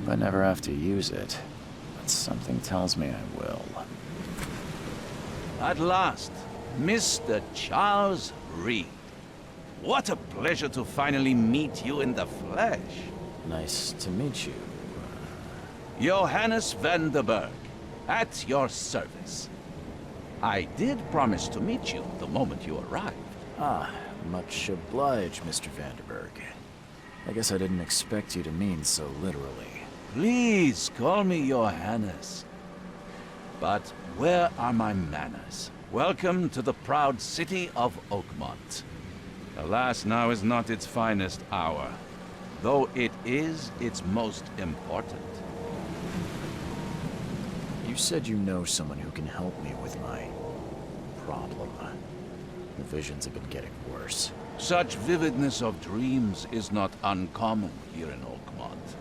I never have to use it, but something tells me I will. At last, Mr. Charles Reed. What a pleasure to finally meet you in the flesh. Nice to meet you. Johannes van der Berg, at your service. I did promise to meet you the moment you arrived. Ah, much obliged, Mr. Vanderberg. I guess I didn't expect you to mean so literally. Please call me Johannes. But where are my manners? Welcome to the proud city of Oakmont. Alas, now is not its finest hour, though it is its most important. You said you know someone who can help me with my problem. The visions have been getting worse. Such vividness of dreams is not uncommon here in Oakmont.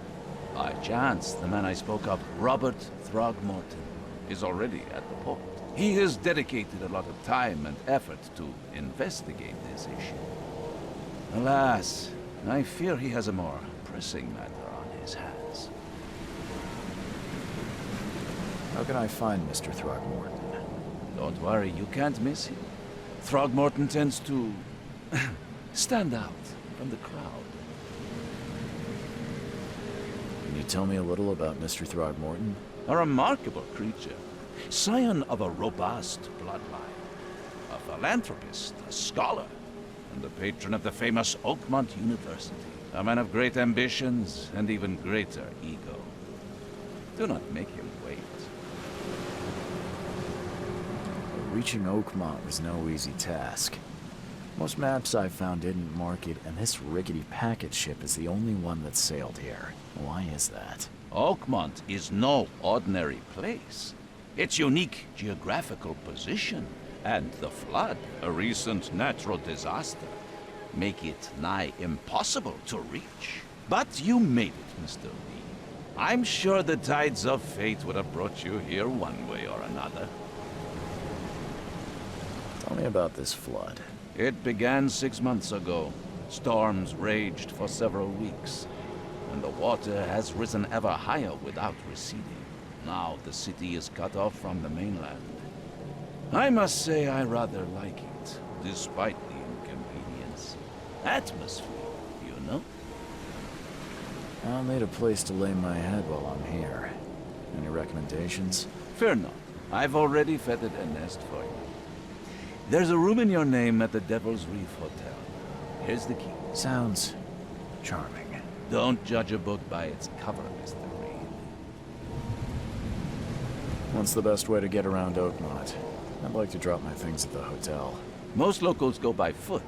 By chance, the man I spoke of, Robert Throgmorton, is already at the port. He has dedicated a lot of time and effort to investigate this issue. Alas, I fear he has a more pressing matter on his hands. How can I find Mr. Throgmorton? Don't worry, you can't miss him. Throgmorton tends to stand out from the crowd. Can you tell me a little about Mr. Throgmorton? A remarkable creature, scion of a robust bloodline, a philanthropist, a scholar, and the patron of the famous Oakmont University. A man of great ambitions and even greater ego. Do not make him wait. Reaching Oakmont was no easy task. Most maps I found didn't mark it, and this rickety packet ship is the only one that sailed here. Why is that? Oakmont is no ordinary place. Its unique geographical position and the flood, a recent natural disaster, make it nigh impossible to reach. But you made it, Mr. Lee. I'm sure the tides of fate would have brought you here one way or another. Tell me about this flood. It began 6 months ago. Storms raged for several weeks, and the water has risen ever higher without receding. Now the city is cut off from the mainland. I must say I rather like it, despite the inconvenience. Atmosphere, you know? I'll need a place to lay my head while I'm here. Any recommendations? Fear not. I've already feathered a nest for you. There's a room in your name at the Devil's Reef Hotel. Here's the key. Sounds charming. Don't judge a book by its cover, Mr. Reed. What's the best way to get around Oakmont? I'd like to drop my things at the hotel. Most locals go by foot,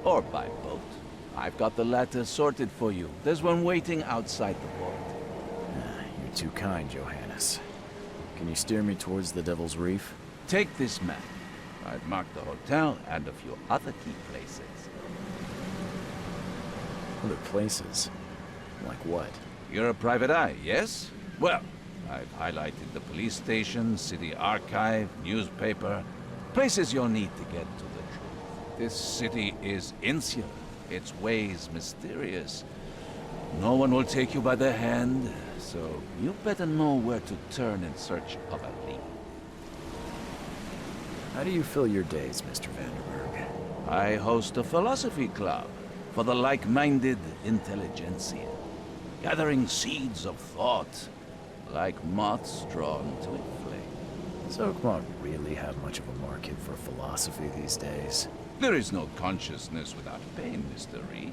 or by boat. I've got the latter sorted for you. There's one waiting outside the port. You're too kind, Johannes. Can you steer me towards the Devil's Reef? Take this map. I've marked the hotel and a few other key places. Other places? Like what? You're a private eye, yes? Well, I've highlighted the police station, city archive, newspaper, places you'll need to get to the truth. This city is insular, its ways mysterious. No one will take you by the hand, so you better know where to turn in search of a lead. How do you fill your days, Mr. Vanderberg? I host a philosophy club for the like-minded intelligentsia, gathering seeds of thought like moths drawn to a flame. Does Oakmont really have much of a market for philosophy these days? There is no consciousness without pain, Mr. Reed.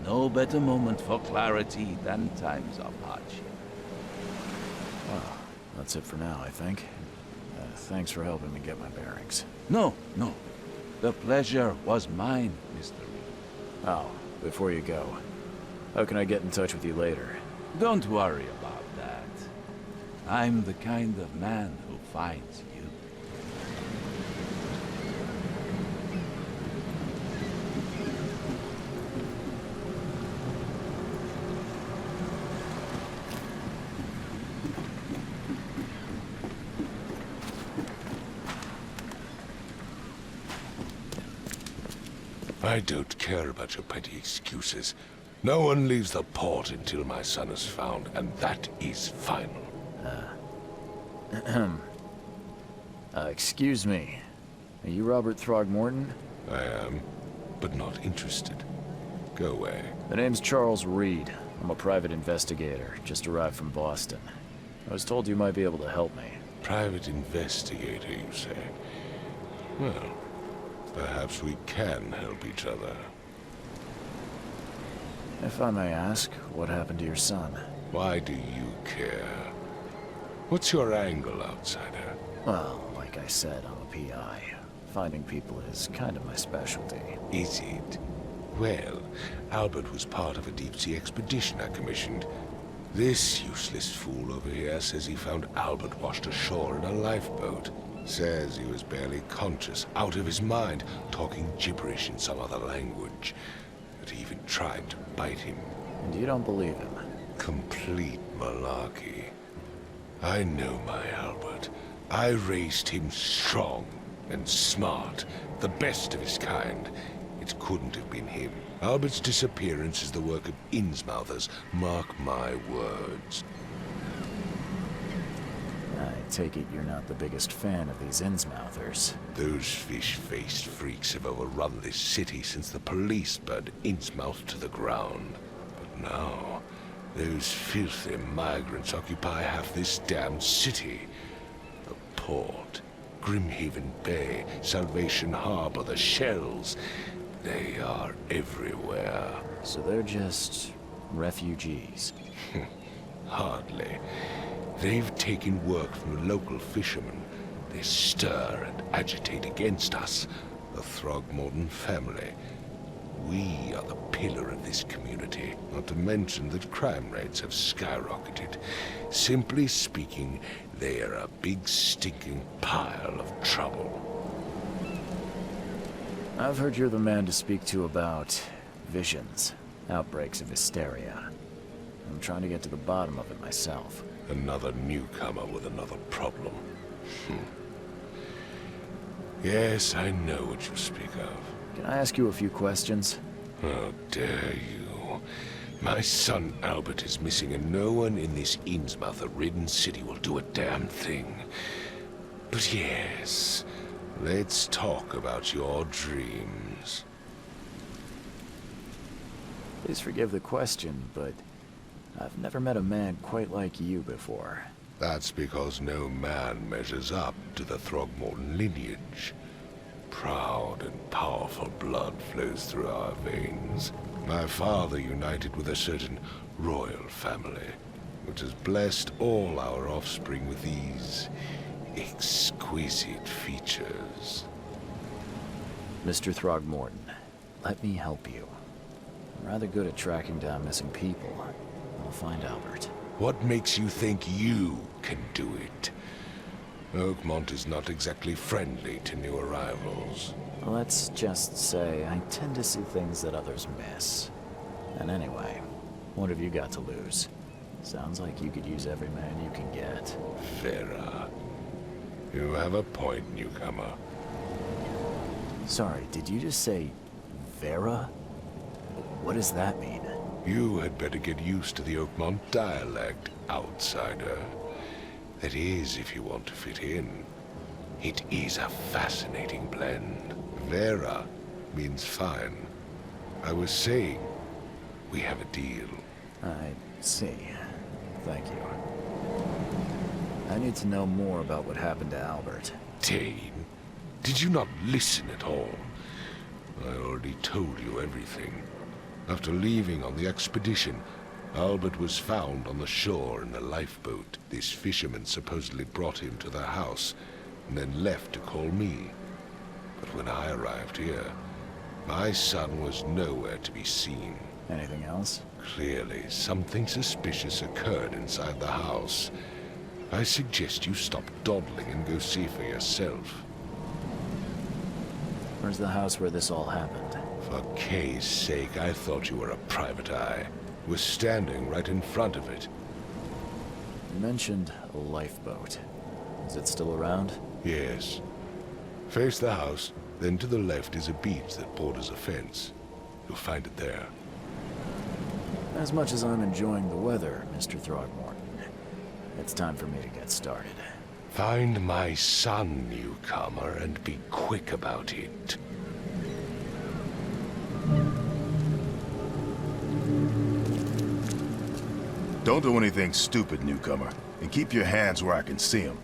No better moment for clarity than times of hardship. Well, that's it for now, I think. Thanks for helping me get my bearings. No. The pleasure was mine, Mr. Reed. Oh, before you go, how can I get in touch with you later? Don't worry about that. I'm the kind of man who finds you. I don't care about your petty excuses. No one leaves the port until my son is found, and that is final. Excuse me. Are you Robert Throgmorton? I am, but not interested. Go away. The name's Charles Reed. I'm a private investigator, just arrived from Boston. I was told you might be able to help me. Private investigator, you say? Well, perhaps we can help each other. If I may ask, what happened to your son? Why do you care? What's your angle, outsider? Well, like I said, I'm a PI. Finding people is kind of my specialty. Is it? Well, Albert was part of a deep-sea expedition I commissioned. This useless fool over here says he found Albert washed ashore in a lifeboat. Says he was barely conscious, out of his mind, talking gibberish in some other language. That he even tried to bite him. And you don't believe him? Complete malarkey. I know my Albert. I raised him strong and smart, the best of his kind. It couldn't have been him. Albert's disappearance is the work of Innsmouthers. Mark my words. I take it you're not the biggest fan of these Innsmouthers. Those fish-faced freaks have overrun this city since the police burned Innsmouth to the ground. But now, those filthy migrants occupy half this damned city. The port, Grimhaven Bay, Salvation Harbor, the shells. They are everywhere. So they're just refugees. Hardly. They've taken work from the local fishermen. They stir and agitate against us, the Throgmorton family. We are the pillar of this community, not to mention that crime rates have skyrocketed. Simply speaking, they are a big stinking pile of trouble. I've heard you're the man to speak to about visions, outbreaks of hysteria. I'm trying to get to the bottom of it myself. Another newcomer with another problem. Yes, I know what you speak of. Can I ask you a few questions? How dare you? My son Albert is missing, and no one in this Innsmouth-ridden city will do a damn thing. But yes, let's talk about your dreams. Please forgive the question, but I've never met a man quite like you before. That's because no man measures up to the Throgmorton lineage. Proud and powerful blood flows through our veins. My father united with a certain royal family, which has blessed all our offspring with these exquisite features. Mr. Throgmorton, let me help you. I'm rather good at tracking down missing people. I'll find Albert. What makes you think you can do it? Oakmont is not exactly friendly to new arrivals. Let's just say I tend to see things that others miss. And anyway, what have you got to lose? Sounds like you could use every man you can get. Vera. You have a point, newcomer. Sorry, did you just say Vera? What does that mean? You had better get used to the Oakmont dialect, outsider. That is, if you want to fit in. It is a fascinating blend. Vera means fine. I was saying, we have a deal. I see. Thank you. I need to know more about what happened to Albert. Dane, did you not listen at all? I already told you everything. After leaving on the expedition, Albert was found on the shore in a lifeboat. This fisherman supposedly brought him to the house, and then left to call me. But when I arrived here, my son was nowhere to be seen. Anything else? Clearly, something suspicious occurred inside the house. I suggest you stop dawdling and go see for yourself. Where's the house where this all happened? For Kay's sake, I thought you were a private eye. Was standing right in front of it. You mentioned a lifeboat. Is it still around? Yes. Face the house, then to the left is a beach that borders a fence. You'll find it there. As much as I'm enjoying the weather, Mr. Throgmorton, it's time for me to get started. Find my son, newcomer, and be quick about it. Don't do anything stupid, newcomer, and keep your hands where I can see them.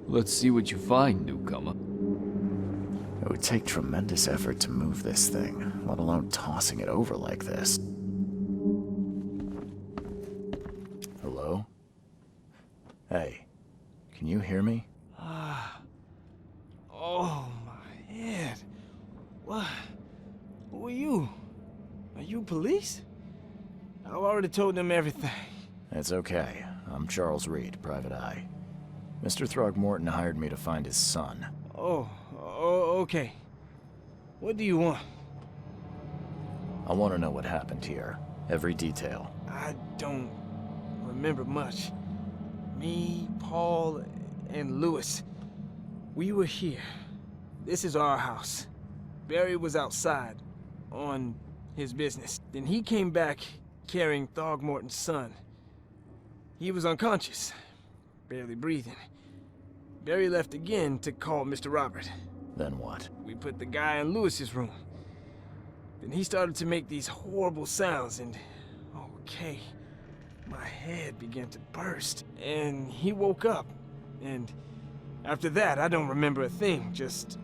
Let's see what you find, newcomer. It would take tremendous effort to move this thing, let alone tossing it over like this. Hello? Hey, can you hear me? Oh, my head. What? Who are you? Are you police? I've already told them everything. It's okay. I'm Charles Reed, Private Eye. Mr. Throgmorton hired me to find his son. Oh, okay. What do you want? I want to know what happened here. Every detail. I don't remember much. Me, Paul, and Lewis. We were here. This is our house. Barry was outside, on his business. Then he came back carrying Throgmorton's son. He was unconscious, barely breathing. Barry left again to call Mr. Robert. Then what? We put the guy in Lewis's room. Then he started to make these horrible sounds and... okay. My head began to burst. And he woke up. And after that, I don't remember a thing. Just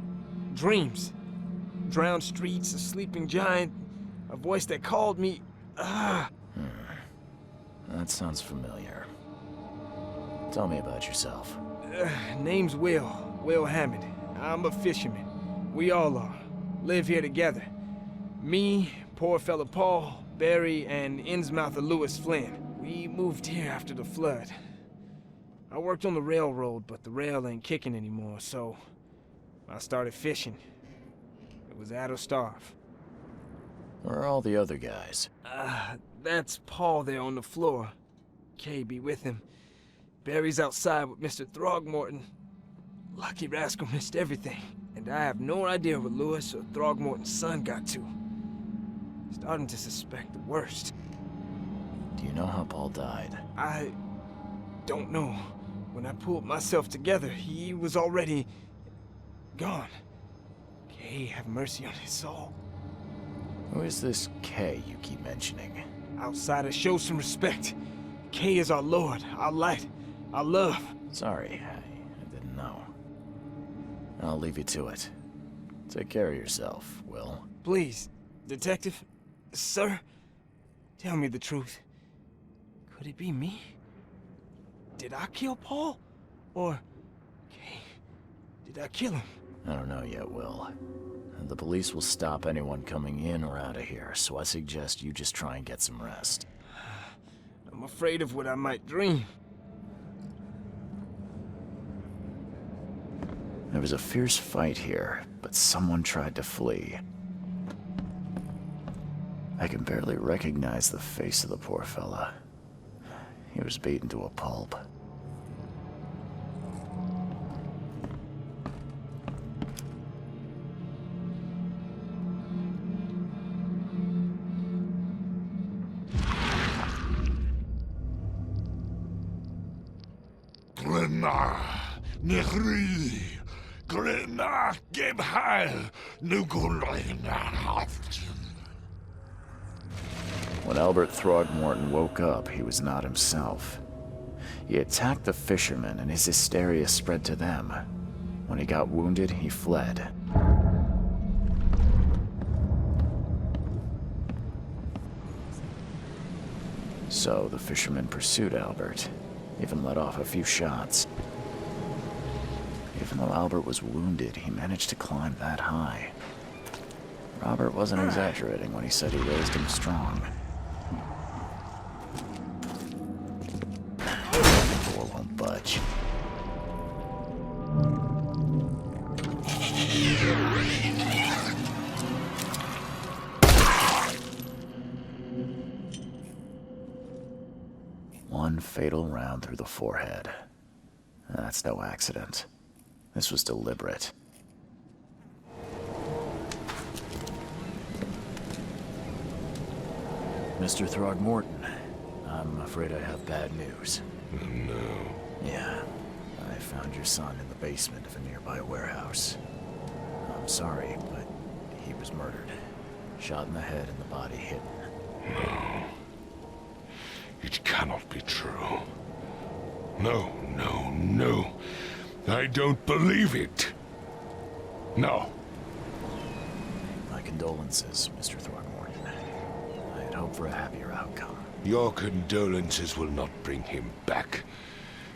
dreams. Drowned streets, a sleeping giant, a voice that called me. That sounds familiar. Tell me about yourself. Name's Will Hammond. I'm a fisherman. We all are. Live here together. Me, poor fella Paul, Barry, and Innsmouther Lewis Flynn. We moved here after the flood. I worked on the railroad, but the rail ain't kicking anymore, so I started fishing. It was at or starve. Where are all the other guys? That's Paul there on the floor. Kay be with him. Barry's outside with Mr. Throgmorton. Lucky rascal missed everything, and I have no idea what Lewis or Throgmorton's son got to. Starting to suspect the worst. Do you know how Paul died? I don't know. When I pulled myself together, he was already gone. Kay have mercy on his soul. Who is this K you keep mentioning? Outsiders, show some respect. Kay is our lord, our light, our love. Sorry, I didn't know. I'll leave you to it. Take care of yourself, Will. Please, detective, sir, tell me the truth. Could it be me? Did I kill Paul? Or, Kay, did I kill him? I don't know yet, Will. The police will stop anyone coming in or out of here, so I suggest you just try and get some rest. I'm afraid of what I might dream. There was a fierce fight here, but someone tried to flee. I can barely recognize the face of the poor fella. He was beaten to a pulp. When Albert Throgmorton woke up, he was not himself. He attacked the fishermen, and his hysteria spread to them. When he got wounded, he fled. So the fishermen pursued Albert, even let off a few shots. Even though Albert was wounded, he managed to climb that high. Robert wasn't exaggerating when he said he raised him strong. The door won't budge. One fatal round through the forehead. That's no accident. This was deliberate. Mr. Throgmorton, I'm afraid I have bad news. Oh, no. Yeah, I found your son in the basement of a nearby warehouse. I'm sorry, but he was murdered. Shot in the head and the body hidden. No. It cannot be true. No, no, no. I don't believe it. No. My condolences, Mr. Throgmorton. I had hoped for a happier outcome. Your condolences will not bring him back.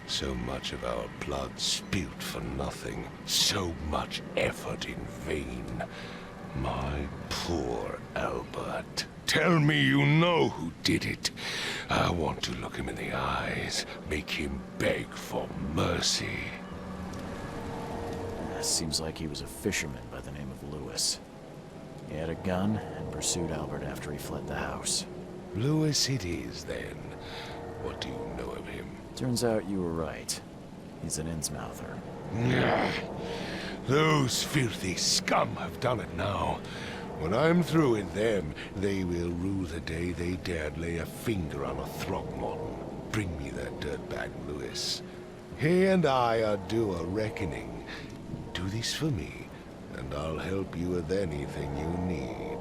So much of our blood spilled for nothing. So much effort in vain. My poor Albert. Tell me you know who did it. I want to look him in the eyes, make him beg for mercy. Seems like he was a fisherman by the name of Lewis. He had a gun and pursued Albert after he fled the house. Lewis it is, then. What do you know of him? Turns out you were right. He's an Innsmouther. Those filthy scum have done it now. When I'm through with them, they will rue the day they dared lay a finger on a Throgmorton. Bring me that dirtbag, Lewis. He and I are due a reckoning. Do this for me, and I'll help you with anything you need.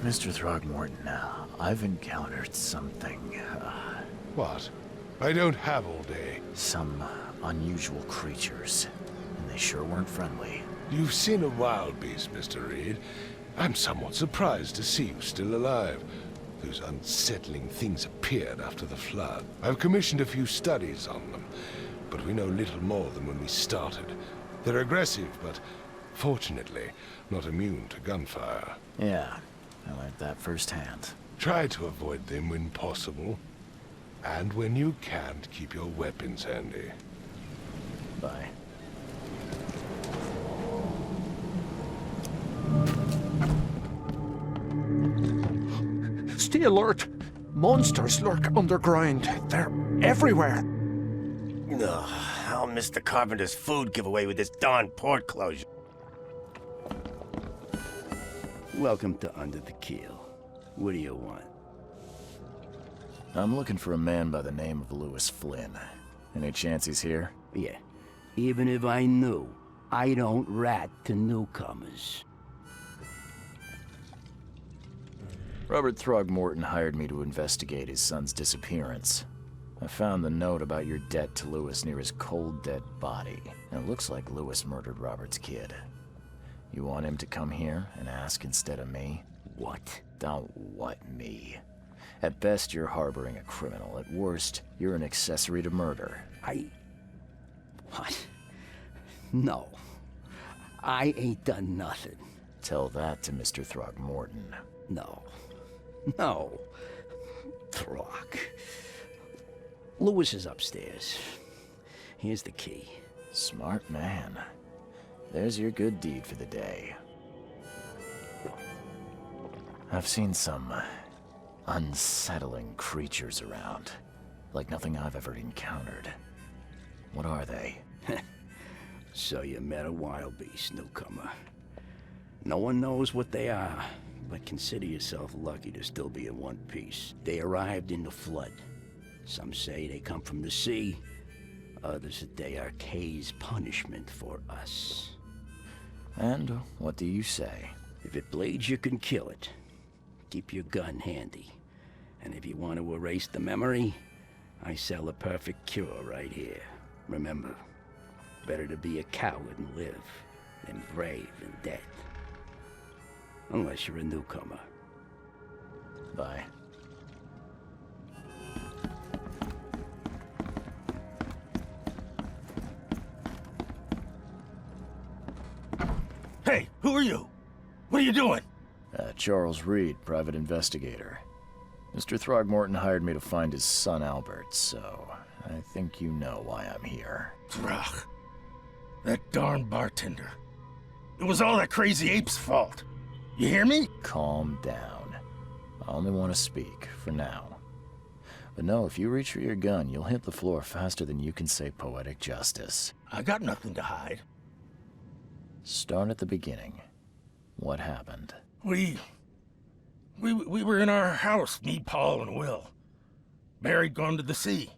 Mr. Throgmorton, I've encountered something, What? I don't have all day. some unusual creatures, and they sure weren't friendly. You've seen a wild beast, Mr. Reed. I'm somewhat surprised to see you still alive. Those unsettling things appeared after the flood. I've commissioned a few studies on them, but we know little more than when we started. They're aggressive, but fortunately not immune to gunfire. Yeah, I learned that firsthand. Try to avoid them when possible. And when you can't, keep your weapons handy. Bye. Stay alert! Monsters lurk underground. They're everywhere. Ugh, I'll miss the carpenter's food giveaway with this darn port closure. Welcome to Under the Keel. What do you want? I'm looking for a man by the name of Lewis Flynn. Any chance he's here? Yeah, even if I knew, I don't rat to newcomers. Robert Throgmorton hired me to investigate his son's disappearance. I found the note about your debt to Lewis near his cold, dead body, and it looks like Lewis murdered Robert's kid. You want him to come here and ask instead of me? What? Don't what me. At best, you're harboring a criminal. At worst, you're an accessory to murder. What? No. I ain't done nothing. Tell that to Mr. Throgmorton. No. No. Throg. Lewis is upstairs. Here's the key. Smart man. There's your good deed for the day. I've seen some unsettling creatures around. Like nothing I've ever encountered. What are they? So you met a wild beast, newcomer. No one knows what they are, but consider yourself lucky to still be in one piece. They arrived in the flood. Some say they come from the sea. Others that they are Kay's punishment for us. And what do you say? If it bleeds, you can kill it. Keep your gun handy. And if you want to erase the memory, I sell a perfect cure right here. Remember, better to be a coward and live than brave and dead. Unless you're a newcomer. Bye. Hey, who are you? What are you doing? Charles Reed, private investigator. Mr. Throgmorton hired me to find his son Albert, so I think you know why I'm here. Throg. That darn bartender. It was all that crazy ape's fault. You hear me? Calm down. I only want to speak, for now. But no, if you reach for your gun, you'll hit the floor faster than you can say poetic justice. I got nothing to hide. Start at the beginning. What happened? We were in our house, me, Paul, and Will. Barry'd gone to the sea.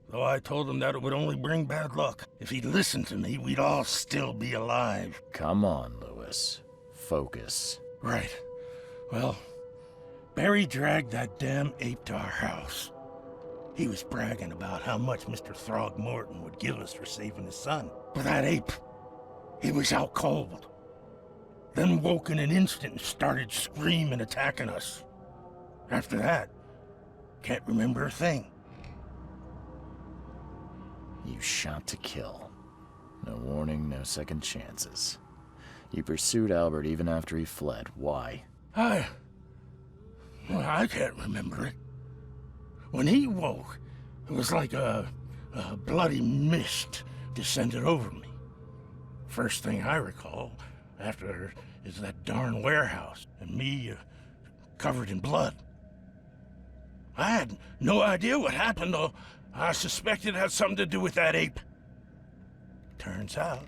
Though I told him that it would only bring bad luck. If he'd listened to me, we'd all still be alive. Come on, Lewis. Focus. Right. Well, Barry dragged that damn ape to our house. He was bragging about how much Mr. Throgmorton would give us for saving his son. But that ape, he was out cold. Then woke in an instant and started screaming, attacking us. After that, can't remember a thing. You shot to kill. No warning, no second chances. You pursued Albert even after he fled. Why? I can't remember it. When he woke, it was like a bloody mist descended over me. First thing I recall after is that darn warehouse and me covered in blood. I had no idea what happened, though. I suspected it had something to do with that ape. Turns out,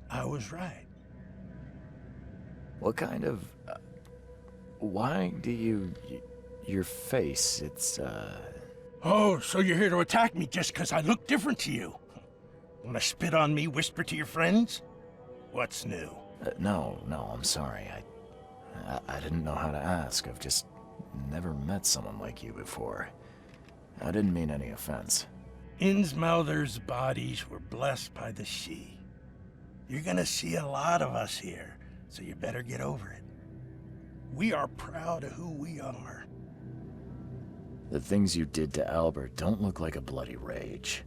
I was right. What kind of... why do you... your face, it's, Oh, so you're here to attack me just because I look different to you? Wanna spit on me, whisper to your friends? What's new? no, I'm sorry. I didn't know how to ask. I've just never met someone like you before. I didn't mean any offense. Innsmouther's bodies were blessed by the sea. You're gonna see a lot of us here, so you better get over it. We are proud of who we are. The things you did to Albert don't look like a bloody rage.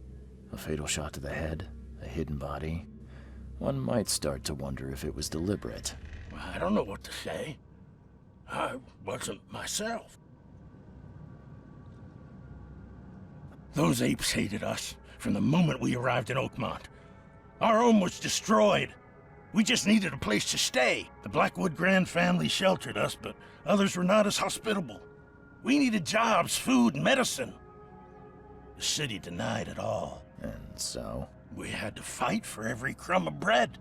A fatal shot to the head, a hidden body. One might start to wonder if it was deliberate. I don't know what to say. I wasn't myself. Those apes hated us from the moment we arrived in Oakmont. Our home was destroyed. We just needed a place to stay. The Blackwood Grand family sheltered us, but others were not as hospitable. We needed jobs, food, and medicine. The city denied it all. And so? We had to fight for every crumb of bread.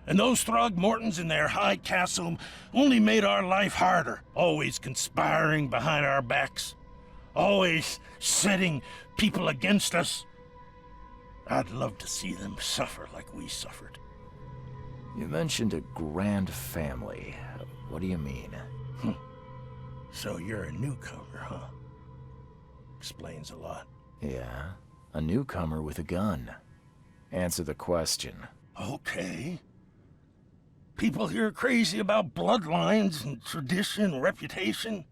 And those Throgmortons in their high castle only made our life harder, always conspiring behind our backs, always setting people against us. I'd love to see them suffer like we suffered. You mentioned a grand family. What do you mean? So you're a newcomer, huh? Explains a lot. Yeah, a newcomer with a gun. Answer the question. Okay. People here are crazy about bloodlines and tradition and reputation.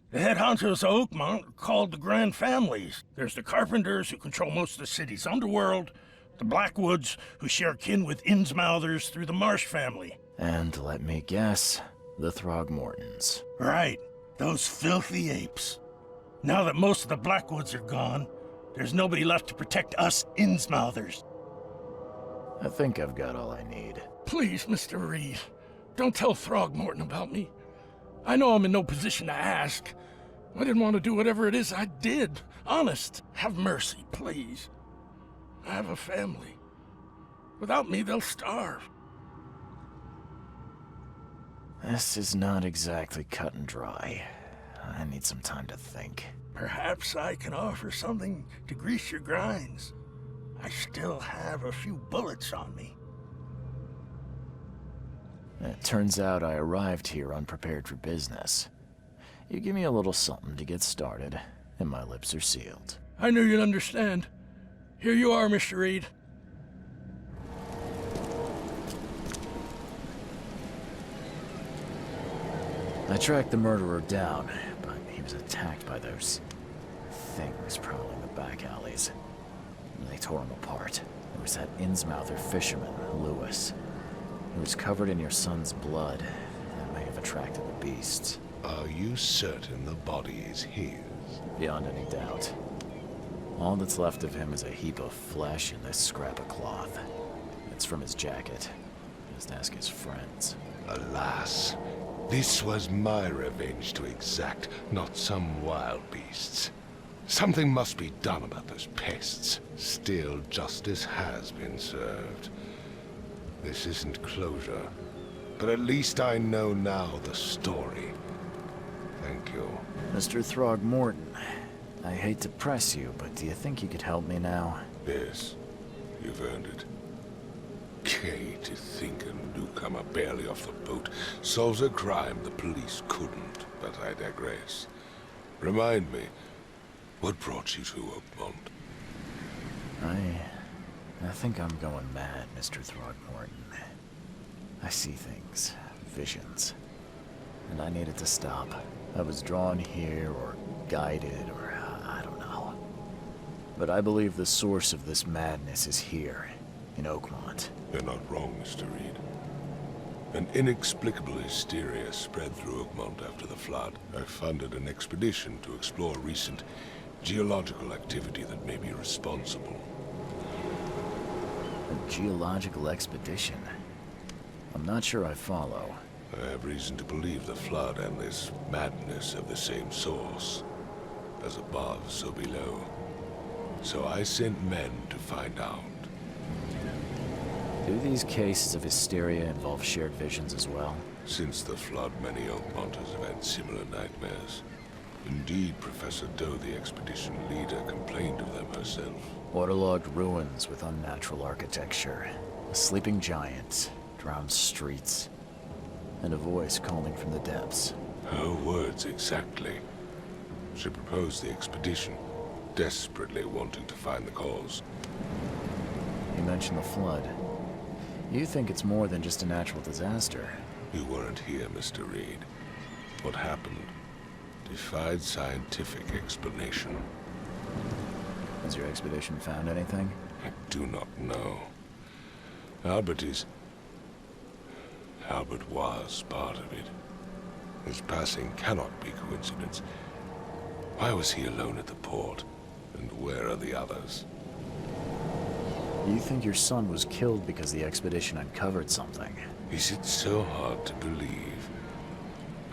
The head honchos of Oakmont are called the Grand Families. There's the Carpenters, who control most of the city's underworld, the Blackwoods, who share kin with Innsmouthers through the Marsh family. And let me guess, the Throgmortons. Right, those filthy apes. Now that most of the Blackwoods are gone, there's nobody left to protect us Innsmouthers. I think I've got all I need. Please, Mr. Reed, don't tell Throgmorton about me. I know I'm in no position to ask. I didn't want to do whatever it is I did. Honest, have mercy, please. I have a family. Without me, they'll starve. This is not exactly cut and dry. I need some time to think. Perhaps I can offer something to grease your grinds. I still have a few bullets on me. It turns out I arrived here unprepared for business. You give me a little something to get started, and my lips are sealed. I knew you'd understand. Here you are, Mr. Reed. I tracked the murderer down, but he was attacked by those things prowling the back alleys. They tore him apart. There was that Innsmouther fisherman, Lewis. He was covered in your son's blood. That may have attracted the beasts. Are you certain the body is his? Beyond any doubt. All that's left of him is a heap of flesh and this scrap of cloth. It's from his jacket. Just ask his friends. Alas, this was my revenge to exact, not some wild beast's. Something must be done about those pests. Still, justice has been served. This isn't closure, but at least I know now the story. Thank you. Mr. Throgmorton, I hate to press you, but do you think you could help me now? Yes, you've earned it. Okay, to think a newcomer barely off the boat solves a crime the police couldn't, but I digress. Remind me, what brought you to Oakmont? I think I'm going mad, Mr. Throgmorton. I see things, visions, and I needed to stop. I was drawn here, or guided, or I don't know. But I believe the source of this madness is here, in Oakmont. You're not wrong, Mr. Reed. An inexplicable hysteria spread through Oakmont after the flood. I funded an expedition to explore recent geological activity that may be responsible. A geological expedition? I'm not sure I follow. I have reason to believe the flood and this madness have the same source. As above, so below. So I sent men to find out. Do these cases of hysteria involve shared visions as well? Since the flood, many Oakmonters have had similar nightmares. Indeed, Professor Doe, the expedition leader, complained of them herself. Waterlogged ruins with unnatural architecture, a sleeping giant, drowned streets, and a voice calling from the depths. Her words exactly. She proposed the expedition, desperately wanting to find the cause. You mentioned the flood. You think it's more than just a natural disaster? You weren't here, Mr. Reed. What happened defied scientific explanation. Has your expedition found anything? I do not know. Albert was part of it. His passing cannot be coincidence. Why was he alone at the port? And where are the others? You think your son was killed because the expedition uncovered something? Is it so hard to believe?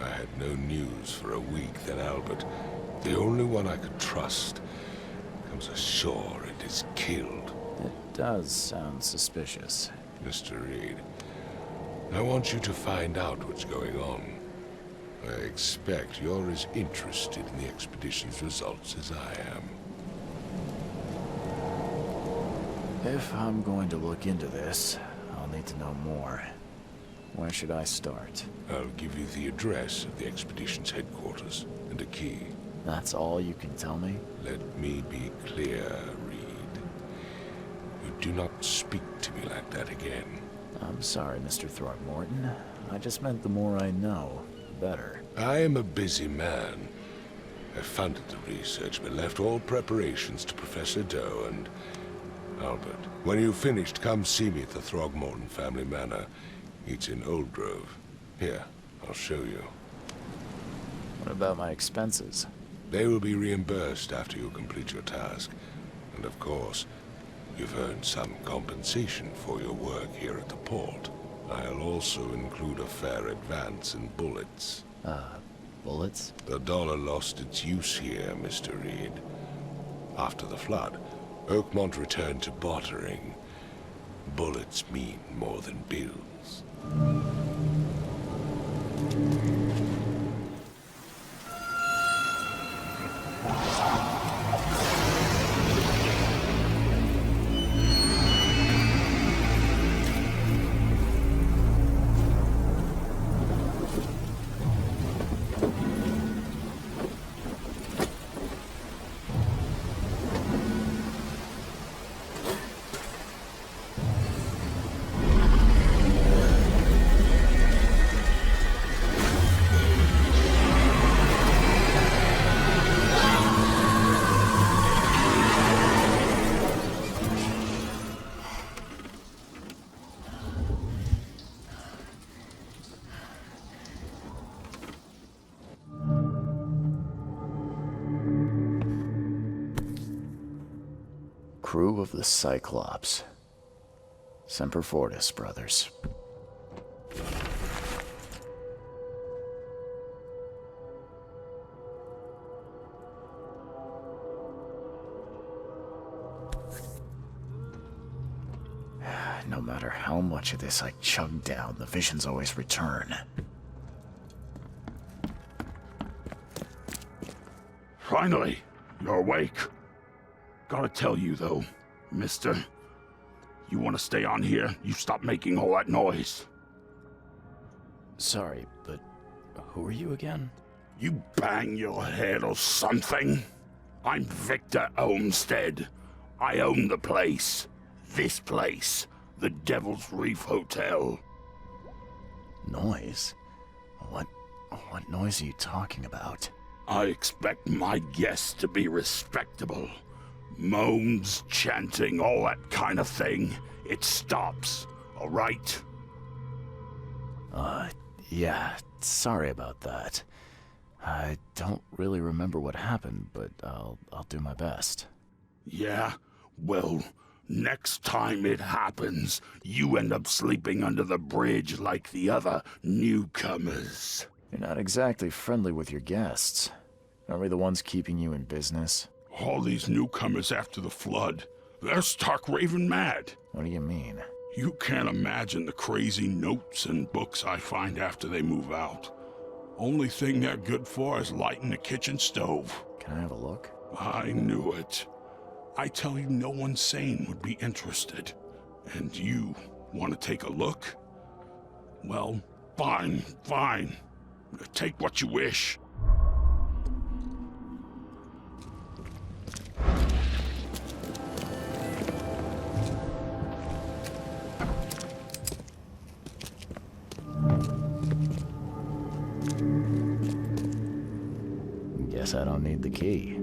I had no news for a week, then Albert, the only one I could trust, comes ashore and is killed. It does sound suspicious. Mr. Reed, I want you to find out what's going on. I expect you're as interested in the expedition's results as I am. If I'm going to look into this, I'll need to know more. Where should I start? I'll give you the address of the expedition's headquarters and a key. That's all you can tell me? Let me be clear, Reed. You do not speak to me like that again. I'm sorry, Mr. Throgmorton. I just meant the more I know, the better. I am a busy man. I funded the research, but left all preparations to Professor Doe and Albert. When you've finished, come see me at the Throgmorton family manor. It's in Old Grove. Here, I'll show you. What about my expenses? They will be reimbursed after you complete your task. And of course, you've earned some compensation for your work here at the port. I'll also include a fair advance in bullets. Bullets? The dollar lost its use here, Mr. Reed. After the flood, Oakmont returned to bartering. Bullets mean more than bills. Crew of the Cyclops. Semper Fortis, brothers. No matter how much of this I chug down, the visions always return. Finally, you're awake. Gotta tell you, though, mister. You want to stay on here? You stop making all that noise. Sorry, but who are you again? You bang your head or something? I'm Victor Olmsted. I own the place. This place. The Devil's Reef Hotel. Noise? What noise are you talking about? I expect my guests to be respectable. Moans, chanting, all that kind of thing. It stops, all right? Yeah, sorry about that. I don't really remember what happened, but I'll do my best. Yeah? Well, next time it happens, you end up sleeping under the bridge like the other newcomers. You're not exactly friendly with your guests. Aren't we the ones keeping you in business? All these newcomers after the flood, they're stark raving mad. What do you mean? You can't imagine the crazy notes and books I find after they move out. Only thing they're good for is lighting the kitchen stove. Can I have a look? I knew it. I tell you, no one sane would be interested. And you want to take a look? Well, fine. Take what you wish. Guess I don't need the key.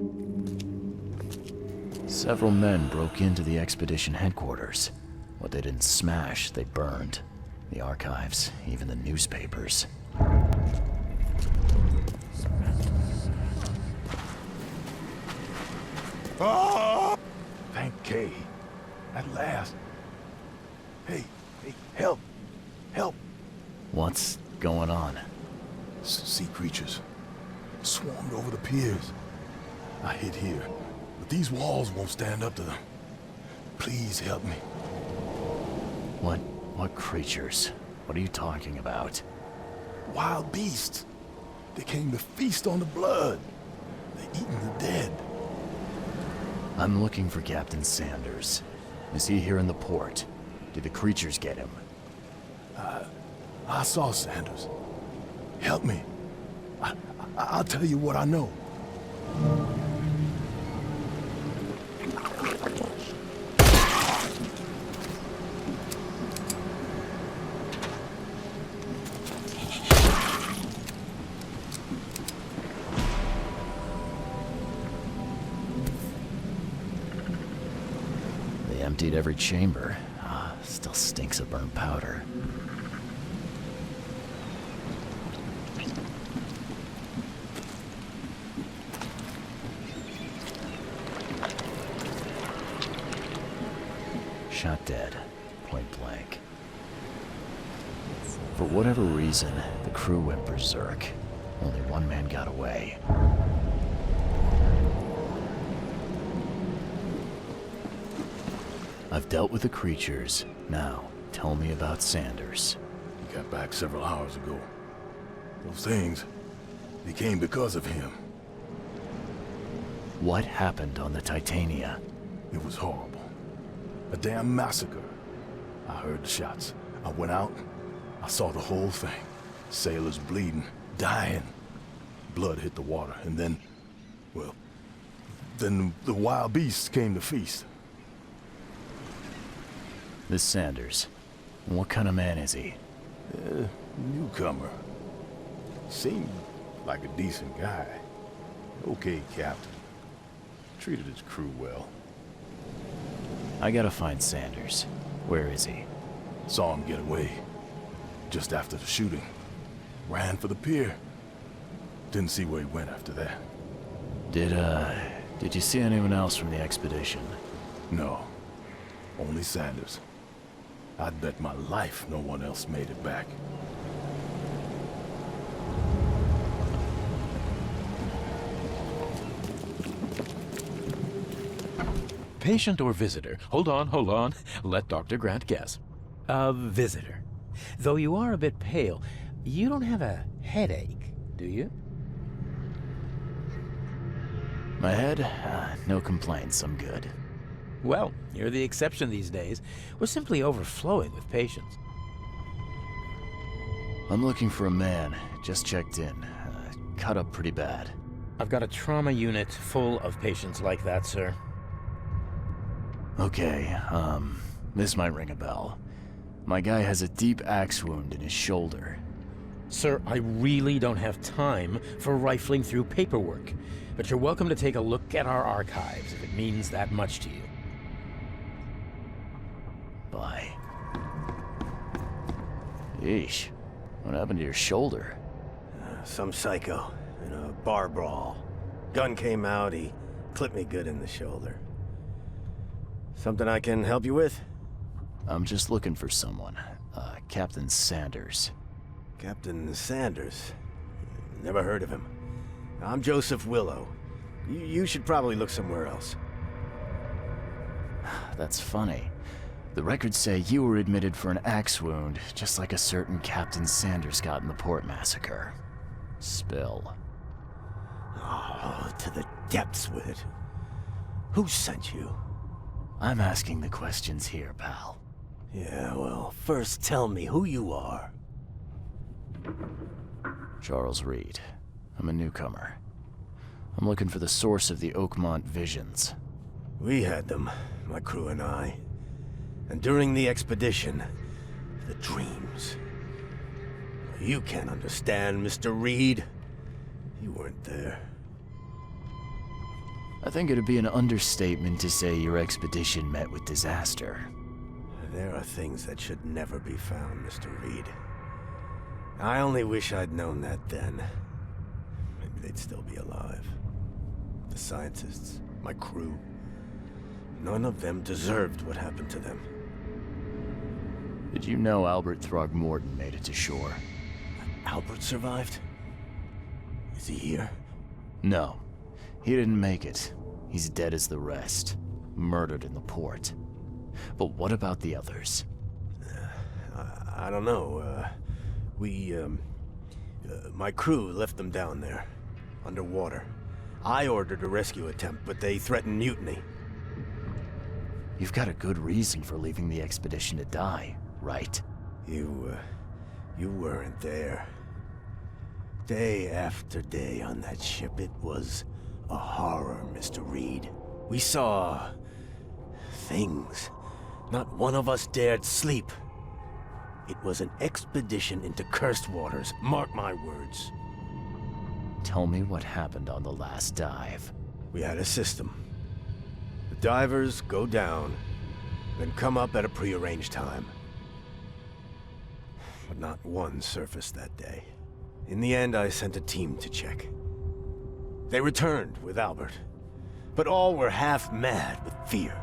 Several men broke into the expedition headquarters. What they didn't smash, they burned. The archives, even the newspapers. Oh! Thank Kay. At last. Hey, help! Help! What's going on? Sea creatures. Swarmed over the piers. I hid here, but these walls won't stand up to them. Please help me. What creatures? What are you talking about? Wild beasts. They came to feast on the blood. They're eating the dead. I'm looking for Captain Sanders. Is he here in the port? Did the creatures get him? I saw Sanders. Help me. I'll tell you what I know. They emptied every chamber. Still stinks of burnt powder. Shot dead, point blank. For whatever reason, the crew went berserk. Only one man got away. I've dealt with the creatures. Now, tell me about Sanders. He got back several hours ago. Those things, they came because of him. What happened on the Titania? It was horrible. A damn massacre. I heard the shots. I went out. I saw the whole thing. Sailors bleeding, dying. Blood hit the water, and then, well, then the wild beasts came to feast. This Sanders. What kind of man is he? Newcomer. Seemed like a decent guy. Okay, Captain. Treated his crew well. I gotta find Sanders. Where is he? Saw him get away. Just after the shooting. Ran for the pier. Didn't see where he went after that. Did you see anyone else from the expedition? No. Only Sanders. I'd bet my life no one else made it back. Patient or visitor? Hold on. Let Dr. Grant guess. A visitor. Though you are a bit pale, you don't have a headache, do you? My head? No complaints, I'm good. Well, you're the exception these days. We're simply overflowing with patients. I'm looking for a man. Just checked in. Cut up pretty bad. I've got a trauma unit full of patients like that, sir. Okay, this might ring a bell. My guy has a deep axe wound in his shoulder. Sir, I really don't have time for rifling through paperwork, but you're welcome to take a look at our archives if it means that much to you. Bye. Yeesh. What happened to your shoulder? Some psycho in a bar brawl. Gun came out, he clipped me good in the shoulder. Something I can help you with? I'm just looking for someone. Captain Sanders. Captain Sanders? Never heard of him. I'm Joseph Willow. You should probably look somewhere else. That's funny. The records say you were admitted for an axe wound, just like a certain Captain Sanders got in the port massacre. Spill. Oh, to the depths with it. Who sent you? I'm asking the questions here, pal. Yeah, well, first tell me who you are. Charles Reed. I'm a newcomer. I'm looking for the source of the Oakmont visions. We had them, my crew and I. And during the expedition, the dreams. You can't understand, Mr. Reed. You weren't there. I think it'd be an understatement to say your expedition met with disaster. There are things that should never be found, Mr. Reed. I only wish I'd known that then. Maybe they'd still be alive. The scientists, my crew. None of them deserved what happened to them. Did you know Albert Throgmorton made it to shore? Albert survived? Is he here? No. He didn't make it. He's dead as the rest. Murdered in the port. But what about the others? I don't know. My crew left them down there, underwater. I ordered a rescue attempt, but they threatened mutiny. You've got a good reason for leaving the expedition to die, right? You weren't there. Day after day on that ship, it was a horror, Mr. Reed. We saw things. Not one of us dared sleep. It was an expedition into cursed waters, mark my words. Tell me what happened on the last dive. We had a system. The divers go down, then come up at a prearranged time. But not one surfaced that day. In the end, I sent a team to check. They returned with Albert, but all were half mad with fear.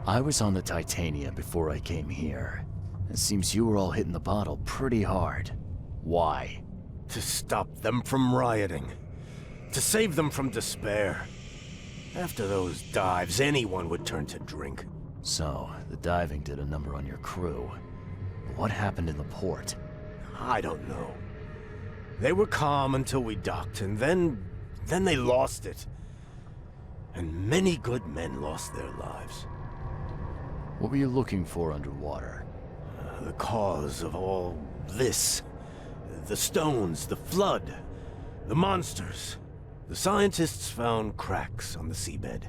I was on the Titania before I came here. It seems you were all hitting the bottle pretty hard. Why? To stop them from rioting. To save them from despair. After those dives, anyone would turn to drink. So, the diving did a number on your crew. But what happened in the port? I don't know. They were calm until we docked, and then they lost it. And many good men lost their lives. What were you looking for underwater? The cause of all this. The stones, the flood, the monsters. The scientists found cracks on the seabed.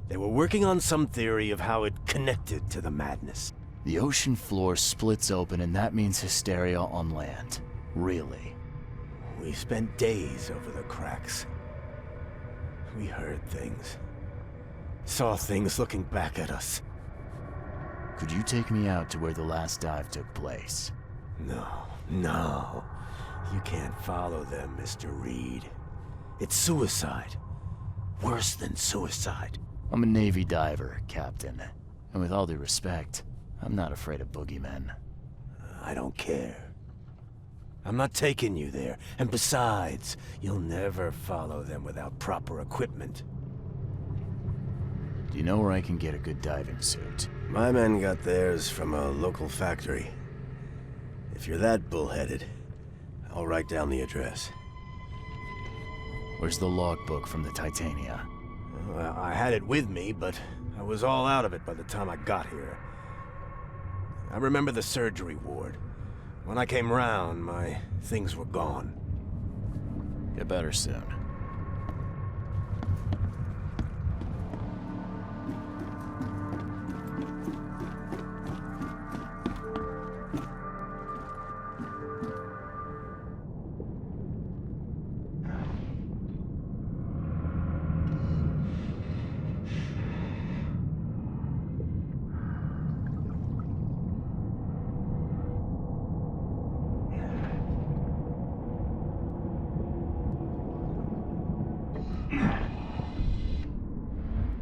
They were working on some theory of how it connected to the madness. The ocean floor splits open and that means hysteria on land. Really? We spent days over the cracks. We heard things. Saw things looking back at us. Could you take me out to where the last dive took place? No. You can't follow them, Mr. Reed. It's suicide. Worse than suicide. I'm a Navy diver, Captain. And with all due respect, I'm not afraid of boogeymen. I don't care. I'm not taking you there. And besides, you'll never follow them without proper equipment. Do you know where I can get a good diving suit? My men got theirs from a local factory. If you're that bullheaded, I'll write down the address. Where's the logbook from the Titania? Well, I had it with me, but I was all out of it by the time I got here. I remember the surgery ward. When I came round, my things were gone. Get better soon.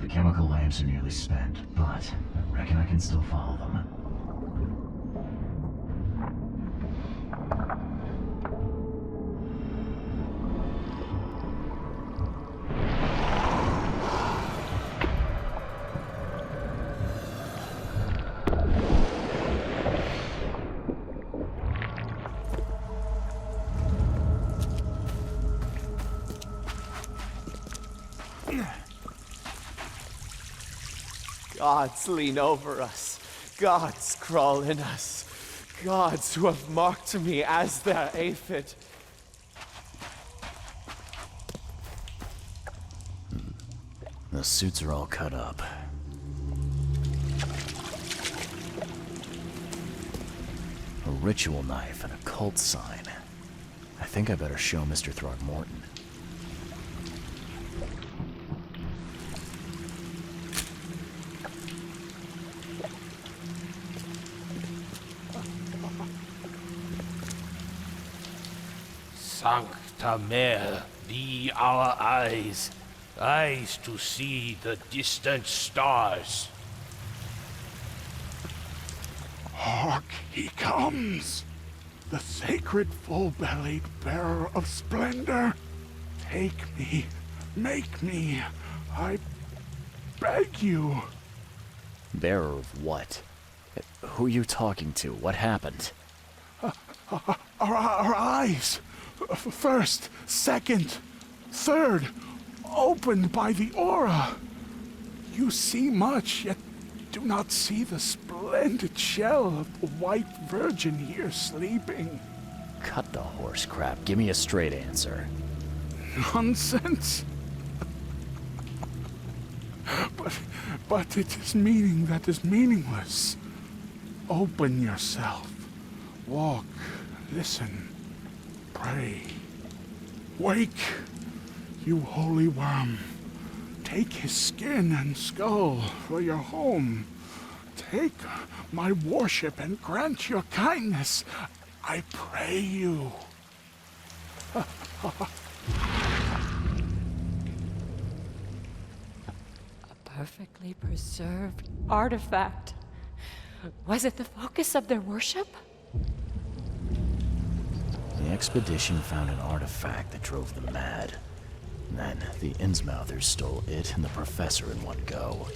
The chemical lamps are nearly spent, but I reckon I can still follow them. Gods lean over us. Gods crawl in us. Gods who have marked me as their aphid. The suits are all cut up. A ritual knife and a cult sign. I think I better show Mr. Throgmorton. Sancta Mare, be our eyes, eyes to see the distant stars. Hark, he comes! The sacred full-bellied bearer of splendor! Take me, make me, I beg you. Bearer of what? Who are you talking to? What happened? Our eyes! First, second, third, opened by the aura. You see much, yet do not see the splendid shell of the white virgin here sleeping. Cut the horse crap. Give me a straight answer. Nonsense. But it is meaning that is meaningless. Open yourself. Walk, listen, pray. Wake, you holy worm. Take his skin and skull for your home. Take my worship and grant your kindness. I pray you. A perfectly preserved artifact. Was it the focus of their worship? The expedition found an artifact that drove them mad. Then the Innsmouthers stole it and the professor in one go.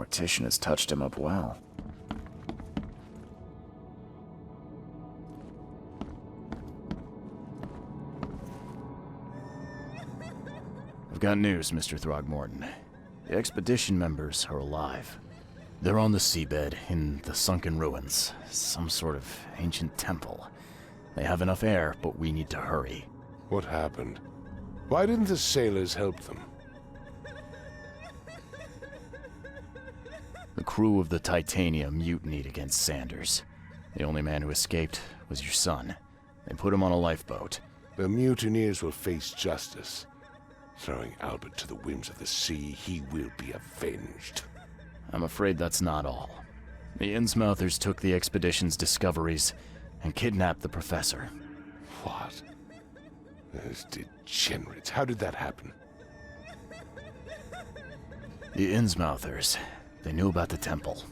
mortician has touched him up well. I've got news, Mr. Throgmorton. The expedition members are alive. They're on the seabed in the sunken ruins, some sort of ancient temple. They have enough air, but we need to hurry. What happened? Why didn't the sailors help them? The crew of the Titania mutinied against Sanders. The only man who escaped was your son. They put him on a lifeboat. The mutineers will face justice. Throwing Albert to the whims of the sea, he will be avenged. I'm afraid that's not all. The Innsmouthers took the expedition's discoveries and kidnapped the professor. What? Those degenerates. How did that happen? The Innsmouthers. They knew about the temple.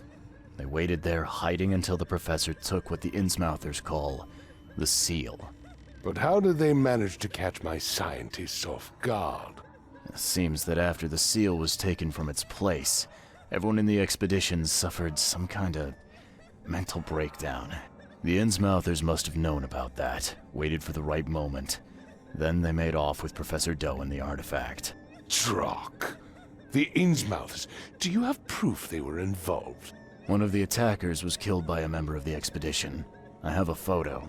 They waited there, hiding until the professor took what the Innsmouthers call the seal. But how did they manage to catch my scientists off guard? It seems that after the seal was taken from its place, everyone in the expedition suffered some kind of mental breakdown. The Innsmouthers must have known about that, waited for the right moment. Then they made off with Professor Doe and the artifact. Drock! The Innsmouthers! Do you have proof they were involved? One of the attackers was killed by a member of the expedition. I have a photo.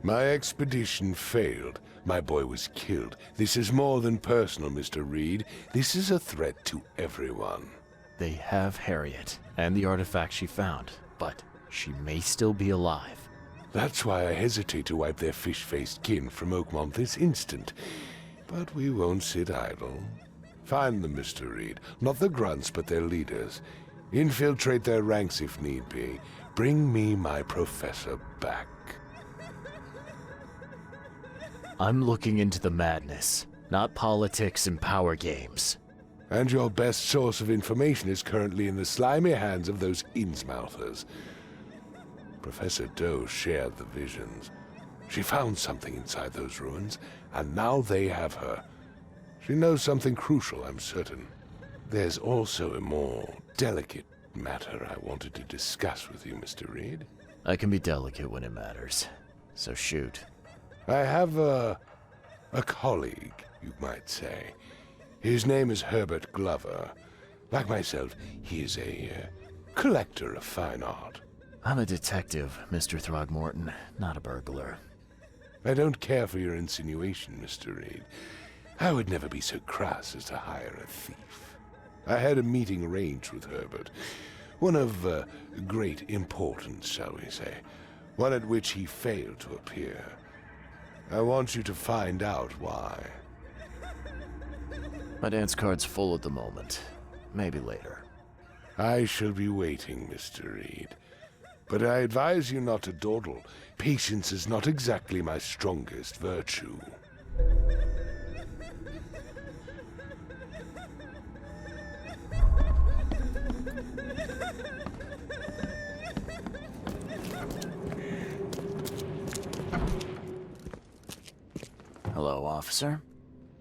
My expedition failed. My boy was killed. This is more than personal, Mr. Reed. This is a threat to everyone. They have Harriet and the artifact she found, but she may still be alive. That's why I hesitate to wipe their fish-faced kin from Oakmont this instant. But we won't sit idle. Find them, Mr. Reed. Not the grunts, but their leaders. Infiltrate their ranks if need be. Bring me my professor back. I'm looking into the madness, not politics and power games. And your best source of information is currently in the slimy hands of those Innsmouthers. Professor Doe shared the visions. She found something inside those ruins, and now they have her. She knows something crucial, I'm certain. There's also a more delicate matter I wanted to discuss with you, Mr. Reed. I can be delicate when it matters, so shoot. I have a colleague, you might say. His name is Herbert Glover. Like myself, he is a collector of fine art. I'm a detective, Mr. Throgmorton, not a burglar. I don't care for your insinuation, Mr. Reed. I would never be so crass as to hire a thief. I had a meeting arranged with Herbert. One of great importance, shall we say. One at which he failed to appear. I want you to find out why. My dance card's full at the moment. Maybe later. I shall be waiting, Mr. Reed. But I advise you not to dawdle. Patience is not exactly my strongest virtue. Hello, officer.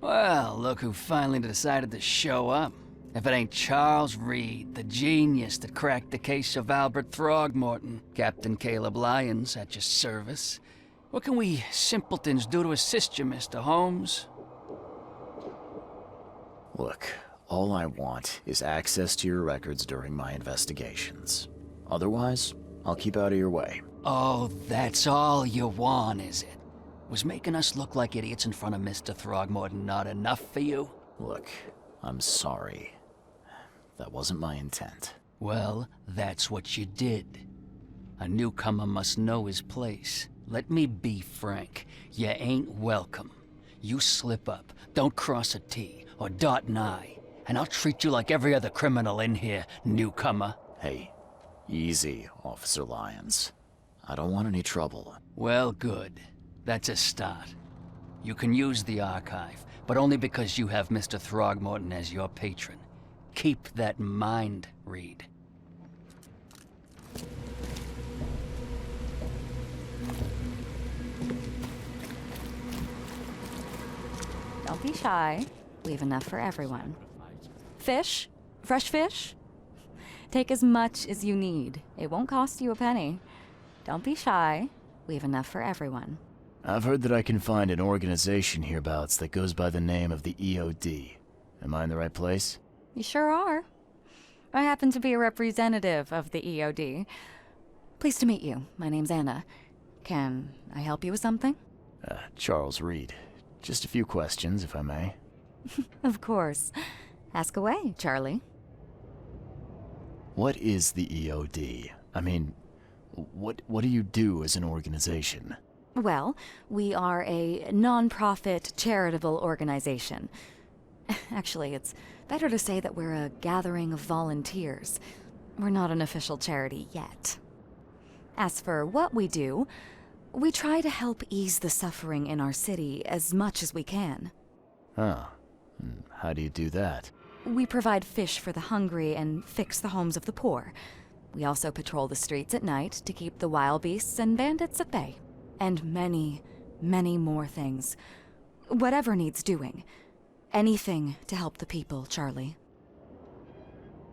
Well, look who finally decided to show up. If it ain't Charles Reed, the genius that cracked the case of Albert Throgmorton. Captain Caleb Lyons at your service. What can we simpletons do to assist you, Mr. Holmes? Look, all I want is access to your records during my investigations. Otherwise, I'll keep out of your way. Oh, that's all you want, is it? Was making us look like idiots in front of Mr. Throgmorton not enough for you? Look, I'm sorry. That wasn't my intent. Well, that's what you did. A newcomer must know his place. Let me be frank. You ain't welcome. You slip up, don't cross a T or dot an I, and I'll treat you like every other criminal in here, newcomer. Hey, easy, Officer Lyons. I don't want any trouble. Well, good. That's a start. You can use the archive, but only because you have Mr. Throgmorton as your patron. Keep that in mind, Reed. Don't be shy. We have enough for everyone. Fish? Fresh fish? Take as much as you need. It won't cost you a penny. Don't be shy. We have enough for everyone. I've heard that I can find an organization hereabouts that goes by the name of the EOD. Am I in the right place? You sure are. I happen to be a representative of the EOD. Pleased to meet you. My name's Anna. Can I help you with something? Charles Reed. Just a few questions, if I may. Of course. Ask away, Charlie. What is the EOD? I mean, what do you do as an organization? Well, we are a non-profit charitable organization. Actually, it's better to say that we're a gathering of volunteers. We're not an official charity yet. As for what we do, we try to help ease the suffering in our city as much as we can. Huh. How do you do that? We provide fish for the hungry and fix the homes of the poor. We also patrol the streets at night to keep the wild beasts and bandits at bay. And many, many more things. Whatever needs doing. Anything to help the people, Charlie.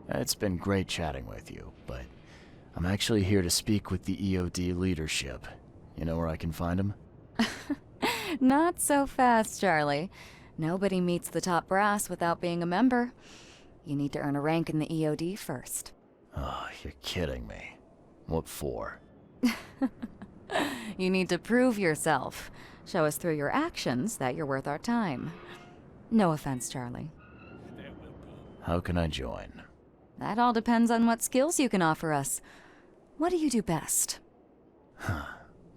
It's been great chatting with you, but I'm actually here to speak with the EOD leadership. You know where I can find them? Not so fast, Charlie. Nobody meets the top brass without being a member. You need to earn a rank in the EOD first. Oh, you're kidding me. What for? You need to prove yourself. Show us through your actions that you're worth our time. No offense, Charlie. How can I join? That all depends on what skills you can offer us. What do you do best?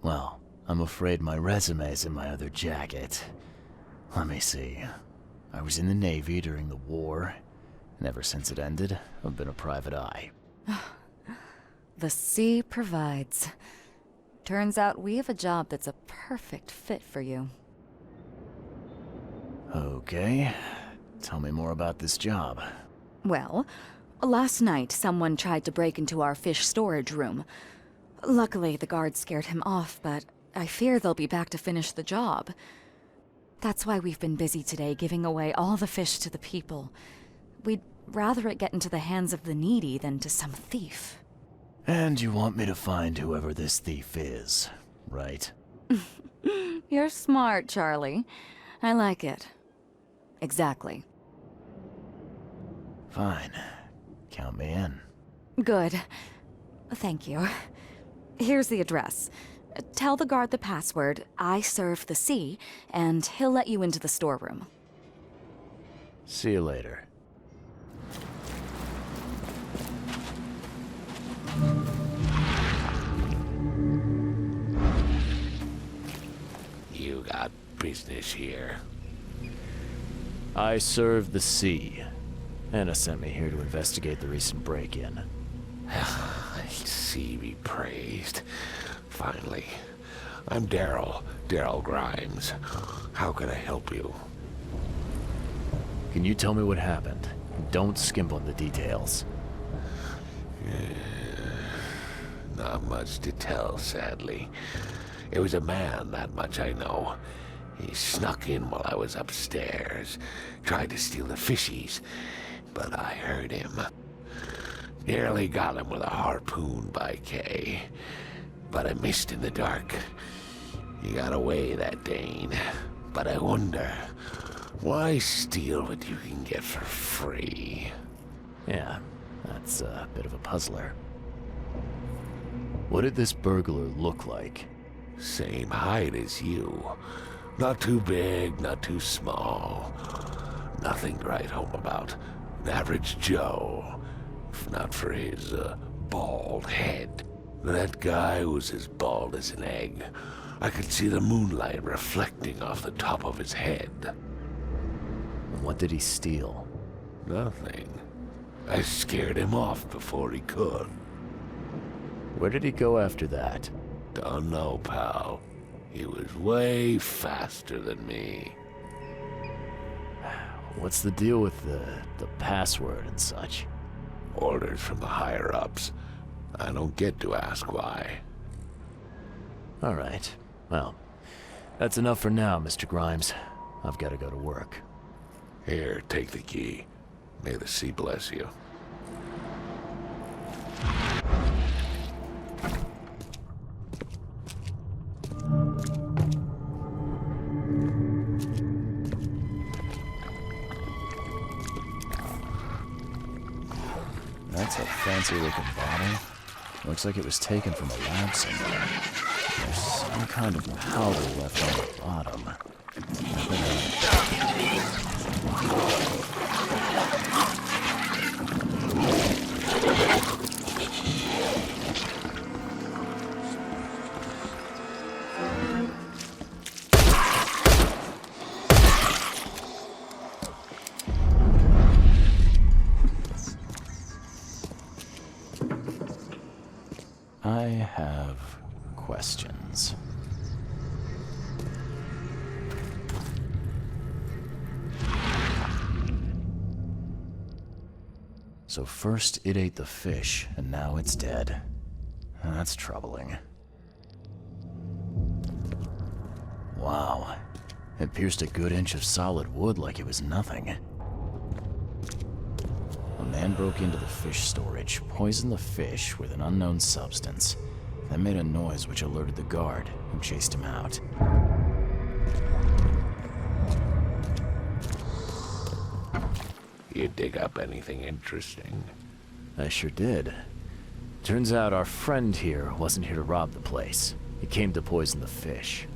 Well, I'm afraid my resume's in my other jacket. Let me see. I was in the Navy during the war, and ever since it ended, I've been a private eye. The sea provides. Turns out we have a job that's a perfect fit for you. Okay. Tell me more about this job. Well, last night someone tried to break into our fish storage room. Luckily, the guards scared him off, but I fear they'll be back to finish the job. That's why we've been busy today giving away all the fish to the people. We'd rather it get into the hands of the needy than to some thief. And you want me to find whoever this thief is, right? You're smart, Charlie. I like it. Exactly. Fine. Count me in. Good. Thank you. Here's the address. Tell the guard the password, I serve the sea, and he'll let you into the storeroom. See you later. You got business here. I serve the sea. Anna sent me here to investigate the recent break-in. Sea be praised. Finally. I'm Daryl Grimes. How can I help you? Can you tell me what happened? Don't skimp on the details. Not much to tell, sadly. It was a man, that much I know. He snuck in while I was upstairs, tried to steal the fishies, but I heard him. Nearly got him with a harpoon by Kay, but I missed in the dark. He got away, that Dane, but I wonder, why steal what you can get for free? Yeah, that's a bit of a puzzler. What did this burglar look like? Same height as you. Not too big, not too small. Nothing to write home about. An average Joe. If not for his, bald head. That guy was as bald as an egg. I could see the moonlight reflecting off the top of his head. And what did he steal? Nothing. I scared him off before he could. Where did he go after that? Don't know, pal. He was way faster than me. What's the deal with the password and such? Orders from the higher-ups. I don't get to ask why. All right. Well, that's enough for now, Mr. Grimes. I've got to go to work. Here, take the key. May the sea bless you. That's a fancy-looking bottle. Looks like it was taken from a lab somewhere. There's some kind of powder left on the bottom. I have questions. So first it ate the fish, and now it's dead. That's troubling. Wow. It pierced a good inch of solid wood like it was nothing. A man broke into the fish storage, poisoned the fish with an unknown substance, then made a noise which alerted the guard, who chased him out. You dig up anything interesting? I sure did. Turns out our friend here wasn't here to rob the place. He came to poison the fish.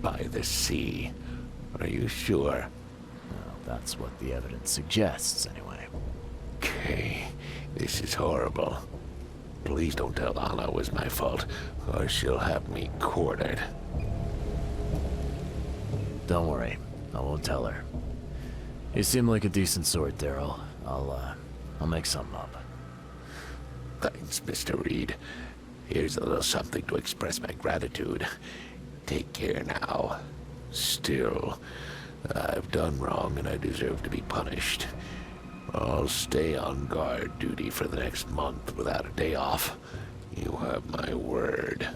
By the sea. Are you sure? Well, that's what the evidence suggests, anyway. Okay, this is horrible. Please don't tell Anna it was my fault, or she'll have me quartered. Don't worry, I won't tell her. You seem like a decent sort, Daryl. I'll make something up. Thanks, Mr. Reed. Here's a little something to express my gratitude. Take care now. Still, I've done wrong and I deserve to be punished. I'll stay on guard duty for the next month without a day off. You have my word.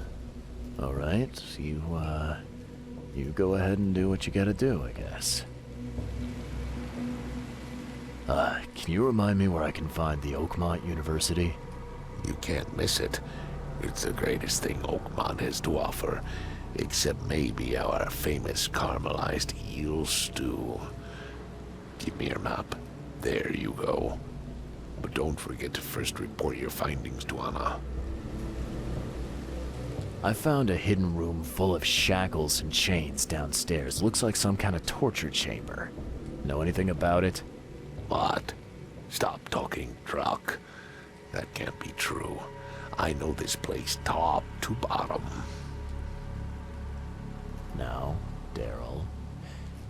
All right, you go ahead and do what you gotta do, I guess. Can you remind me where I can find the Oakmont University? You can't miss it. It's the greatest thing Oakmont has to offer, except maybe our famous caramelized eel stew. Give me your map. There you go. But don't forget to first report your findings to Anna. I found a hidden room full of shackles and chains downstairs. Looks like some kind of torture chamber. Know anything about it? What? Stop talking truck. That can't be true. I know this place top to bottom. Now, Daryl,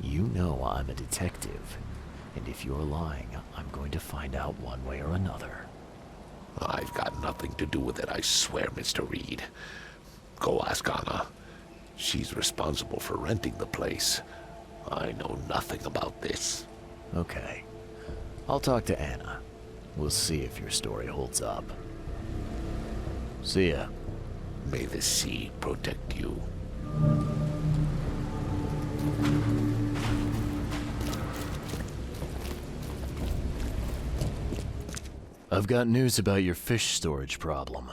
you know I'm a detective. And if you're lying, I'm going to find out one way or another. I've got nothing to do with it, I swear, Mr. Reed. Go ask Anna. She's responsible for renting the place. I know nothing about this. Okay. I'll talk to Anna. We'll see if your story holds up. See ya. May the sea protect you. I've got news about your fish storage problem.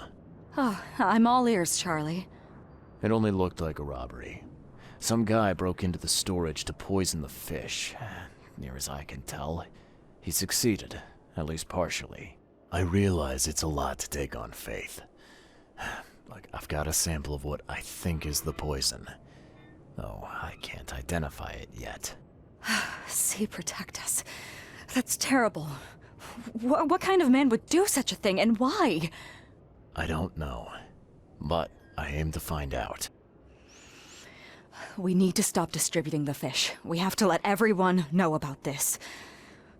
Oh, I'm all ears, Charlie. It only looked like a robbery. Some guy broke into the storage to poison the fish. Near as I can tell, he succeeded, at least partially. I realize it's a lot to take on faith. Like, I've got a sample of what I think is the poison, though I can't identify it yet. Sea protect us. That's terrible. What kind of man would do such a thing, and why? I don't know, but I aim to find out. We need to stop distributing the fish. We have to let everyone know about this.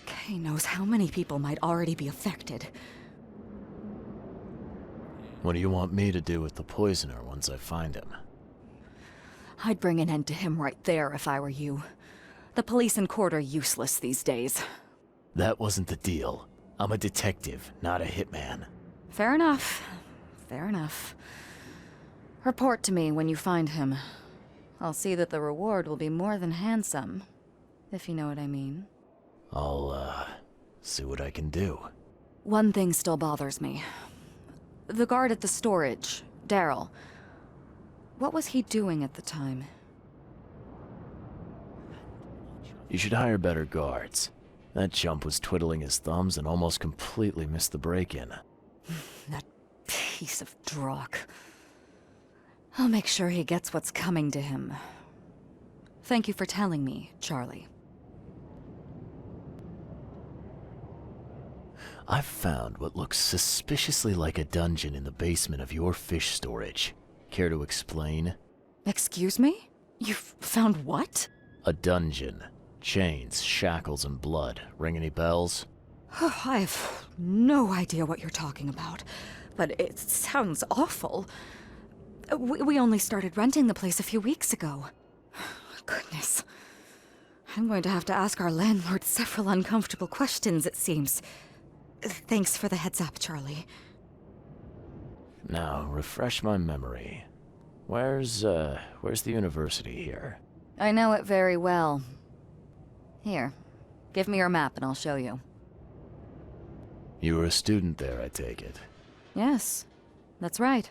Kay knows how many people might already be affected. What do you want me to do with the poisoner once I find him? I'd bring an end to him right there if I were you. The police and court are useless these days. That wasn't the deal. I'm a detective, not a hitman. Fair enough. Fair enough. Report to me when you find him. I'll see that the reward will be more than handsome, if you know what I mean. I'll, see what I can do. One thing still bothers me. The guard at the storage, Daryl. What was he doing at the time? You should hire better guards. That chump was twiddling his thumbs and almost completely missed the break-in. That piece of drock. I'll make sure he gets what's coming to him. Thank you for telling me, Charlie. I've found what looks suspiciously like a dungeon in the basement of your fish storage. Care to explain? Excuse me? You've found what? A dungeon. Chains, shackles, and blood. Ring any bells? I have no idea what you're talking about, but it sounds awful. We only started renting the place a few weeks ago. Goodness. I'm going to have to ask our landlord several uncomfortable questions, it seems. Thanks for the heads up, Charlie. Now, refresh my memory. Where's the university here? I know it very well. Here, give me your map and I'll show you. You were a student there, I take it. Yes, that's right.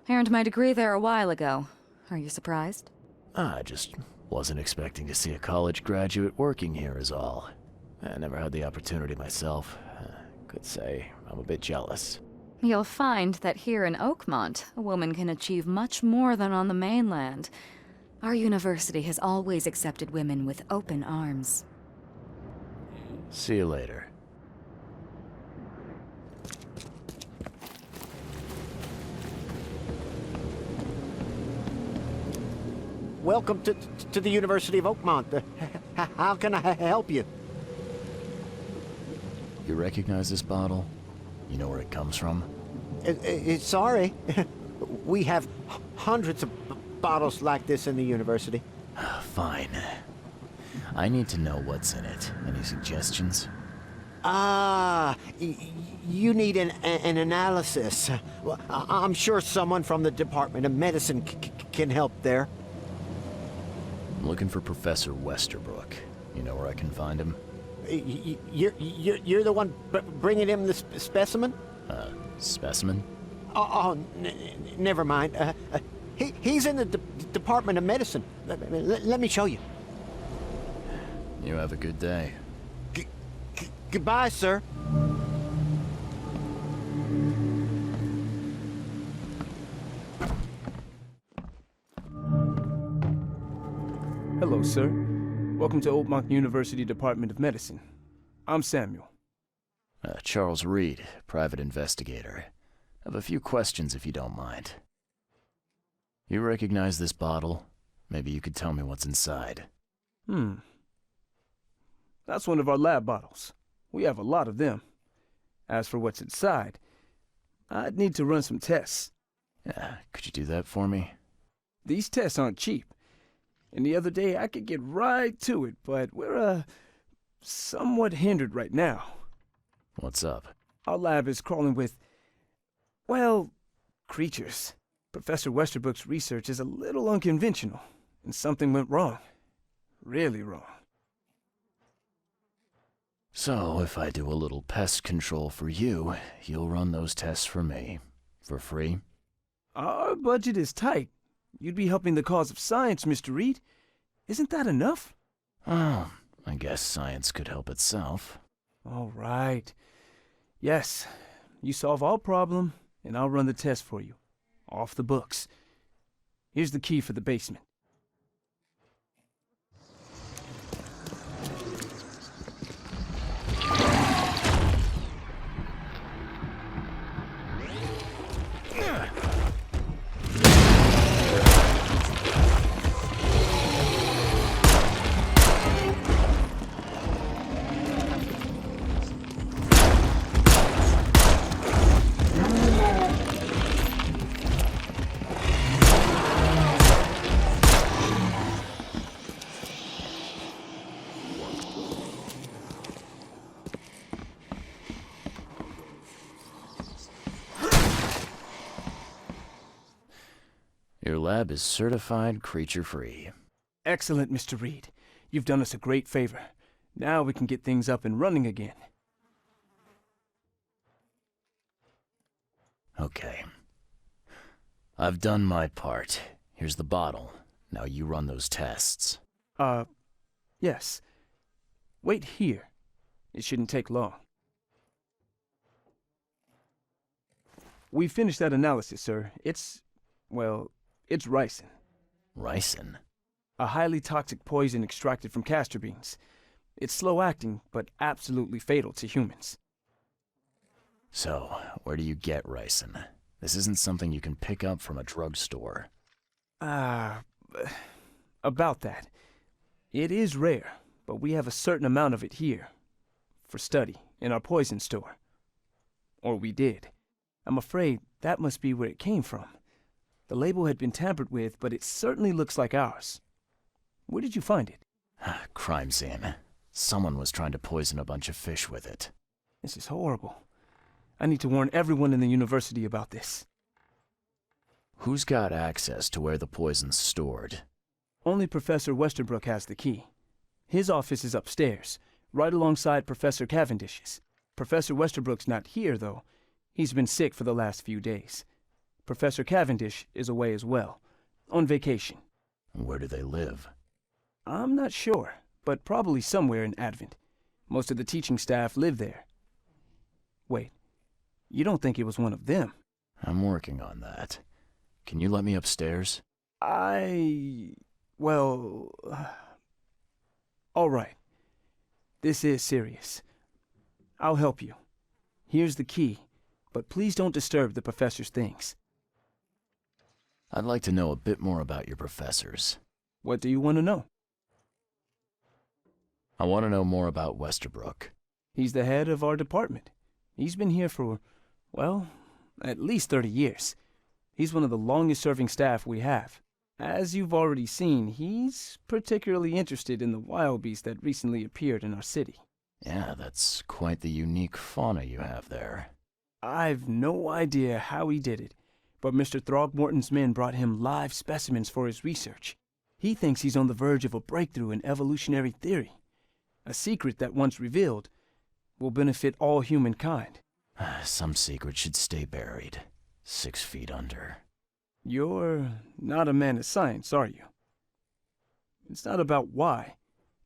I earned my degree there a while ago. Are you surprised? I just wasn't expecting to see a college graduate working here is all. I never had the opportunity myself. Could say I'm a bit jealous. You'll find that here in Oakmont, a woman can achieve much more than on the mainland. Our university has always accepted women with open arms. See you later. Welcome to the University of Oakmont. How can I help you? You recognize this bottle? You know where it comes from? Sorry. We have hundreds of bottles like this in the university. Fine. I need to know what's in it. Any suggestions? You need an analysis. Well, I'm sure someone from the Department of Medicine can help there. I'm looking for Professor Westerbrook. You know where I can find him? You're the one bringing him the specimen? Specimen? Never mind. He's in the Department of Medicine. Let me show you. You have a good day. Goodbye, sir. Hello, sir. Welcome to Oakmont University Department of Medicine. I'm Samuel. Charles Reed, private investigator. I have a few questions if you don't mind. You recognize this bottle? Maybe you could tell me what's inside. That's one of our lab bottles. We have a lot of them. As for what's inside, I'd need to run some tests. Could you do that for me? These tests aren't cheap. And the other day I could get right to it, but we're, somewhat hindered right now. What's up? Our lab is crawling with, well, creatures. Professor Westerbrook's research is a little unconventional, and something went wrong. Really wrong. So, if I do a little pest control for you, you'll run those tests for me. For free? Our budget is tight. You'd be helping the cause of science, Mr. Reed. Isn't that enough? Oh, I guess science could help itself. All right. Yes, you solve our problem, and I'll run the test for you. Off the books. Here's the key for the basement. Your lab is certified creature-free. Excellent, Mr. Reed. You've done us a great favor. Now we can get things up and running again. Okay. I've done my part. Here's the bottle. Now you run those tests. Yes. Wait here. It shouldn't take long. We finished that analysis, sir. It's ricin. Ricin? A highly toxic poison extracted from castor beans. It's slow-acting, but absolutely fatal to humans. So, where do you get ricin? This isn't something you can pick up from a drugstore. About that. It is rare, but we have a certain amount of it here. For study, in our poison store. Or we did. I'm afraid that must be where it came from. The label had been tampered with, but it certainly looks like ours. Where did you find it? Crime scene. Someone was trying to poison a bunch of fish with it. This is horrible. I need to warn everyone in the university about this. Who's got access to where the poison's stored? Only Professor Westerbrook has the key. His office is upstairs, right alongside Professor Cavendish's. Professor Westerbrook's not here, though. He's been sick for the last few days. Professor Cavendish is away as well, on vacation. Where do they live? I'm not sure, but probably somewhere in Advent. Most of the teaching staff live there. Wait, you don't think it was one of them? I'm working on that. Can you let me upstairs? All right. This is serious. I'll help you. Here's the key, but please don't disturb the professor's things. I'd like to know a bit more about your professors. What do you want to know? I want to know more about Westerbrook. He's the head of our department. He's been here for, at least 30 years. He's one of the longest-serving staff we have. As you've already seen, he's particularly interested in the wild beast that recently appeared in our city. Yeah, that's quite the unique fauna you have there. I've no idea how he did it, but Mr. Throgmorton's men brought him live specimens for his research. He thinks he's on the verge of a breakthrough in evolutionary theory. A secret that, once revealed, will benefit all humankind. Some secret should stay buried, 6 feet under. You're not a man of science, are you? It's not about why.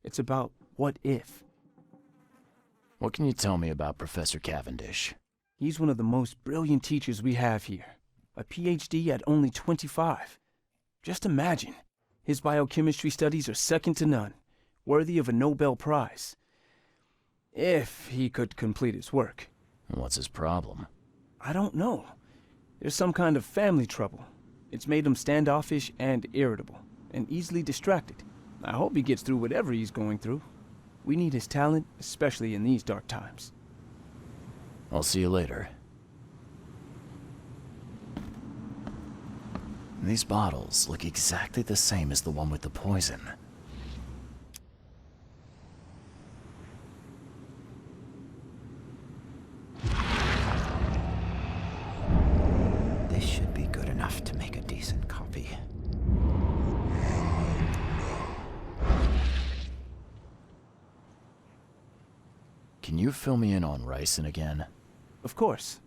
It's about what if. What can you tell me about Professor Cavendish? He's one of the most brilliant teachers we have here. A PhD at only 25. Just imagine. His biochemistry studies are second to none, worthy of a Nobel Prize. If he could complete his work. What's his problem? I don't know. There's some kind of family trouble. It's made him standoffish and irritable, and easily distracted. I hope he gets through whatever he's going through. We need his talent, especially in these dark times. I'll see you later. These bottles look exactly the same as the one with the poison. This should be good enough to make a decent copy. Can you fill me in on ricin again? Of course.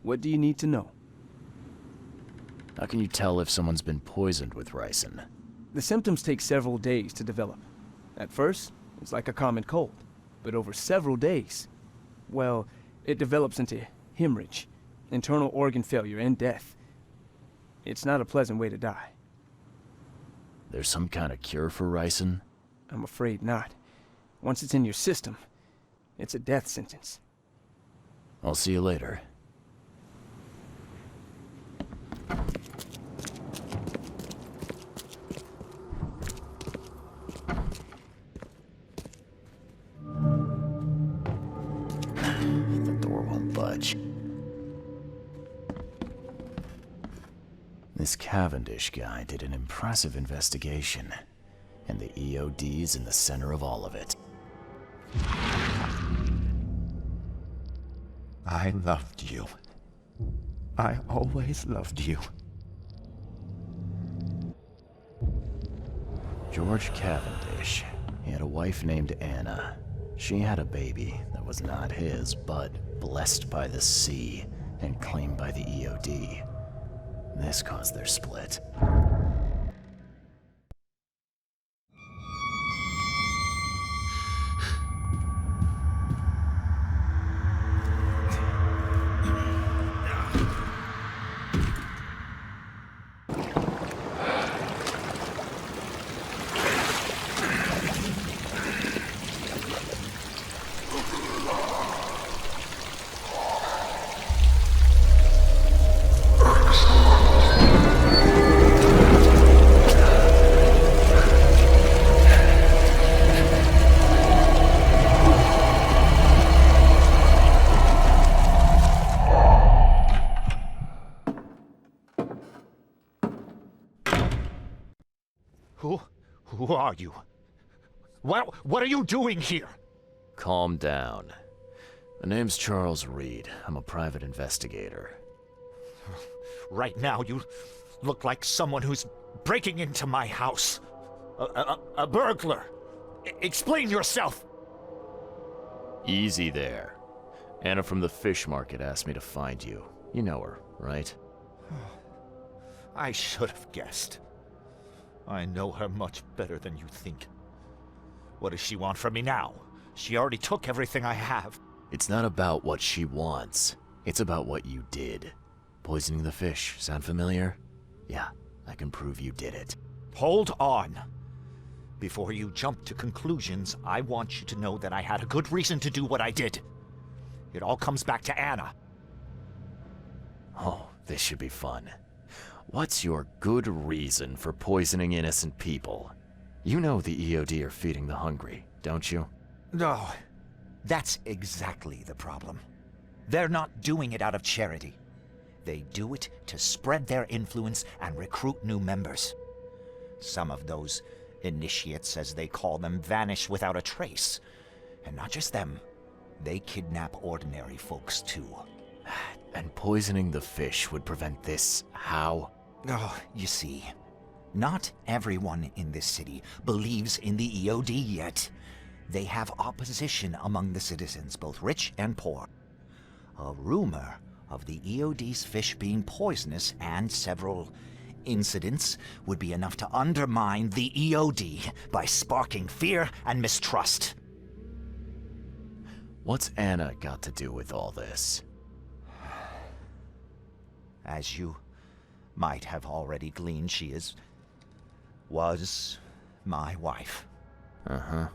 What do you need to know? How can you tell if someone's been poisoned with ricin? The symptoms take several days to develop. At first, it's like a common cold. But over several days, it develops into hemorrhage, internal organ failure, and death. It's not a pleasant way to die. There's some kind of cure for ricin? I'm afraid not. Once it's in your system, it's a death sentence. I'll see you later. The door won't budge. This Cavendish guy did an impressive investigation, and the EOD's in the center of all of it. I loved you. I always loved you. George Cavendish. He had a wife named Anna. She had a baby that was not his, but blessed by the sea. and claimed by the EOD. This caused their split. Who are you? What are you doing here? Calm down. My name's Charles Reed. I'm a private investigator. Right now, you look like someone who's breaking into my house. A burglar. Explain yourself. Easy there. Anna from the fish market asked me to find you. You know her, right? I should have guessed. I know her much better than you think. What does she want from me now? She already took everything I have. It's not about what she wants. It's about what you did. Poisoning the fish. Sound familiar? Yeah, I can prove you did it. Hold on. Before you jump to conclusions, I want you to know that I had a good reason to do what I did. It all comes back to Anna. Oh, this should be fun. What's your good reason for poisoning innocent people? You know the EOD are feeding the hungry, don't you? No, that's exactly the problem. They're not doing it out of charity. They do it to spread their influence and recruit new members. Some of those initiates, as they call them, vanish without a trace. And not just them, they kidnap ordinary folks too. And poisoning the fish would prevent this how? Oh, you see, not everyone in this city believes in the EOD yet. They have opposition among the citizens, both rich and poor. A rumor of the EOD's fish being poisonous and several incidents would be enough to undermine the EOD by sparking fear and mistrust. What's Anna got to do with all this? As you might have already gleaned, she was my wife. Uh-huh.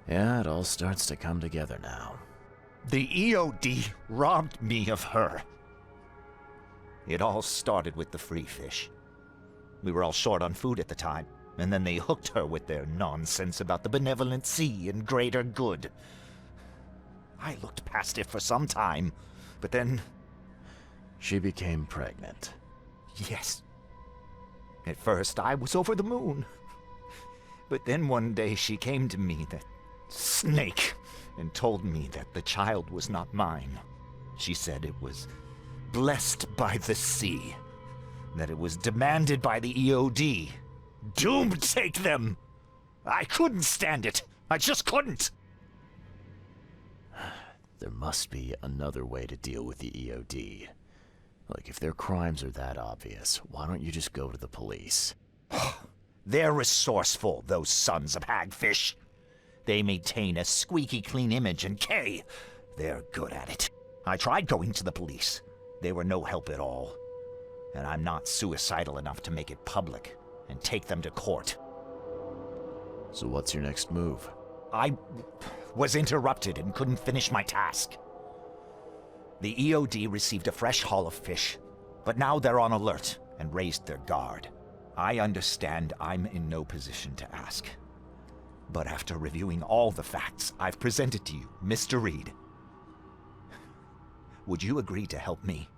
Yeah, it all starts to come together now. The EOD robbed me of her. It all started with the free fish. We were all short on food at the time, and then they hooked her with their nonsense about the benevolent sea and greater good. I looked past it for some time, but then... She became pregnant. Yes. At first, I was over the moon. But then one day she came to me, that snake, and told me that the child was not mine. She said it was blessed by the sea, that it was demanded by the EOD. Doomed take them! I couldn't stand it. I just couldn't. There must be another way to deal with the EOD. Like, if their crimes are that obvious, why don't you just go to the police? They're resourceful, those sons of hagfish. They maintain a squeaky clean image, and they're good at it. I tried going to the police. They were no help at all. And I'm not suicidal enough to make it public and take them to court. So what's your next move? I was interrupted and couldn't finish my task. The EOD received a fresh haul of fish, but now they're on alert and raised their guard. I understand I'm in no position to ask. But after reviewing all the facts I've presented to you, Mr. Reed, would you agree to help me?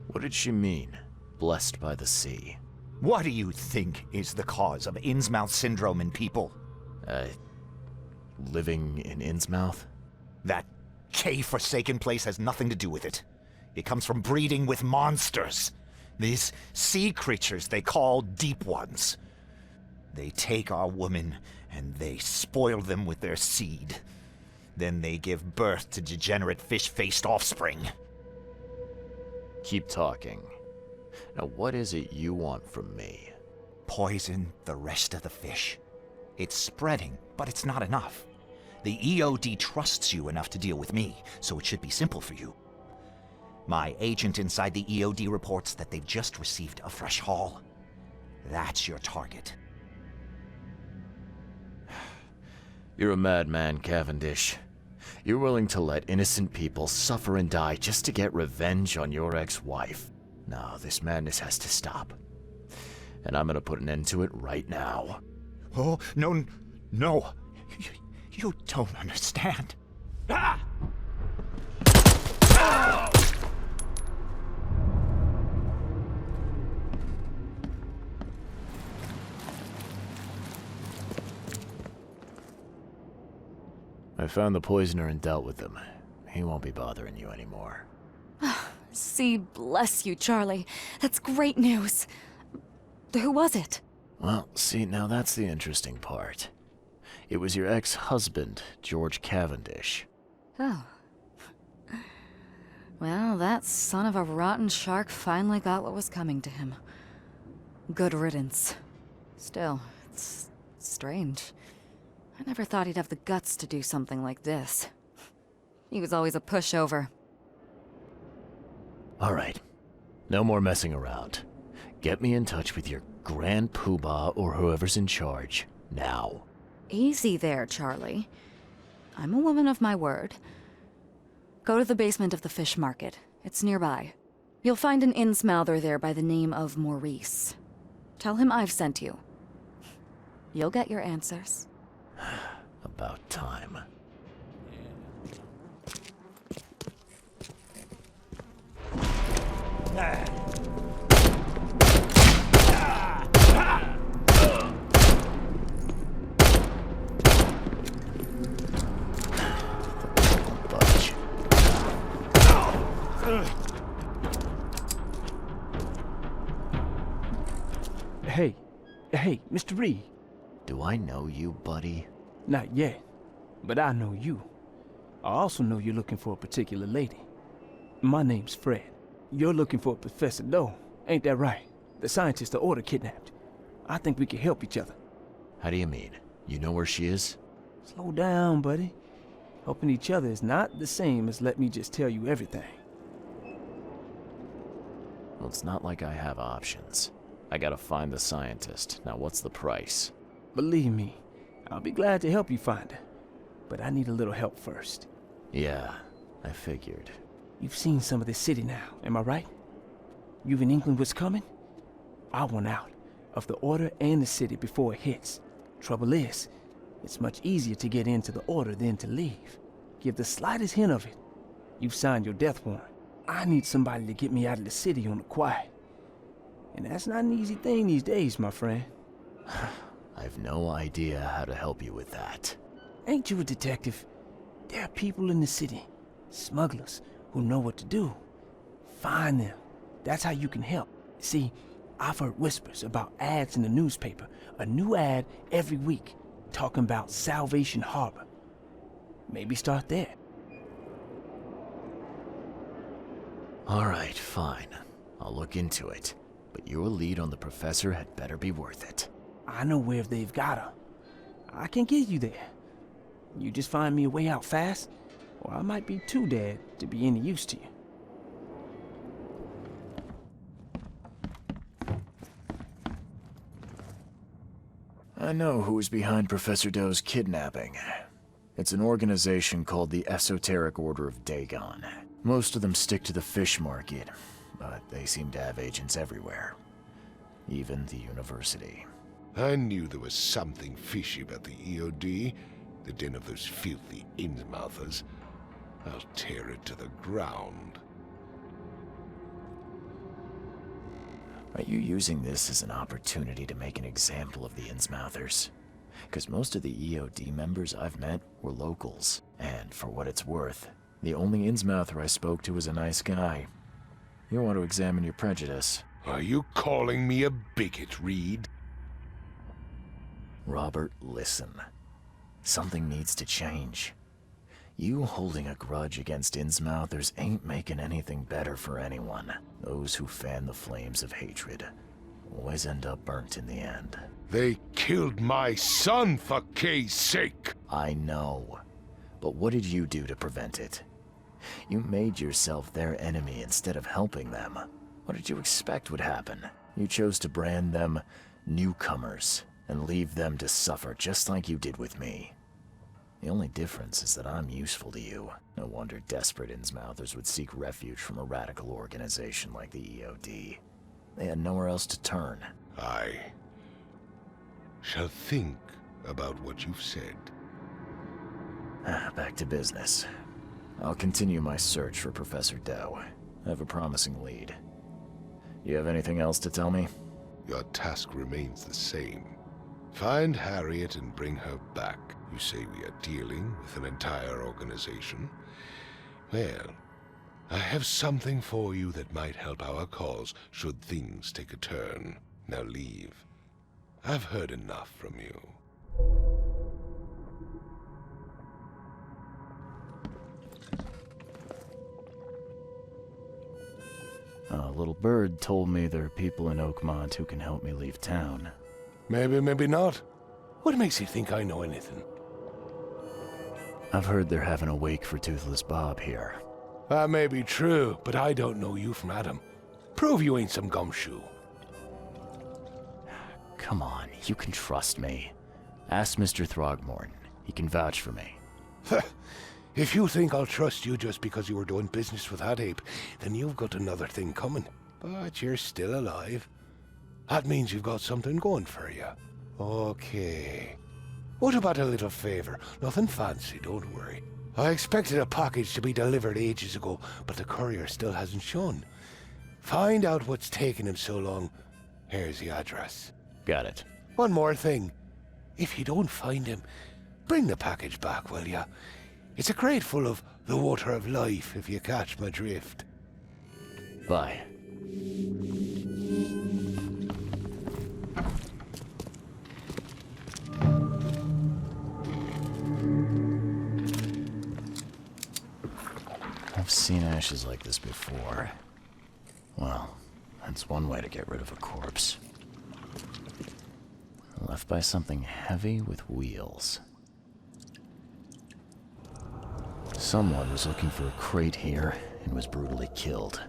What did she mean, blessed by the sea? What do you think is the cause of Innsmouth syndrome in people? Living in Innsmouth? That K-forsaken place has nothing to do with it. It comes from breeding with monsters. These sea creatures they call Deep Ones. They take our women and they spoil them with their seed. Then they give birth to degenerate fish-faced offspring. Keep talking. Now, what is it you want from me? Poison the rest of the fish. It's spreading, but it's not enough. The EOD trusts you enough to deal with me, so it should be simple for you. My agent inside the EOD reports that they've just received a fresh haul. That's your target. You're a madman, Cavendish. You're willing to let innocent people suffer and die just to get revenge on your ex-wife. No, this madness has to stop. And I'm gonna put an end to it right now. Oh, no, no. You don't understand. Ah! Ah! I found the poisoner and dealt with him. He won't be bothering you anymore. See, bless you, Charlie. That's great news. Who was it? Well, see, now that's the interesting part. It was your ex-husband, George Cavendish. Oh. Well, that son of a rotten shark finally got what was coming to him. Good riddance. Still, it's strange. I never thought he'd have the guts to do something like this. He was always a pushover. All right. No more messing around. Get me in touch with your Grand Poobah or whoever's in charge, now. Easy there, Charlie. I'm a woman of my word. Go to the basement of the fish market. It's nearby. You'll find an innsmouther there by the name of Maurice. Tell him I've sent you. You'll get your answers. About time. Hey, Mr. Reed. Do I know you, buddy? Not yet, but I know you. I also know you're looking for a particular lady. My name's Fred. You're looking for Professor Doe, ain't that right? The scientist the Order kidnapped. I think we can help each other. How do you mean? You know where she is? Slow down, buddy. Helping each other is not the same as let me just tell you everything. Well, it's not like I have options. I gotta find the scientist. Now, what's the price? Believe me, I'll be glad to help you find her. But I need a little help first. Yeah, I figured. You've seen some of this city now, am I right? You've in England what's coming? I want out of the Order and the city before it hits. Trouble is, it's much easier to get into the Order than to leave. Give the slightest hint of it, you've signed your death warrant. I need somebody to get me out of the city on the quiet. And that's not an easy thing these days, my friend. I've no idea how to help you with that. Ain't you a detective? There are people in the city, smugglers, who know what to do. Find them. That's how you can help. See, I've heard whispers about ads in the newspaper. A new ad every week, talking about Salvation Harbor. Maybe start there. All right, fine. I'll look into it. But your lead on the professor had better be worth it. I know where they've got her. I can get you there. You just find me a way out fast, or I might be too dead to be any use to you. I know who's behind Professor Doe's kidnapping. It's an organization called the Esoteric Order of Dagon. Most of them stick to the fish market, but they seem to have agents everywhere. Even the university. I knew there was something fishy about the EOD, the den of those filthy Innsmouthers. I'll tear it to the ground. Are you using this as an opportunity to make an example of the Innsmouthers? Because most of the EOD members I've met were locals, and for what it's worth, the only Innsmouther I spoke to was a nice guy. You want to examine your prejudice. Are you calling me a bigot, Reed? Robert, listen. Something needs to change. You holding a grudge against Innsmouthers ain't making anything better for anyone. Those who fan the flames of hatred always end up burnt in the end. They killed my son, for Kay's sake! I know. But what did you do to prevent it? You made yourself their enemy instead of helping them. What did you expect would happen? You chose to brand them newcomers and leave them to suffer just like you did with me. The only difference is that I'm useful to you. No wonder desperate Innsmouthers would seek refuge from a radical organization like the EOD. They had nowhere else to turn. I shall think about what you've said. Back to business. I'll continue my search for Professor Doe. I have a promising lead. You have anything else to tell me? Your task remains the same. Find Harriet and bring her back. You say we are dealing with an entire organization? Well, I have something for you that might help our cause should things take a turn. Now leave. I've heard enough from you. A little bird told me there are people in Oakmont who can help me leave town. Maybe, maybe not. What makes you think I know anything? I've heard they're having a wake for Toothless Bob here. That may be true, but I don't know you from Adam. Prove you ain't some gumshoe. Come on, you can trust me. Ask Mr. Throgmorton. He can vouch for me. If you think I'll trust you just because you were doing business with that ape, then you've got another thing coming. But you're still alive. That means you've got something going for you. Okay. What about a little favor? Nothing fancy, don't worry. I expected a package to be delivered ages ago, but the courier still hasn't shown. Find out what's taking him so long. Here's the address. Got it. One more thing. If you don't find him, bring the package back, will ya? It's a crate full of the water of life, if you catch my drift. Bye. I've seen ashes like this before. Well, that's one way to get rid of a corpse. Left by something heavy with wheels. Someone was looking for a crate here and was brutally killed.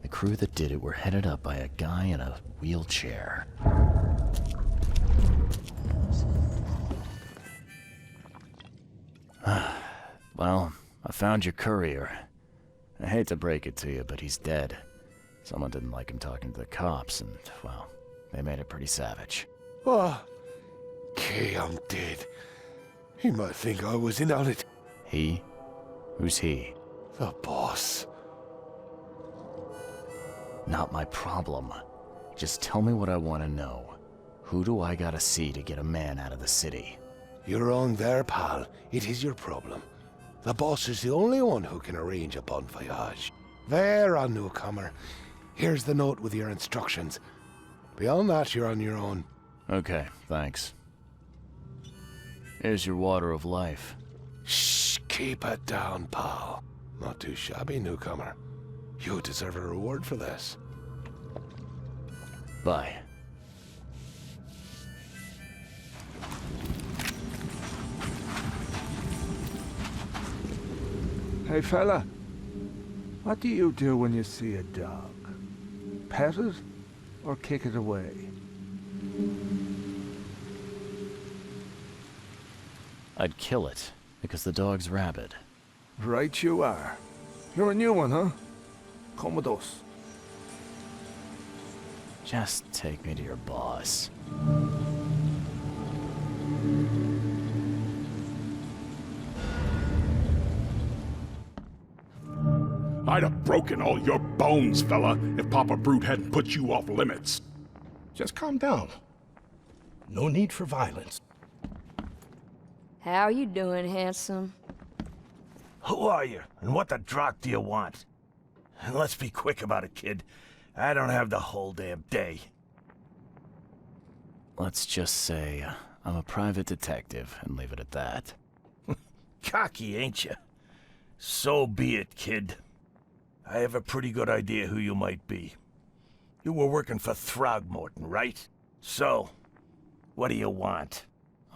The crew that did it were headed up by a guy in a wheelchair. Well, I found your courier. I hate to break it to you, but he's dead. Someone didn't like him talking to the cops, and, well, they made it pretty savage. Oh, Kay, I'm dead. He might think I was in on it. He? Who's he? The boss. Not my problem. Just tell me what I want to know. Who do I gotta see to get a man out of the city? You're wrong there, pal. It is your problem. The boss is the only one who can arrange a bon voyage. There, a newcomer. Here's the note with your instructions. Beyond that, you're on your own. Okay, thanks. Here's your water of life. Shh, keep it down, pal. Not too shabby, newcomer. You deserve a reward for this. Bye. Hey, fella. What do you do when you see a dog? Pet it or kick it away? I'd kill it, because the dog's rabid. Right you are. You're a new one, huh? Come with us. Just take me to your boss. I'd have broken all your bones, fella, if Papa Brute hadn't put you off limits. Just calm down. No need for violence. How you doing, handsome? Who are you, and what the drock do you want? And let's be quick about it, kid. I don't have the whole damn day. Let's just say I'm a private detective and leave it at that. Cocky, ain't you? So be it, kid. I have a pretty good idea who you might be. You were working for Throgmorton, right? So, what do you want?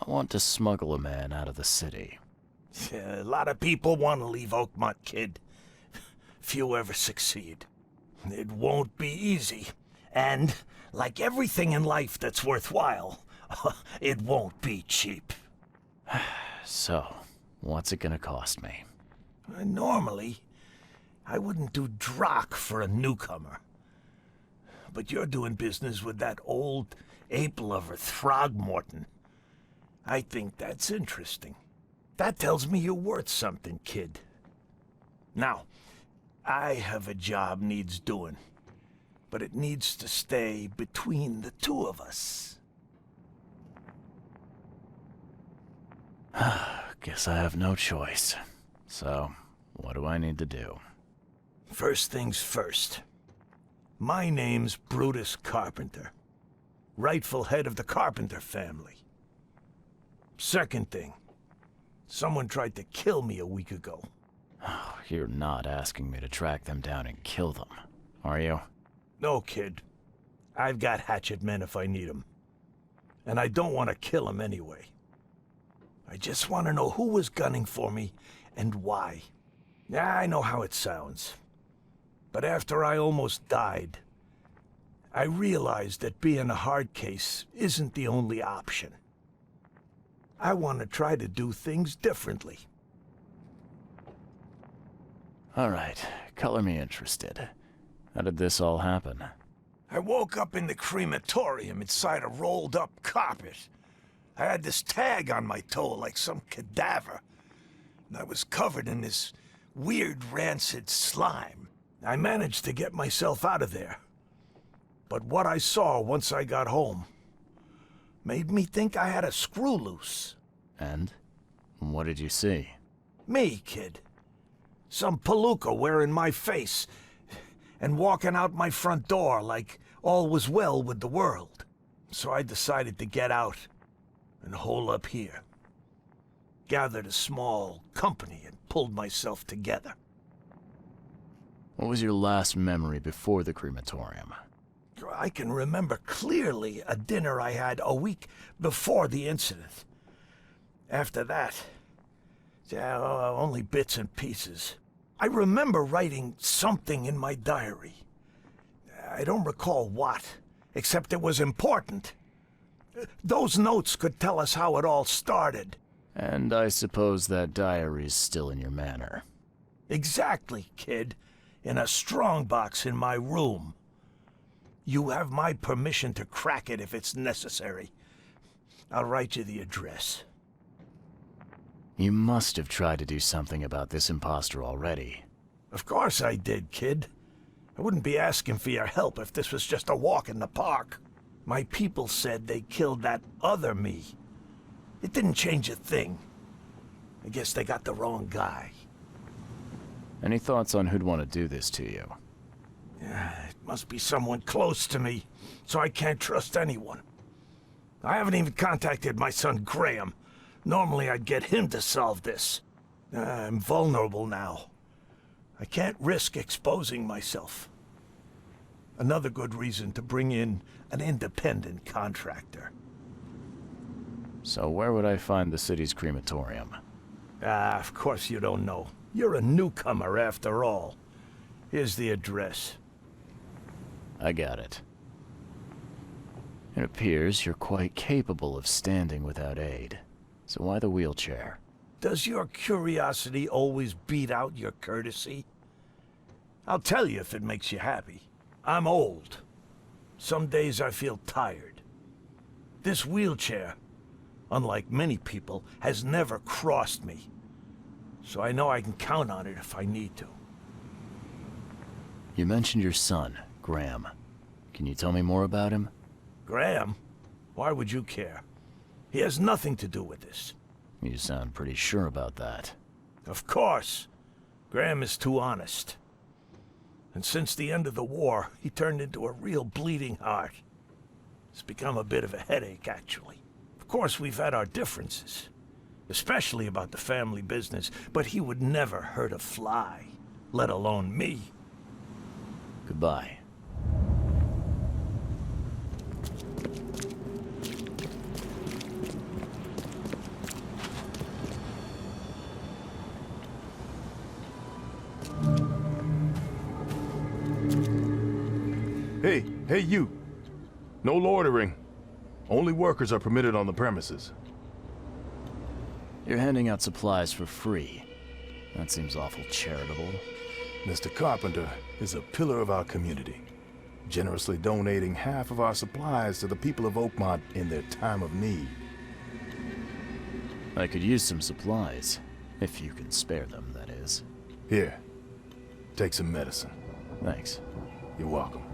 I want to smuggle a man out of the city. A lot of people want to leave Oakmont, kid. Few ever succeed. It won't be easy. And, like everything in life that's worthwhile, it won't be cheap. So, what's it gonna cost me? Normally, I wouldn't do drock for a newcomer. But you're doing business with that old ape-lover Throgmorton. I think that's interesting. That tells me you're worth something, kid. Now, I have a job needs doing, but it needs to stay between the two of us. Guess I have no choice. So, what do I need to do? First things first. My name's Brutus Carpenter, rightful head of the Carpenter family. Second thing, someone tried to kill me a week ago. Oh, you're not asking me to track them down and kill them, are you? No, kid. I've got hatchet men if I need them. And I don't want to kill them anyway. I just want to know who was gunning for me and why. Yeah, I know how it sounds. But after I almost died, I realized that being a hard case isn't the only option. I want to try to do things differently. All right, color me interested. How did this all happen? I woke up in the crematorium inside a rolled-up carpet. I had this tag on my toe like some cadaver, and I was covered in this weird rancid slime. I managed to get myself out of there. But what I saw once I got home made me think I had a screw loose. And? What did you see? Me, kid. Some palooka wearing my face and walking out my front door like all was well with the world. So I decided to get out and hole up here. Gathered a small company and pulled myself together. What was your last memory before the crematorium? I can remember clearly a dinner I had a week before the incident. After that, only bits and pieces. I remember writing something in my diary. I don't recall what, except it was important. Those notes could tell us how it all started. And I suppose that diary's still in your manor. Exactly, kid. In a strongbox in my room. You have my permission to crack it if it's necessary. I'll write you the address. You must have tried to do something about this imposter already. Of course I did, kid. I wouldn't be asking for your help if this was just a walk in the park. My people said they killed that other me. It didn't change a thing. I guess they got the wrong guy. Any thoughts on who'd want to do this to you? It must be someone close to me, so I can't trust anyone. I haven't even contacted my son Graham. Normally I'd get him to solve this. I'm vulnerable now. I can't risk exposing myself. Another good reason to bring in an independent contractor. So where would I find the city's crematorium? Of course you don't know. You're a newcomer after all. Here's the address. I got it. It appears you're quite capable of standing without aid. So why the wheelchair? Does your curiosity always beat out your courtesy? I'll tell you if it makes you happy. I'm old. Some days I feel tired. This wheelchair, unlike many people, has never crossed me. So I know I can count on it if I need to. You mentioned your son, Graham. Can you tell me more about him? Graham? Why would you care? He has nothing to do with this. You sound pretty sure about that. Of course. Graham is too honest. And since the end of the war, he turned into a real bleeding heart. It's become a bit of a headache, actually. Of course, we've had our differences. especially about the family business, but he would never hurt a fly, let alone me. Goodbye. Hey, you. No loitering. Only workers are permitted on the premises. You're handing out supplies for free. That seems awful charitable. Mr. Carpenter is a pillar of our community, generously donating half of our supplies to the people of Oakmont in their time of need. I could use some supplies, if you can spare them, that is. Here, take some medicine. Thanks. You're welcome.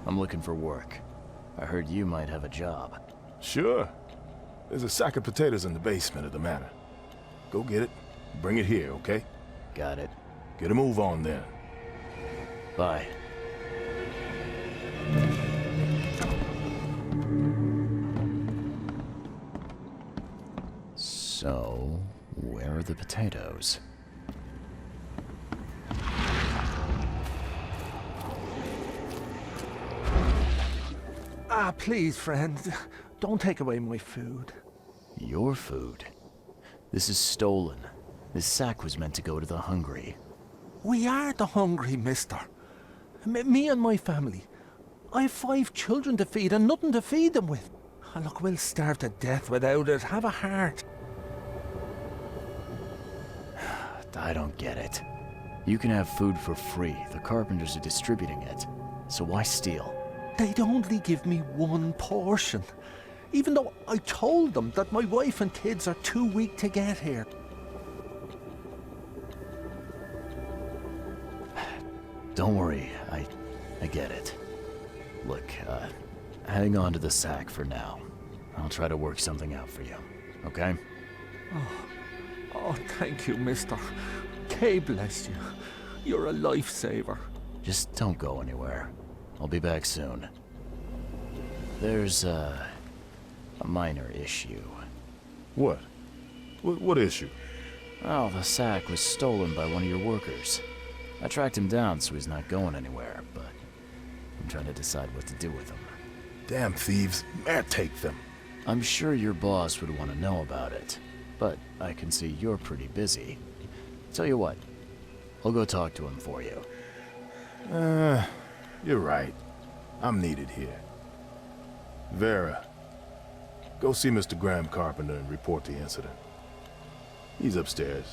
I'm looking for work. I heard you might have a job. Sure. There's a sack of potatoes in the basement of the manor. Go get it. Bring it here, okay? Got it. Get a move on then. Bye. So, where are the potatoes? Ah, please, friend. Don't take away my food. Your food? This is stolen. This sack was meant to go to the hungry. We are the hungry, mister. Me and my family. I have 5 children to feed and nothing to feed them with. Oh, look, we'll starve to death without it. Have a heart. I don't get it. You can have food for free. The carpenters are distributing it. So why steal? They'd only give me 1 portion. Even though I told them that my wife and kids are too weak to get here. Don't worry, I get it. Look, hang on to the sack for now. I'll try to work something out for you, okay? Oh, thank you, mister. Kay bless you. You're a lifesaver. Just don't go anywhere. I'll be back soon. There's, a minor issue. What? What issue? Well, the sack was stolen by one of your workers. I tracked him down so he's not going anywhere, but I'm trying to decide what to do with him. Damn thieves. Man, take them. I'm sure your boss would want to know about it, but I can see you're pretty busy. Tell you what, I'll go talk to him for you. You're right. I'm needed here. Vera, go see Mr. Graham Carpenter and report the incident. He's upstairs.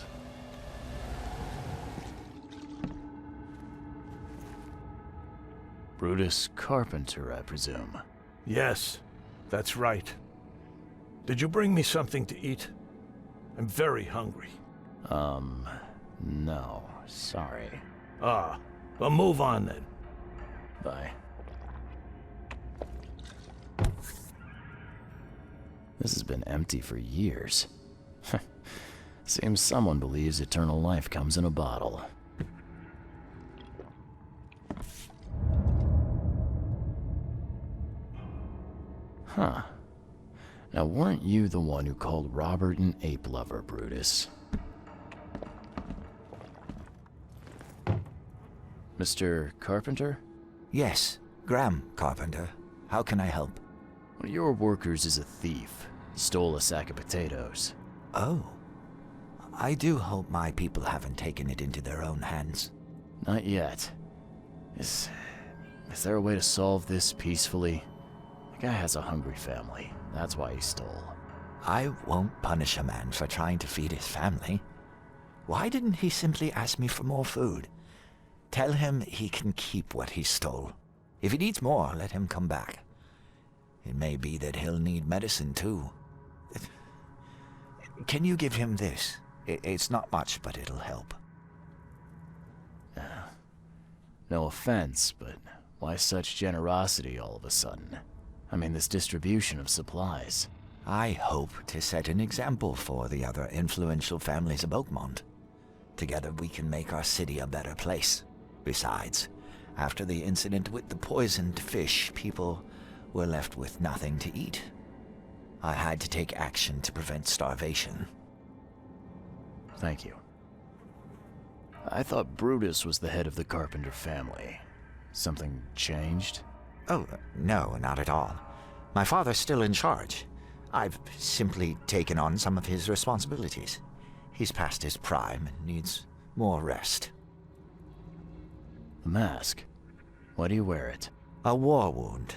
Brutus Carpenter, I presume. Yes, that's right. Did you bring me something to eat? I'm very hungry. No, sorry. Ah, well, move on then. Bye. This has been empty for years. Seems someone believes eternal life comes in a bottle. Huh. Now, weren't you the one who called Robert an ape lover, Brutus? Mr. Carpenter? Yes, Graham Carpenter. How can I help? One of your workers is a thief. He stole a sack of potatoes. Oh. I do hope my people haven't taken it into their own hands. Not yet. Is there a way to solve this peacefully? The guy has a hungry family. That's why he stole. I won't punish a man for trying to feed his family. Why didn't he simply ask me for more food? Tell him he can keep what he stole. If he needs more, let him come back. It may be that he'll need medicine too. Can you give him this? It's not much, but it'll help. No offense, but why such generosity all of a sudden? I mean, this distribution of supplies. I hope to set an example for the other influential families of Oakmont. Together we can make our city a better place. Besides, after the incident with the poisoned fish, people were left with nothing to eat. I had to take action to prevent starvation. Thank you. I thought Brutus was the head of the Carpenter family. Something changed? Oh, no, not at all. My father's still in charge. I've simply taken on some of his responsibilities. He's past his prime and needs more rest. The mask. Why do you wear it? A war wound.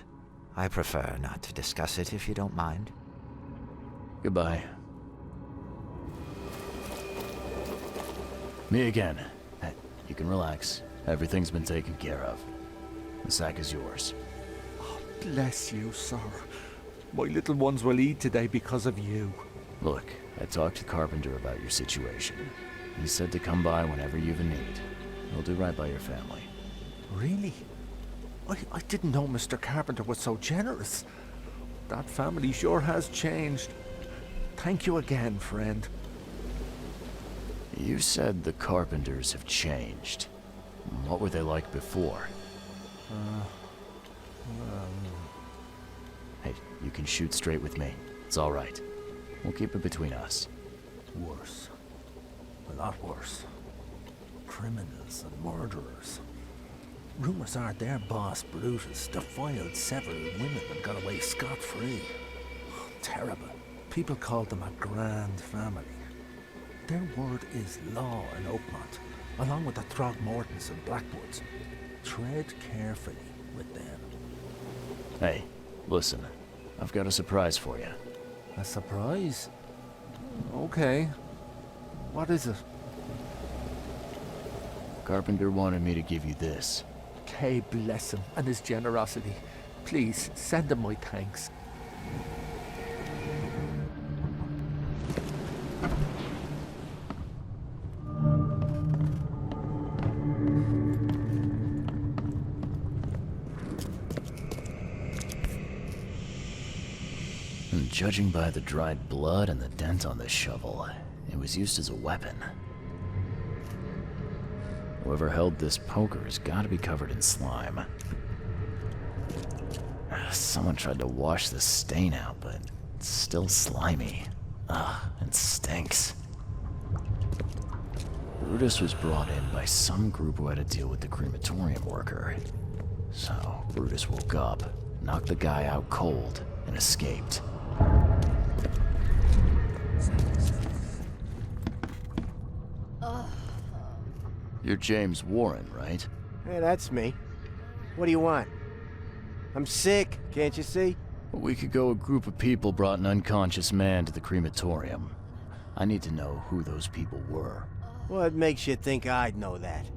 I prefer not to discuss it if you don't mind. Goodbye. Me again. You can relax. Everything's been taken care of. The sack is yours. Bless you, sir. My little ones will eat today because of you. Look, I talked to Carpenter about your situation. He said to come by whenever you've a need. He'll do right by your family. Really? I didn't know Mr. Carpenter was so generous. That family sure has changed. Thank you again, friend. You said the Carpenters have changed. What were they like before? Hey, you can shoot straight with me. It's all right. We'll keep it between us. Worse. A lot worse. Criminals and murderers. Rumors are their boss, Brutus, defiled several women and got away scot-free. Terrible. People called them a grand family. Their word is law in Oakmont, along with the Throgmortons and Blackwoods. Tread carefully with them. Hey, listen. I've got a surprise for you. A surprise? Okay. What is it? Carpenter wanted me to give you this. Okay, bless him and his generosity. Please, send him my thanks. Judging by the dried blood and the dent on the shovel, it was used as a weapon. Whoever held this poker has got to be covered in slime. Someone tried to wash the stain out, but it's still slimy. Ugh, it stinks. Brutus was brought in by some group who had to deal with the crematorium worker. So, Brutus woke up, knocked the guy out cold, and escaped. You're James Warren, right? Hey, that's me. What do you want? I'm sick, can't you see? A week ago, a group of people brought an unconscious man to the crematorium. I need to know who those people were. What makes you think I'd know that?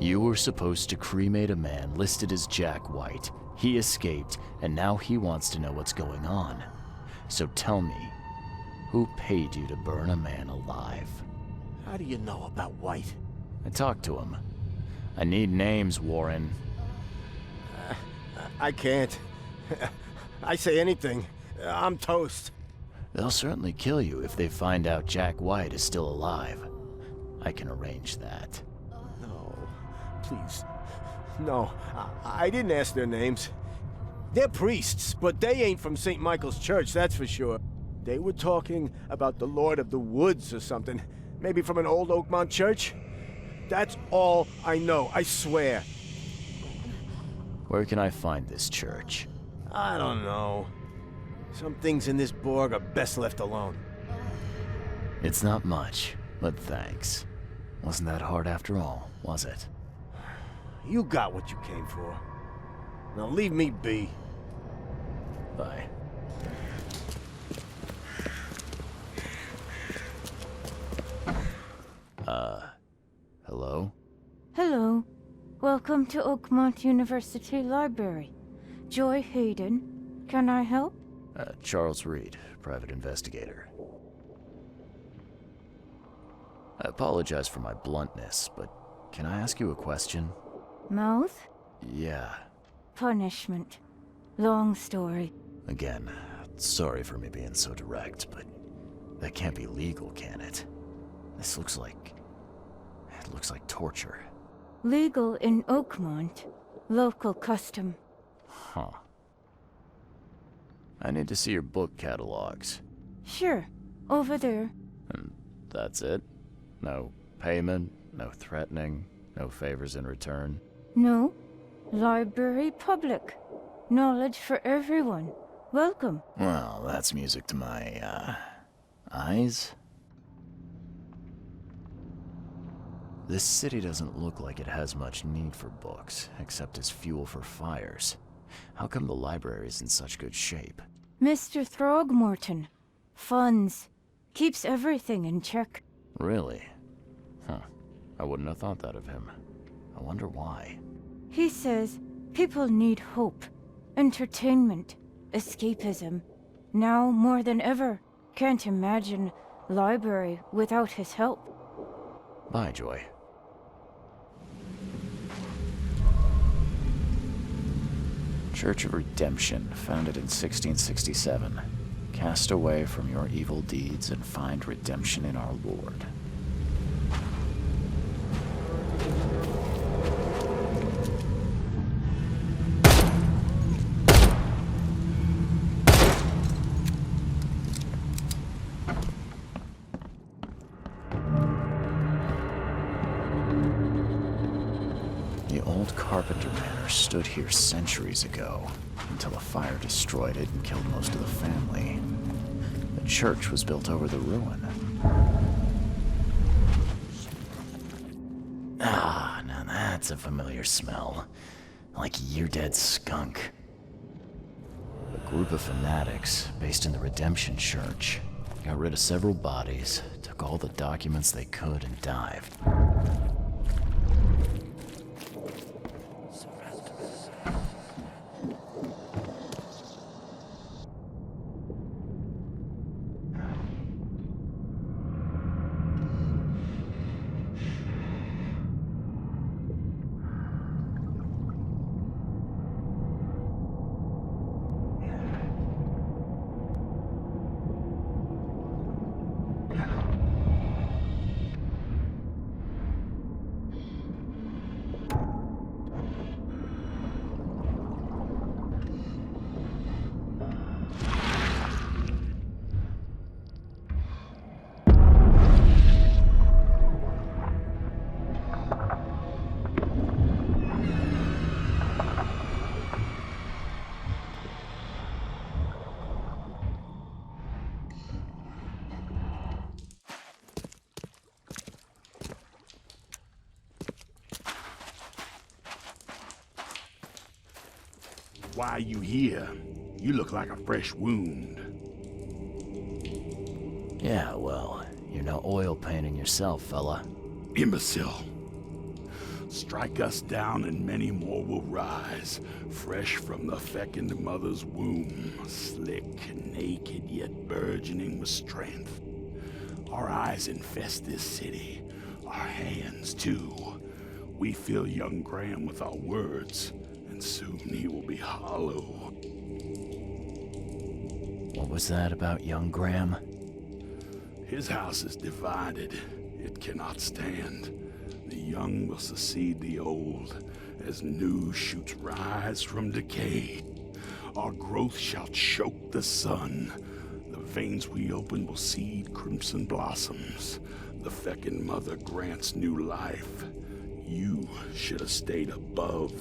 You were supposed to cremate a man listed as Jack White. He escaped, and now he wants to know what's going on. So tell me, who paid you to burn a man alive? How do you know about White? I talked to him. I need names, Warren. I can't. I say anything. I'm toast. They'll certainly kill you if they find out Jack White is still alive. I can arrange that. No, please. No, I didn't ask their names. They're priests, but they ain't from St. Michael's Church, that's for sure. They were talking about the Lord of the Woods or something. Maybe from an old Oakmont church? That's all I know, I swear. Where can I find this church? I don't know. Some things in this Borg are best left alone. It's not much, but thanks. Wasn't that hard after all, was it? You got what you came for. Now leave me be. Bye. Hello? Hello. Welcome to Oakmont University Library. Joy Hayden. Can I help? Charles Reed, private investigator. I apologize for my bluntness, but can I ask you a question? Mouth? Yeah. Punishment. Long story. Again, sorry for me being so direct, but that can't be legal, can it? This looks like... it looks like torture. Legal in Oakmont. Local custom. Huh. I need to see your book catalogs. Sure. Over there. And that's it? No payment, no threatening, no favors in return? No. Library public. Knowledge for everyone. Welcome. Well, that's music to my, eyes. This city doesn't look like it has much need for books, except as fuel for fires. How come the library is in such good shape? Mr. Throgmorton. Funds. Keeps everything in check. Really? Huh. I wouldn't have thought that of him. I wonder why. He says people need hope, entertainment, escapism. Now more than ever. Can't imagine library without his help. Bye, Joy. Church of Redemption, founded in 1667. Cast away from your evil deeds and find redemption in our Lord. The old Carpenter Manor stood here centuries ago, until a fire destroyed it and killed most of the family. The church was built over the ruin. Ah, now that's a familiar smell. Like year-dead skunk. A group of fanatics, based in the Redemption Church, got rid of several bodies, took all the documents they could, and dived. Why are you here? You look like a fresh wound. Yeah, well, you're no oil painting yourself, fella. Imbecile. Strike us down and many more will rise, fresh from the fecund mother's womb, slick, naked, yet burgeoning with strength. Our eyes infest this city, our hands too. We fill young Graham with our words, and soon he will be hollow. What was that about young Graham? His house is divided. It cannot stand. The young will succeed the old, as new shoots rise from decay. Our growth shall choke the sun. The veins we open will seed crimson blossoms. The fecund mother grants new life. You should have stayed above.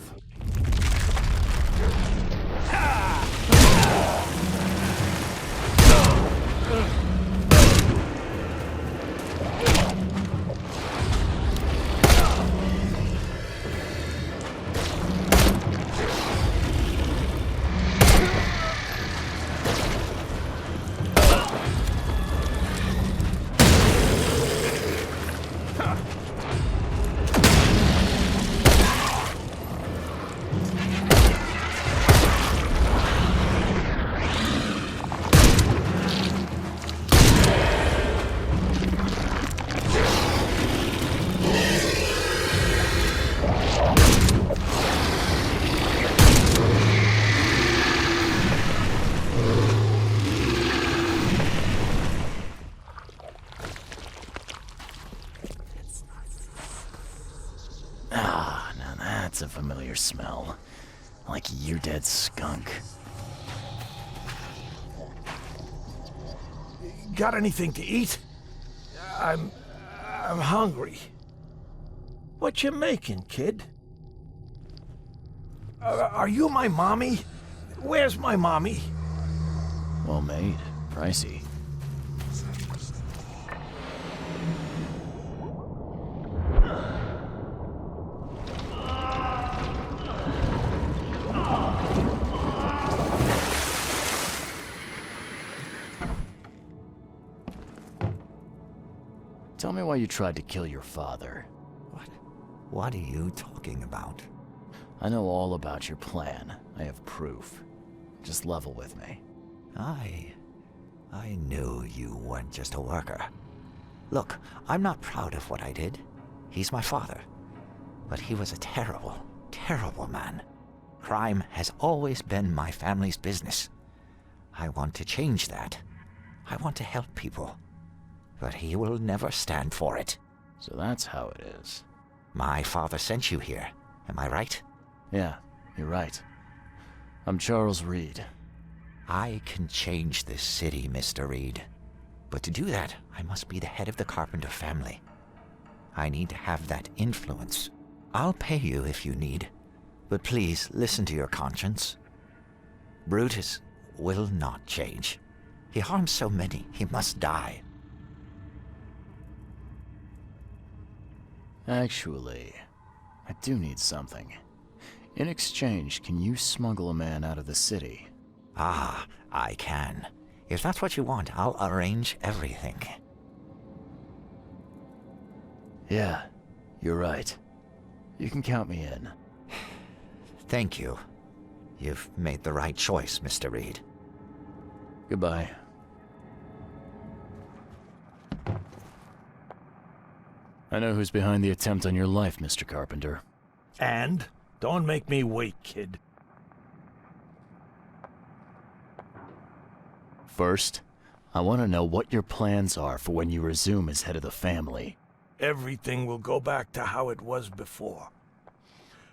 Ah, now that's a familiar smell. Like year-dead skunk. got anything to eat? I'm hungry. What you making, kid? Are you my mommy? Where's my mommy? Well made. Pricey. Tell me why you tried to kill your father. What are you talking about? I know all about your plan. I have proof. Just level with me. I knew you weren't just a worker. Look, I'm not proud of what I did. He's my father. But he was a terrible, terrible man. Crime has always been my family's business. I want to change that. I want to help people. But he will never stand for it. So that's how it is. My father sent you here. Am I right? Yeah, you're right. I'm Charles Reed. I can change this city, Mr. Reed. But to do that, I must be the head of the Carpenter family. I need to have that influence. I'll pay you if you need. But please, listen to your conscience. Brutus will not change. He harms so many, he must die. Actually, I do need something. In exchange, can you smuggle a man out of the city? Ah, I can. If that's what you want, I'll arrange everything. Yeah, you're right. You can count me in. Thank you. You've made the right choice, Mr. Reed. Goodbye. I know who's behind the attempt on your life, Mr. Carpenter. And? Don't make me wait, kid. First, I want to know what your plans are for when you resume as head of the family. Everything will go back to how it was before.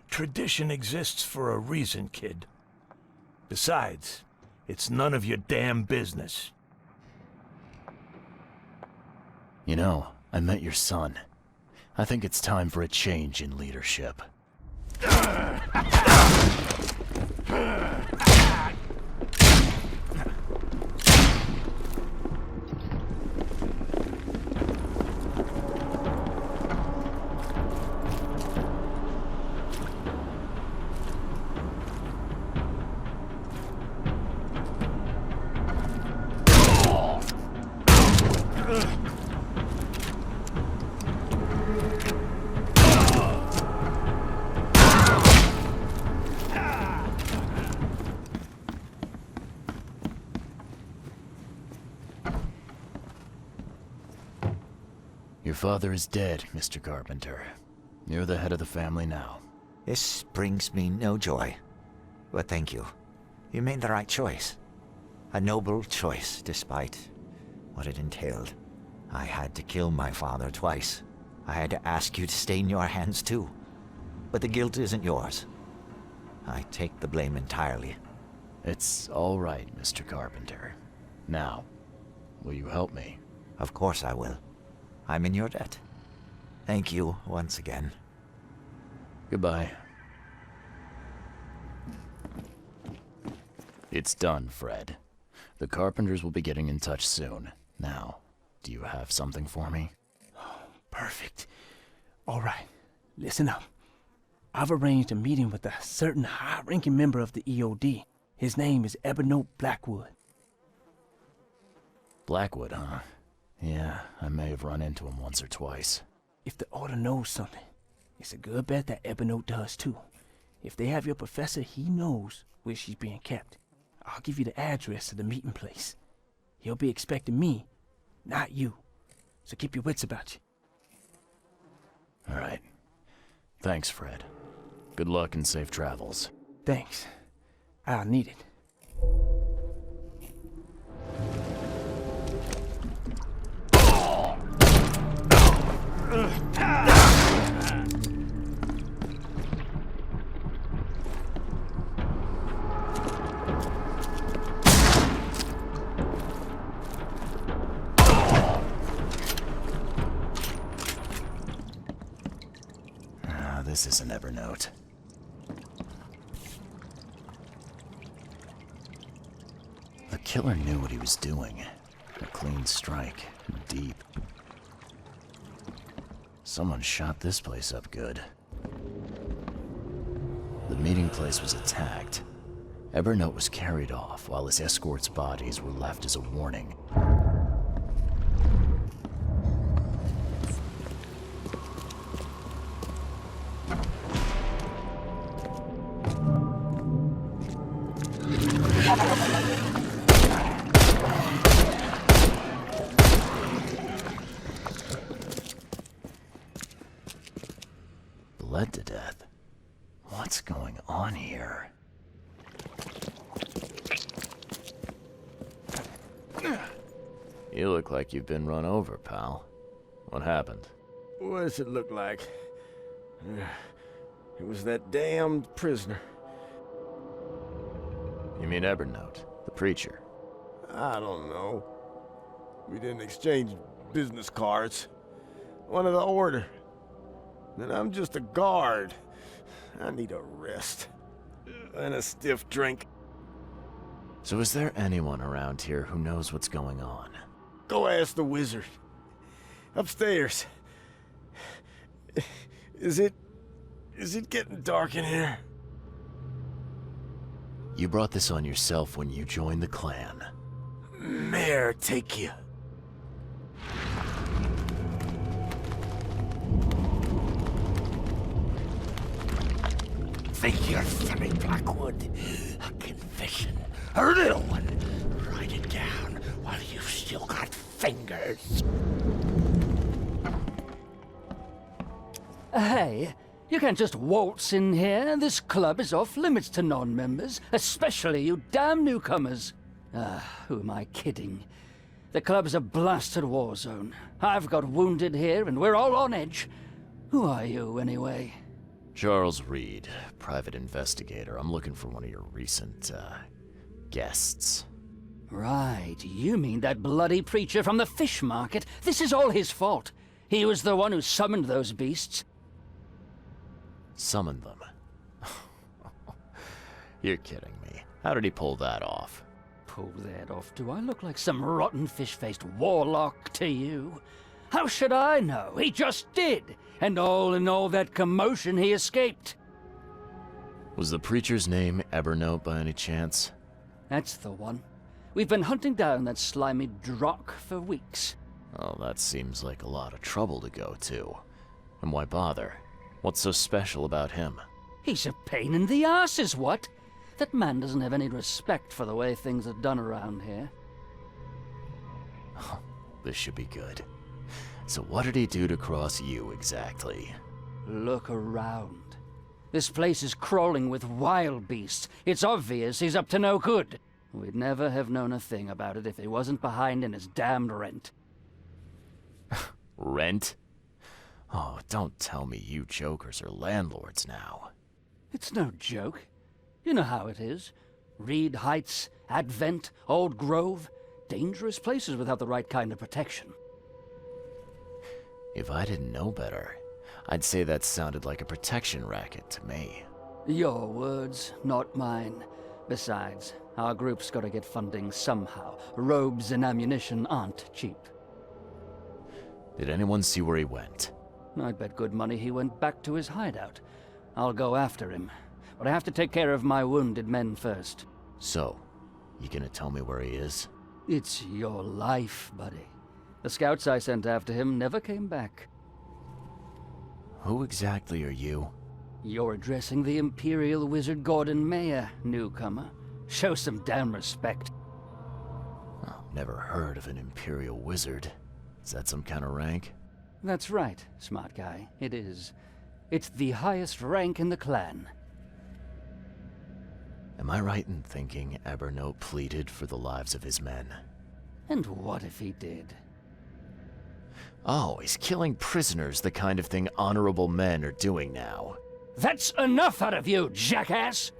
Tradition exists for a reason, kid. Besides, it's none of your damn business. You know, I met your son. I think it's time for a change in leadership. Your father is dead, Mr. Carpenter. You're the head of the family now. This brings me no joy. But thank you. You made the right choice. A noble choice, despite what it entailed. I had to kill my father twice. I had to ask you to stain your hands too. But the guilt isn't yours. I take the blame entirely. It's all right, Mr. Carpenter. Now, will you help me? Of course I will. I'm in your debt. Thank you once again. Goodbye. It's done, Fred. The Carpenters will be getting in touch soon. Now, do you have something for me? Perfect. All right, listen up. I've arranged a meeting with a certain high-ranking member of the EOD. His name is Ebony Blackwood. Blackwood, huh? Yeah, I may have run into him once or twice. If the Order knows something, it's a good bet that Ebony does too. If they have your professor, he knows where she's being kept. I'll give you the address to the meeting place. He'll be expecting me, not you. So keep your wits about you. All right. Thanks, Fred. Good luck and safe travels. Thanks. I'll need it. This isn't Evernote. The killer knew what he was doing. A clean strike, deep. Someone shot this place up good. The meeting place was attacked. Evernote was carried off, while his escort's bodies were left as a warning. Bled to death. What's going on here? You look like you've been run over, pal. What happened? What does it look like? It was that damned prisoner. You mean Evernote, the preacher? I don't know. We didn't exchange business cards. One of the order. Then I'm just a guard. I need a rest. And a stiff drink. So is there anyone around here who knows what's going on? Go ask the wizard. Upstairs. Is it getting dark in here? You brought this on yourself when you joined the clan. Mayor, take you. Think you're funny, Blackwood? A confession. A little one. Write it down while you've still got fingers. Hey, you can't just waltz in here. This club is off limits to non-members, especially you damn newcomers. Who am I kidding? The club's a blasted war zone. I've got wounded here, and we're all on edge. Who are you, anyway? Charles Reed, private investigator. I'm looking for one of your recent, guests. Right, you mean that bloody preacher from the fish market? This is all his fault. He was the one who summoned those beasts. Summoned them? You're kidding me. How did he pull that off? Pull that off? Do I look like some rotten fish-faced warlock to you? How should I know? He just did. And all in all that commotion, he escaped. Was the preacher's name Evernote by any chance? That's the one. We've been hunting down that slimy drock for weeks. Oh, that seems like a lot of trouble to go to. And why bother? What's so special about him? He's a pain in the arse, is what? That man doesn't have any respect for the way things are done around here. This should be good. So what did he do to cross you, exactly? Look around. This place is crawling with wild beasts. It's obvious he's up to no good. We'd never have known a thing about it if he wasn't behind in his damned rent. Rent? Oh, don't tell me you jokers are landlords now. It's no joke. You know how it is. Reed Heights, Advent, Old Grove. Dangerous places without the right kind of protection. If I didn't know better, I'd say that sounded like a protection racket to me. Your words, not mine. Besides, our group's gotta get funding somehow. Robes and ammunition aren't cheap. Did anyone see where he went? I'd bet good money he went back to his hideout. I'll go after him, but I have to take care of my wounded men first. So, you gonna tell me where he is? It's your life, buddy. The scouts I sent after him never came back. Who exactly are you? You're addressing the Imperial Wizard Gordon Mayer, newcomer. Show some damn respect. Oh, never heard of an Imperial Wizard. Is that some kind of rank? That's right, smart guy. It is. It's the highest rank in the clan. Am I right in thinking Evernote pleaded for the lives of his men? And what if he did? Oh, he's killing prisoners, the kind of thing honorable men are doing now. That's enough out of you, jackass!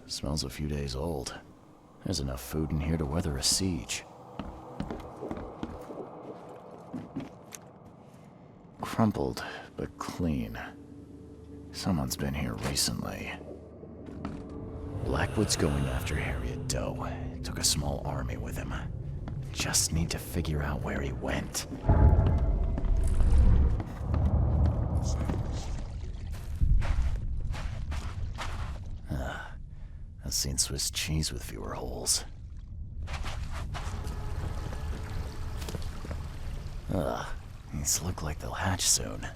Smells a few days old. There's enough food in here to weather a siege. Crumpled, but clean. Someone's been here recently. Blackwood's going after Harriet Doe. Took a small army with him. Just need to figure out where he went. I've seen Swiss cheese with fewer holes. These look like they'll hatch soon.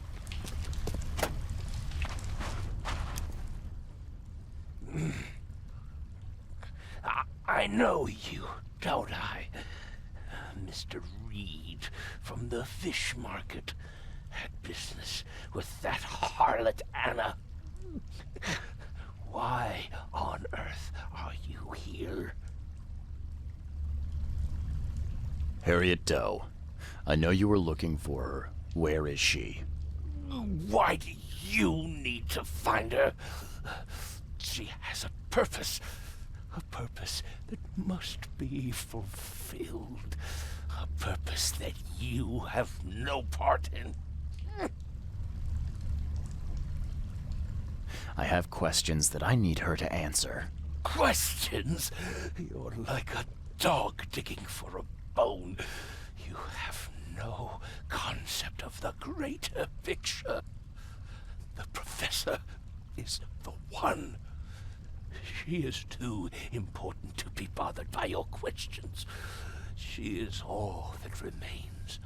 I know you, don't I? Mr. Reed from the fish market had business with that harlot Anna. Why on earth are you here? Harriet Doe. I know you were looking for her. Where is she? Why do you need to find her? She has a purpose that must be fulfilled. A purpose that you have no part in. I have questions that I need her to answer. Questions? You're like a dog digging for a bone. You have no concept of the greater picture. The professor is the one. She is too important to be bothered by your questions. She is all that remains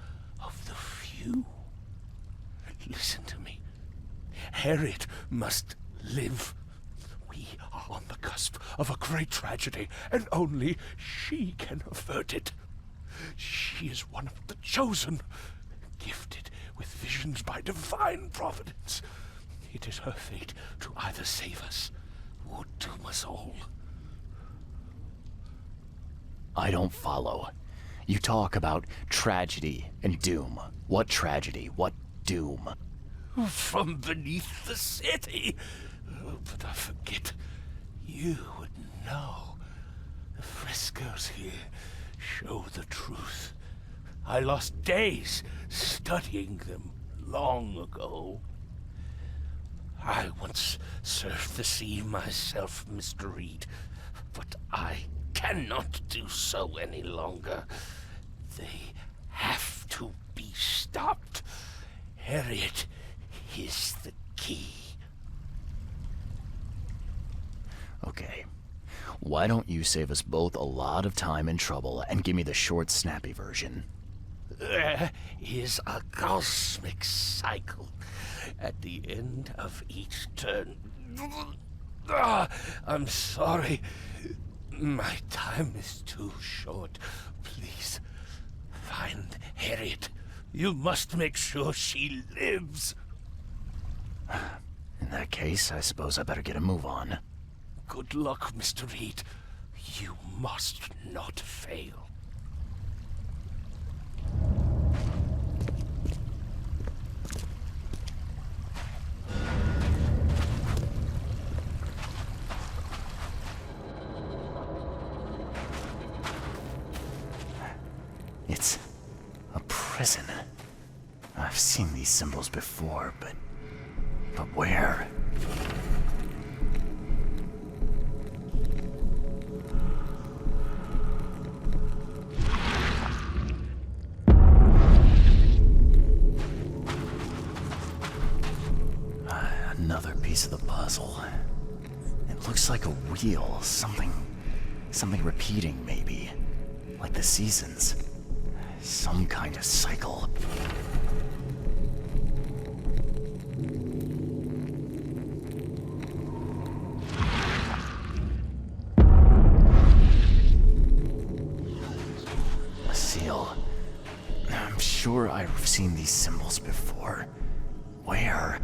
of the few. Listen to me. Harriet must live. We are on the cusp of a great tragedy, and only she can avert it. She is one of the chosen, gifted with visions by divine providence. It is her fate to either save us or doom us all. I don't follow. You talk about tragedy and doom. What tragedy? What doom? From beneath the city. But I forget. You would know. The frescoes here show the truth. I lost days studying them long ago. I once served the sea myself, Mr. Reed, but I cannot do so any longer. They have to be stopped. Harriet is the key. Okay. Why don't you save us both a lot of time and trouble and give me the short, snappy version? There is a cosmic cycle at the end of each turn. I'm sorry. My time is too short. Please, find Harriet. You must make sure she lives. In that case, I suppose I better get a move on. Good luck, Mr. Reed. You must not fail. It's a prison. I've seen these symbols before, but where? Another piece of the puzzle. It looks like a wheel, something repeating maybe, like the seasons. Some kind of cycle. A seal. I'm sure I've seen these symbols before. Where?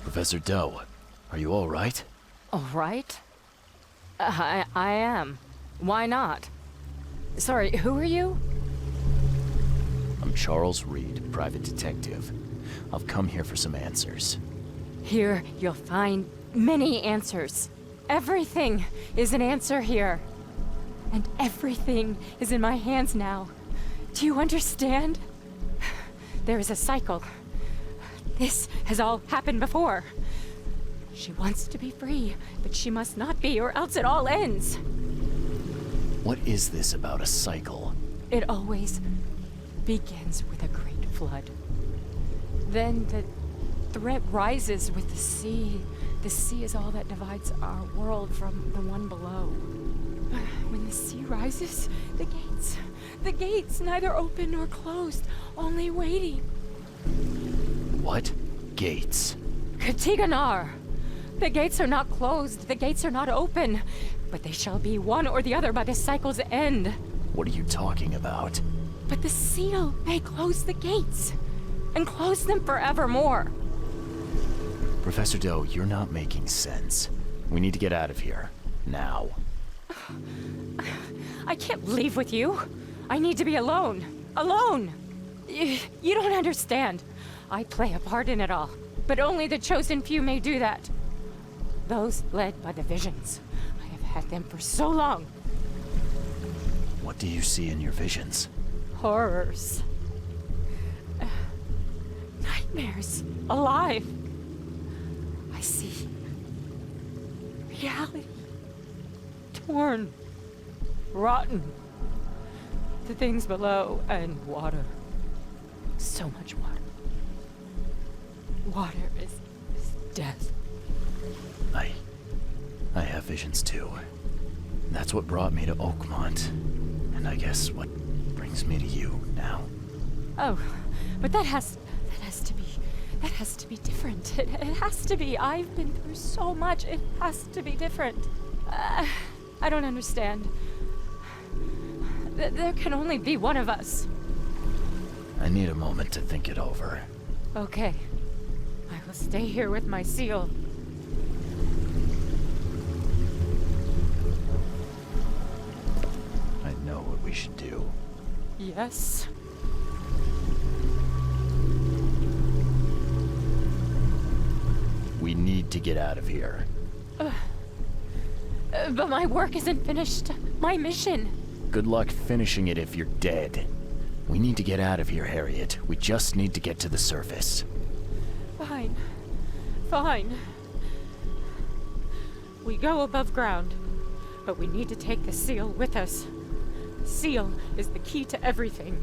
Professor Doe, Are you all right? All right? I am. Why not? Sorry, who are you? I'm Charles Reed, private detective. I've come here for some answers. Here, you'll find many answers. Everything is an answer here. And everything is in my hands now. Do you understand? There is a cycle. This has all happened before. She wants to be free, but she must not be, or else it all ends. What is this about a cycle? It always begins with a great flood. Then the threat rises with the sea. The sea is all that divides our world from the one below. When the sea rises, the gates neither open nor closed, only waiting. What? Gates? Katiganar! The gates are not closed, the gates are not open, but they shall be one or the other by the cycle's end. What are you talking about? But the seal may close the gates, and close them forevermore. Professor Doe, you're not making sense. We need to get out of here. Now. I can't leave with you. I need to be alone. Alone! You don't understand. I play a part in it all, but only the chosen few may do that. Those led by the visions. I have had them for so long. What do you see in your visions? Horrors. Nightmares. Alive. I see reality. Torn. Rotten. The things below and water. So much water. Water is death. I have visions too. That's what brought me to Oakmont. And I guess what brings me to you now. Oh, but that has to be different. It has to be. I've been through so much. It has to be different. I don't understand. There can only be one of us. I need a moment to think it over. Okay. I will stay here with my seal. I know what we should do. Yes. We need to get out of here. But my work isn't finished. My mission. Good luck finishing it if you're dead. We need to get out of here, Harriet. We just need to get to the surface. Fine. Fine. We go above ground, but we need to take the seal with us. The seal is the key to everything.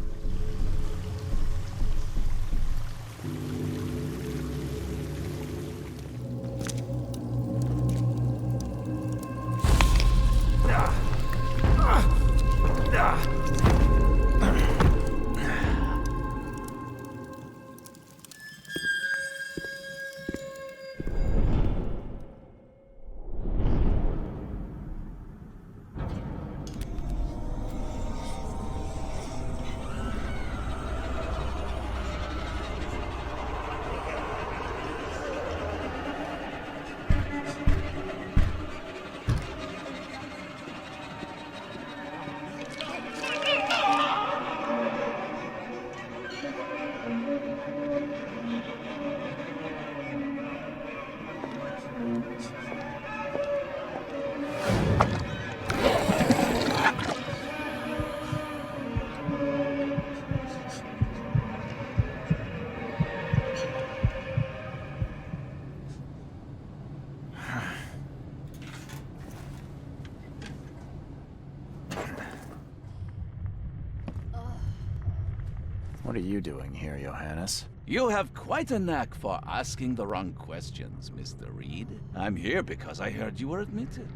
What are you doing here, Johannes? You have quite a knack for asking the wrong questions, Mr. Reed. I'm here because I heard you were admitted.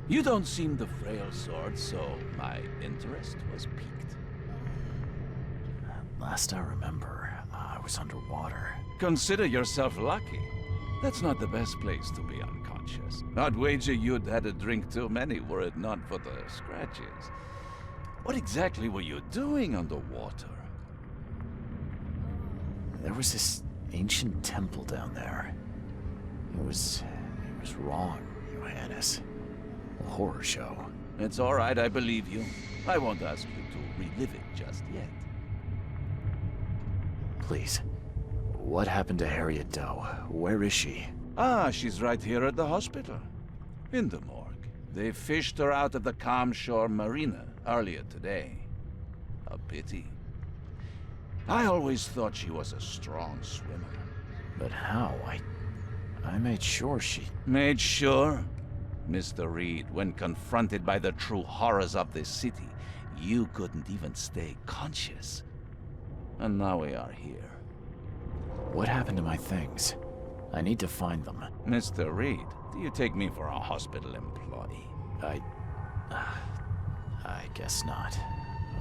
You don't seem the frail sort, so my interest was piqued. Last I remember, I was underwater. Consider yourself lucky. That's not the best place to be unconscious. I'd wager you'd had a drink too many were it not for the scratches. What exactly were you doing underwater? There was this ancient temple down there. It was was wrong, Johannes. A horror show. It's all right, I believe you. I won't ask you to relive it just yet. Please. What happened to Harriet Doe? Where is she? Ah, she's right here at the hospital. In the morgue. They fished her out of the Calm Shore Marina earlier today. A pity. I always thought she was a strong swimmer. But how? I made sure she... Made sure? Mr. Reed, when confronted by the true horrors of this city, you couldn't even stay conscious. And now we are here. What happened to my things? I need to find them. Mr. Reed, do you take me for a hospital employee? I guess not.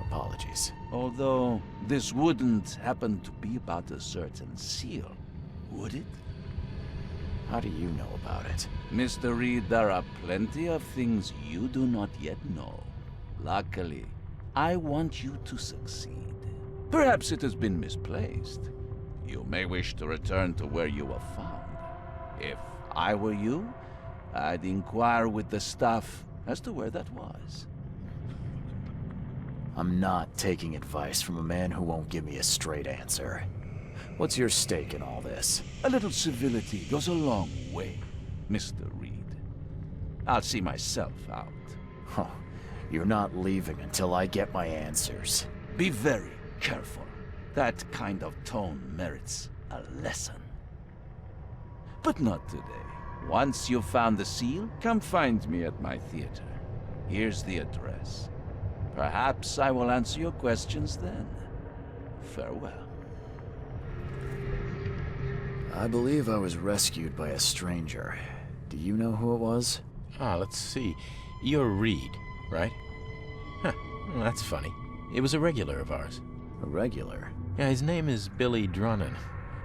Apologies. Although, this wouldn't happen to be about a certain seal, would it? How do you know about it? Mr. Reed, there are plenty of things you do not yet know. Luckily, I want you to succeed. Perhaps it has been misplaced. You may wish to return to where you were found. If I were you, I'd inquire with the staff as to where that was. I'm not taking advice from a man who won't give me a straight answer. What's your stake in all this? A little civility goes a long way, Mr. Reed. I'll see myself out. Huh. You're not leaving until I get my answers. Be very careful. That kind of tone merits a lesson. But not today. Once you've found the seal, come find me at my theater. Here's the address. Perhaps I will answer your questions then. Farewell. I believe I was rescued by a stranger. Do you know who it was? Let's see. You're Reed, right? Huh, well, that's funny. It was a regular of ours. A regular? Yeah, his name is Billy Drunnen.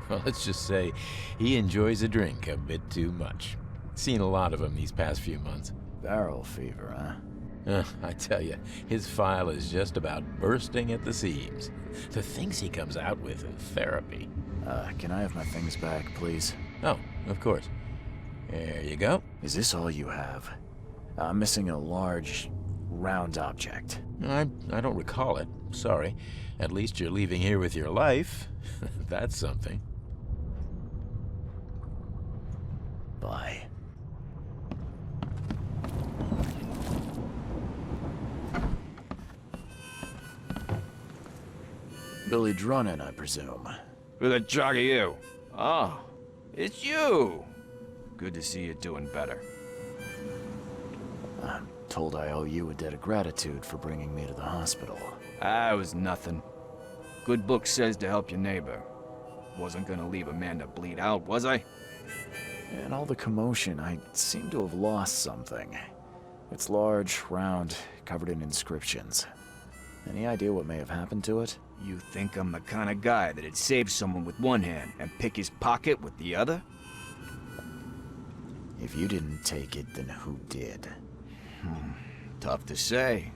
Well, let's just say he enjoys a drink a bit too much. Seen a lot of him these past few months. Barrel fever, huh? I tell you, his file is just about bursting at the seams. The things he comes out with in therapy. Can I have my things back, please? Oh, of course. There you go. Is this all you have? I'm missing a large, round object. I don't recall it. Sorry. At least you're leaving here with your life. That's something. Bye. Billy Drunnen, I presume. Who the jog are you? Oh, it's you! Good to see you doing better. I'm told I owe you a debt of gratitude for bringing me to the hospital. It was nothing. Good book says to help your neighbor. Wasn't gonna leave a man to bleed out, was I? In all the commotion, I seem to have lost something. It's large, round, covered in inscriptions. Any idea what may have happened to it? You think I'm the kind of guy that'd save someone with one hand and pick his pocket with the other? If you didn't take it, then who did? Tough to say.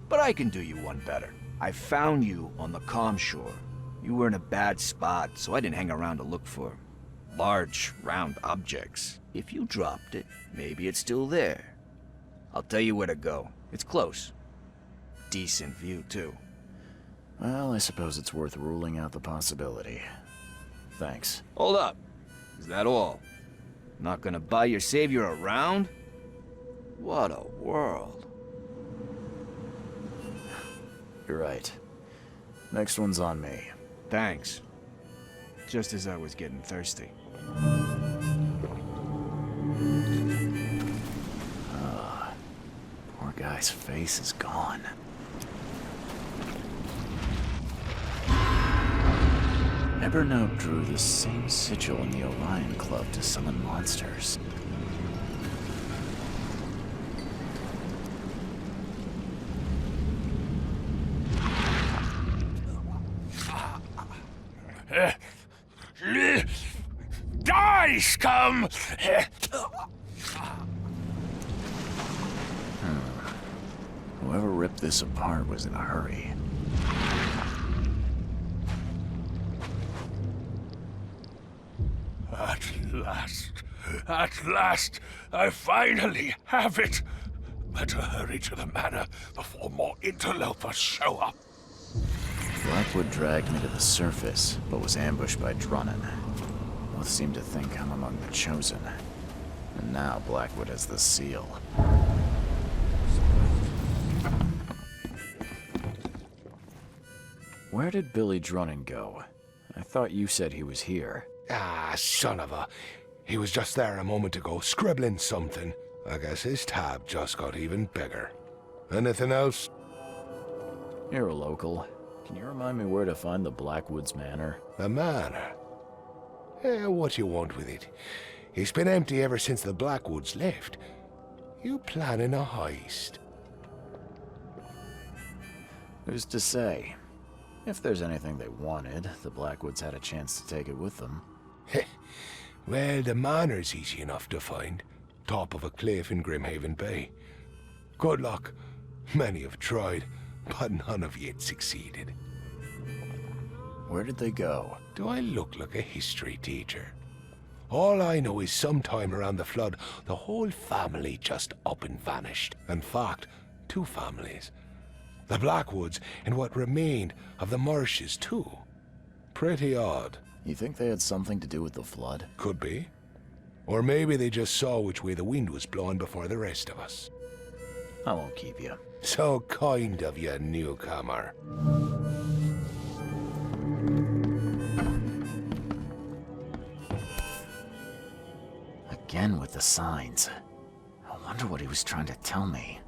But I can do you one better. I found you on the Calm Shore. You were in a bad spot, so I didn't hang around to look for large, round objects. If you dropped it, maybe it's still there. I'll tell you where to go. It's close. Decent view, too. Well, I suppose it's worth ruling out the possibility. Thanks. Hold up. Is that all? Not gonna buy your savior around? What a world. You're right. Next one's on me. Thanks. Just as I was getting thirsty. Poor guy's face is gone. Evernote drew the same sigil in the Orion Club to summon monsters. Die, scum! Whoever ripped this apart was in a hurry. At last, At last, I finally have it! Better hurry to the manor before more interlopers show up. Blackwood dragged me to the surface, but was ambushed by Drunnan. Both seemed to think I'm among the chosen. And now Blackwood has the seal. Where did Billy Drunnan go? I thought you said he was here. Ah, son of a... He was just there a moment ago, scribbling something. I guess his tab just got even bigger. Anything else? You're a local. Can you remind me where to find the Blackwoods Manor? The manor? What you want with it? It's been empty ever since the Blackwoods left. You planning a heist? Who's to say? If there's anything they wanted, the Blackwoods had a chance to take it with them. Well, the manor's easy enough to find. Top of a cliff in Grimhaven Bay. Good luck. Many have tried, but none have yet succeeded. Where did they go? Do I look like a history teacher? All I know is sometime around the flood, the whole family just up and vanished. In fact, 2 families. The Blackwoods and what remained of the Marshes, too. Pretty odd. You think they had something to do with the flood? Could be. Or maybe they just saw which way the wind was blowing before the rest of us. I won't keep you. So kind of you, newcomer. Again with the signs. I wonder what he was trying to tell me.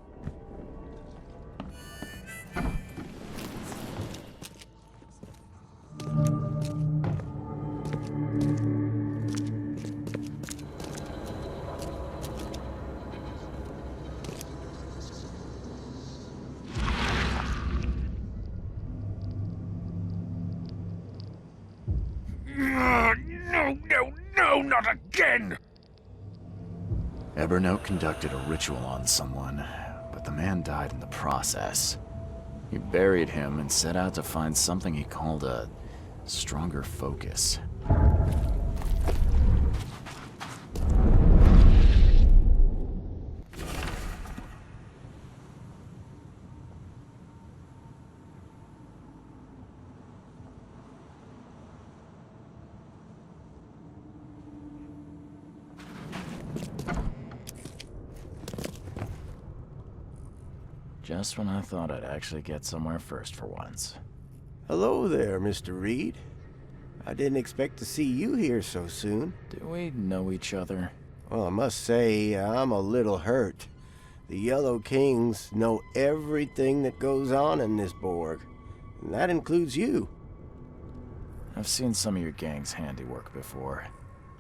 No, not again! Evernote conducted a ritual on someone, but the man died in the process. He buried him and set out to find something he called a stronger focus. Just when I thought I'd actually get somewhere first for once. Hello there, Mr. Reed. I didn't expect to see you here so soon. Do we know each other? Well, I must say, I'm a little hurt. The Yellow Kings know everything that goes on in this Borg, and that includes you. I've seen some of your gang's handiwork before.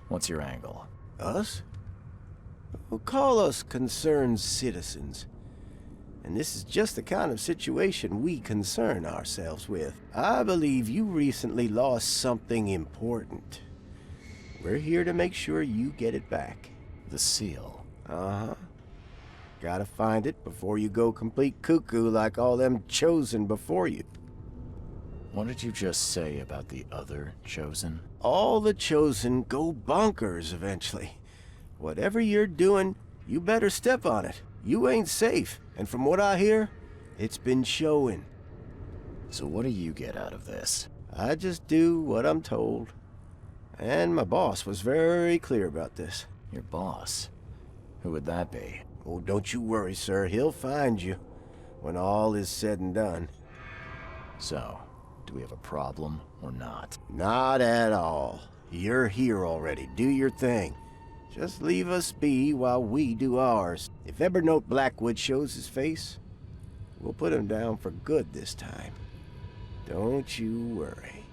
What's your angle? Us? Well, call us concerned citizens. And this is just the kind of situation we concern ourselves with. I believe you recently lost something important. We're here to make sure you get it back. The seal? Uh-huh. Gotta find it before you go complete cuckoo like all them chosen before you. What did you just say about the other chosen? All the chosen go bonkers eventually. Whatever you're doing, you better step on it. You ain't safe, and from what I hear, it's been showing. So what do you get out of this? I just do what I'm told. And my boss was very clear about this. Your boss? Who would that be? Oh, don't you worry, sir. He'll find you when all is said and done. So, do we have a problem or not? Not at all. You're here already. Do your thing. Just leave us be while we do ours. If Evernote Blackwood shows his face, we'll put him down for good this time. Don't you worry.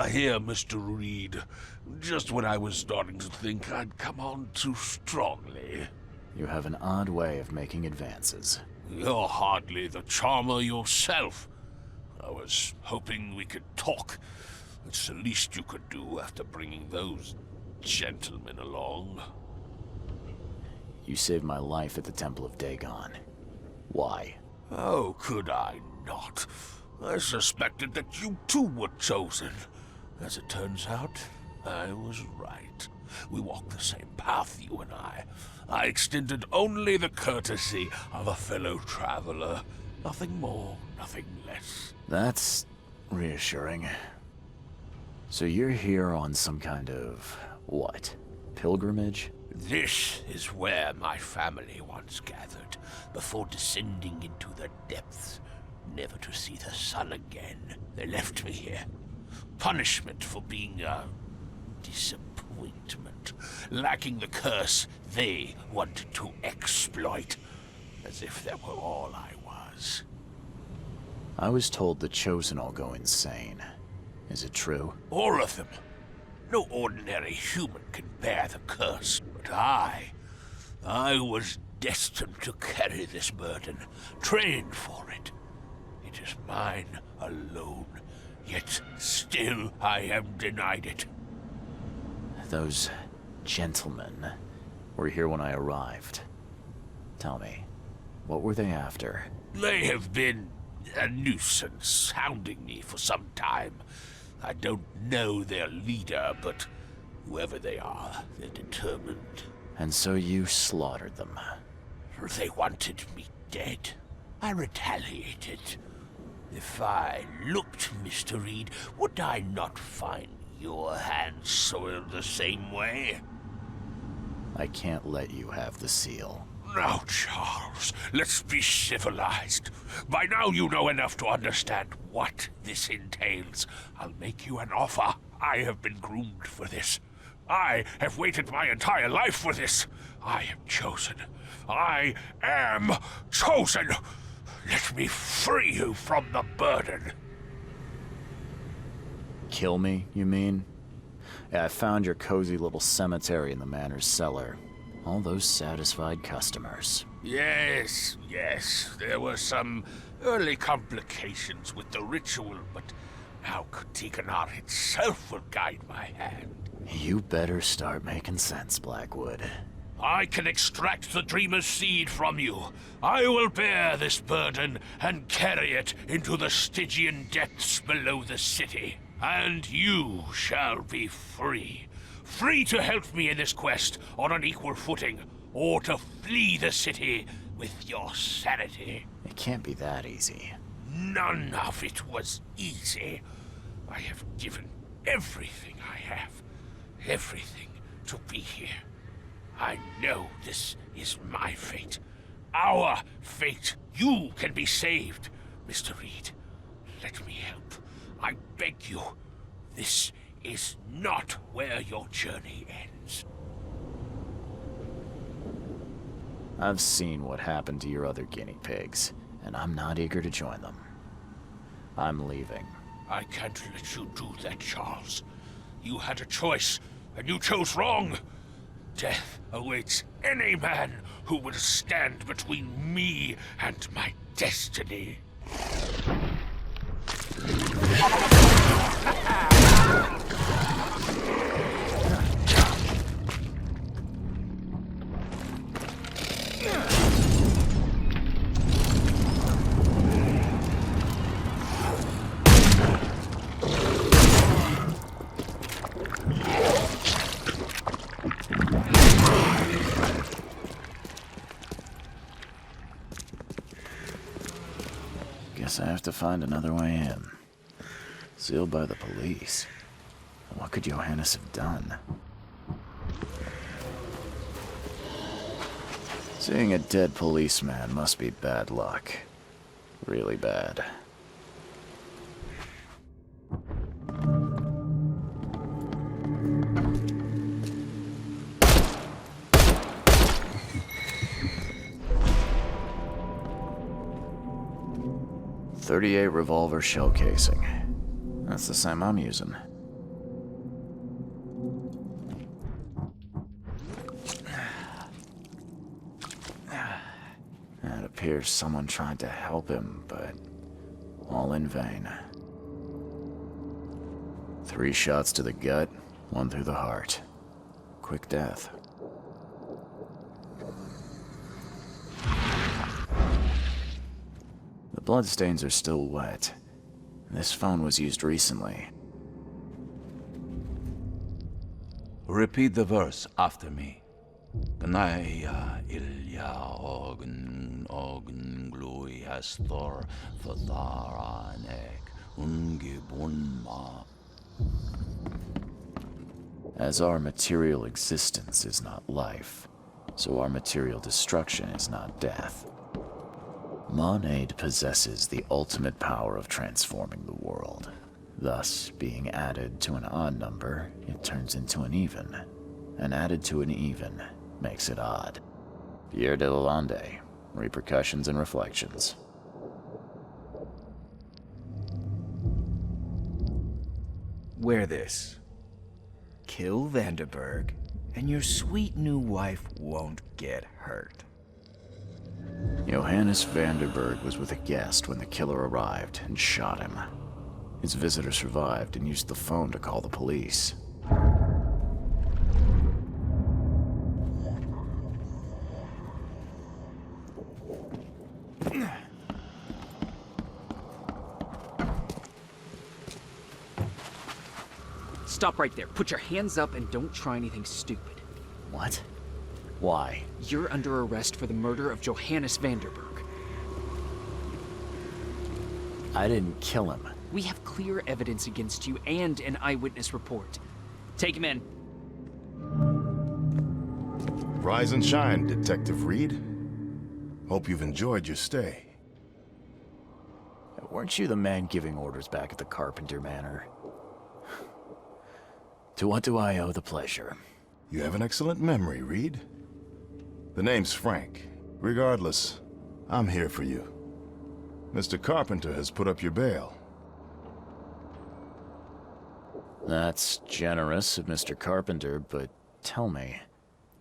Here, Mr. Reed. Just when I was starting to think I'd come on too strongly. You have an odd way of making advances. You're hardly the charmer yourself. I was hoping we could talk. It's the least you could do after bringing those gentlemen along. You saved my life at the Temple of Dagon. Why? How could I not? I suspected that you too were chosen. As it turns out, I was right. We walk the same path, you and I. I extended only the courtesy of a fellow traveler. Nothing more, nothing less. That's reassuring. So you're here on some kind of, what, pilgrimage? This is where my family once gathered, before descending into the depths, never to see the sun again. They left me here. Punishment for being a disappointment, lacking the curse they wanted to exploit, as if that were all I was. I was told the Chosen all go insane. Is it true? All of them. No ordinary human can bear the curse, but I was destined to carry this burden, trained for it. It is mine alone, yet still I am denied it. Those gentlemen were here when I arrived. Tell me, what were they after? They have been a nuisance, hounding me for some time. I don't know their leader, but whoever they are, they're determined. And so you slaughtered them. They wanted me dead. I retaliated. If I looked, Mr. Reed, would I not find your hands soiled the same way? I can't let you have the seal. Now, Charles, let's be civilized. By now you know enough to understand what this entails. I'll make you an offer. I have been groomed for this. I have waited my entire life for this. I am chosen. I am chosen. Let me free you from the burden. Kill me, you mean? Yeah, I found your cozy little cemetery in the manor's cellar. All those satisfied customers. Yes, there were some early complications with the ritual, but now Katiganar itself will guide my hand. You better start making sense, Blackwood. I can extract the Dreamer's seed from you. I will bear this burden and carry it into the Stygian depths below the city. And you shall be free. Free to help me in this quest on an equal footing, or to flee the city with your sanity. It can't be that easy. None of it was easy. I have given everything I have, everything to be here. I know this is my fate, our fate. You can be saved, Mr. Reed. Let me help. I beg you. This is not where your journey ends. I've seen what happened to your other guinea pigs, and I'm not eager to join them. I'm leaving. I can't let you do that, Charles. You had a choice, and you chose wrong. Death awaits any man who will stand between me and my destiny. Guess I have to find another way in. Sealed by the police. What could Johannes have done? Seeing a dead policeman must be bad luck. Really bad. .38 revolver shell casing. That's the same I'm using. appears someone tried to help him, but all in vain. 3 shots to the gut, 1 through the heart. Quick death. The bloodstains are still wet. This phone was used recently. Repeat the verse after me. Gnaya ilya ogun glui hastor fatharanek ungibunma. As our material existence is not life, so our material destruction is not death. Monade possesses the ultimate power of transforming the world. Thus, being added to an odd number, it turns into an even. And added to an even makes it odd. Pierre de Lalande, Repercussions and Reflections. Wear this. Kill Vanderberg, and your sweet new wife won't get hurt. Johannes Vanderberg was with a guest when the killer arrived and shot him. His visitor survived and used the phone to call the police. Stop right there. Put your hands up and don't try anything stupid. What? Why? You're under arrest for the murder of Johannes Vanderberg. I didn't kill him. We have clear evidence against you and an eyewitness report. Take him in. Rise and shine, Detective Reed. Hope you've enjoyed your stay. Weren't you the man giving orders back at the Carpenter Manor? To what do I owe the pleasure? You have an excellent memory, Reed. The name's Frank. Regardless, I'm here for you. Mr. Carpenter has put up your bail. That's generous of Mr. Carpenter, but tell me,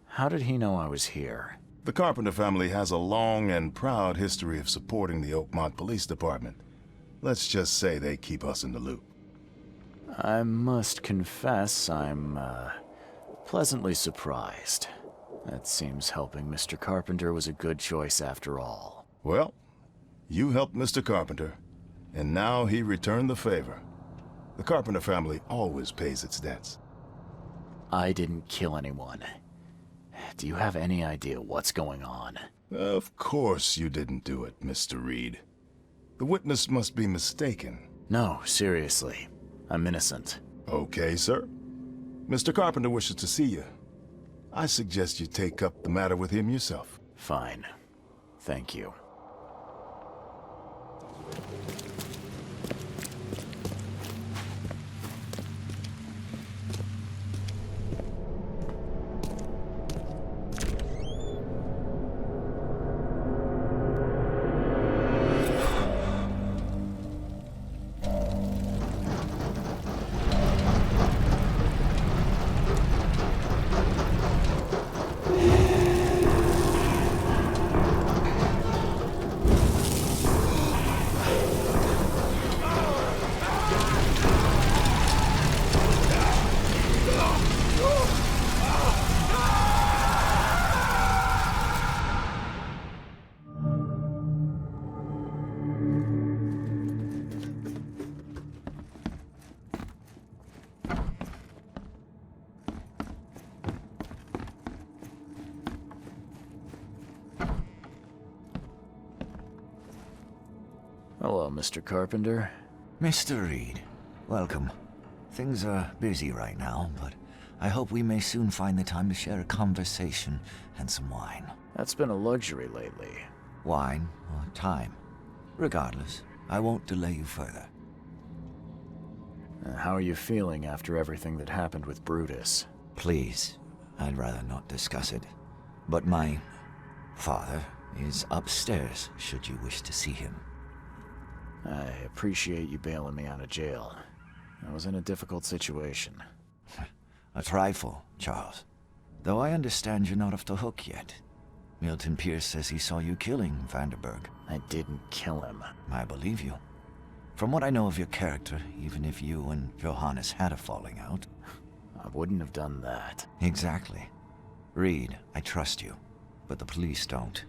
how did he know I was here? The Carpenter family has a long and proud history of supporting the Oakmont Police Department. Let's just say they keep us in the loop. I must confess I'm, pleasantly surprised. That seems helping Mr. Carpenter was a good choice after all. Well, you helped Mr. Carpenter, and now he returned the favor. The Carpenter family always pays its debts. I didn't kill anyone. Do you have any idea what's going on? Of course you didn't do it, Mr. Reed. The witness must be mistaken. No, seriously. I'm innocent. Okay, sir. Mr. Carpenter wishes to see you. I suggest you take up the matter with him yourself. Fine. Thank you. Hello, Mr. Carpenter. Mr. Reed, welcome. Things are busy right now, but I hope we may soon find the time to share a conversation and some wine. That's been a luxury lately. Wine or time. Regardless, I won't delay you further. How are you feeling after everything that happened with Brutus? Please, I'd rather not discuss it. But my father is upstairs, should you wish to see him. I appreciate you bailing me out of jail. I was in a difficult situation. A trifle, Charles. Though I understand you're not off the hook yet. Milton Pierce says he saw you killing Vanderberg. I didn't kill him. I believe you. From what I know of your character, even if you and Johannes had a falling out... I wouldn't have done that. Exactly. Reed, I trust you, but the police don't.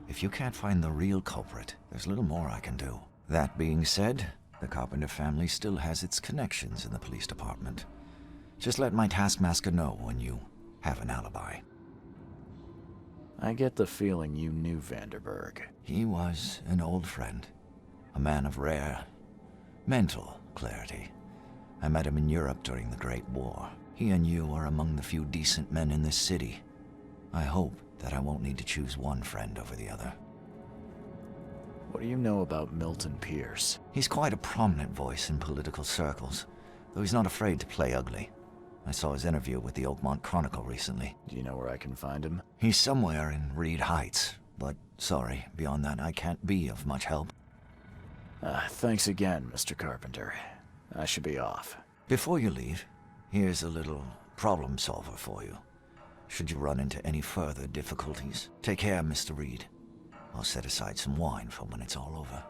If you can't find the real culprit, there's little more I can do. That being said, the Carpenter family still has its connections in the police department. Just let my taskmaster know when you have an alibi. I get the feeling you knew Vanderberg. He was an old friend. A man of rare mental clarity. I met him in Europe during the Great War. He and you are among the few decent men in this city. I hope that I won't need to choose one friend over the other. What do you know about Milton Pierce? He's quite a prominent voice in political circles, though he's not afraid to play ugly. I saw his interview with the Oakmont Chronicle recently. Do you know where I can find him? He's somewhere in Reed Heights, but sorry, beyond that I can't be of much help. Thanks again, Mr. Carpenter. I should be off. Before you leave, here's a little problem solver for you. Should you run into any further difficulties, take care, Mr. Reed. I'll set aside some wine for when it's all over.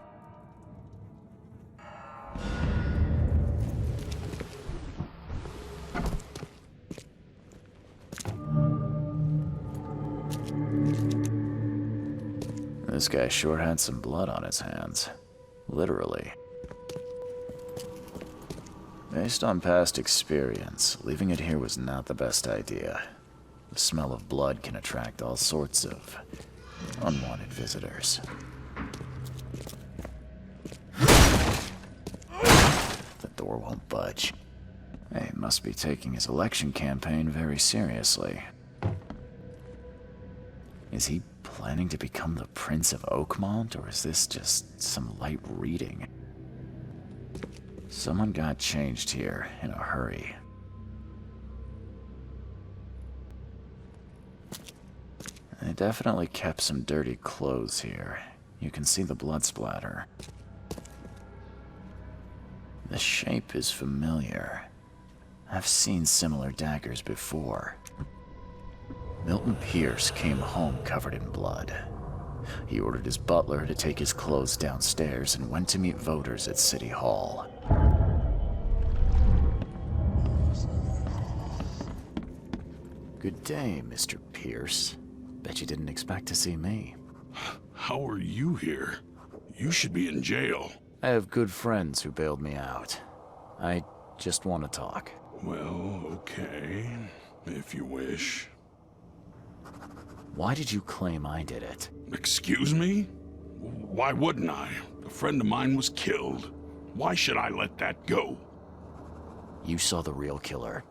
This guy sure had some blood on his hands. Literally. Based on past experience, leaving it here was not the best idea. The smell of blood can attract all sorts of unwanted visitors. The door won't budge. He must be taking his election campaign very seriously. Is he planning to become the Prince of Oakmont, or is this just some light reading? Someone got changed here in a hurry. They definitely kept some dirty clothes here. You can see the blood splatter. The shape is familiar. I've seen similar daggers before. Milton Pierce came home covered in blood. He ordered his butler to take his clothes downstairs and went to meet voters at City Hall. Good day, Mr. Pierce. Bet you didn't expect to see me. How are you here? You should be in jail. I have good friends who bailed me out. I just want to talk. Well, okay, if you wish. Why did you claim I did it? Excuse me? Why wouldn't I? A friend of mine was killed. Why should I let that go? You saw the real killer.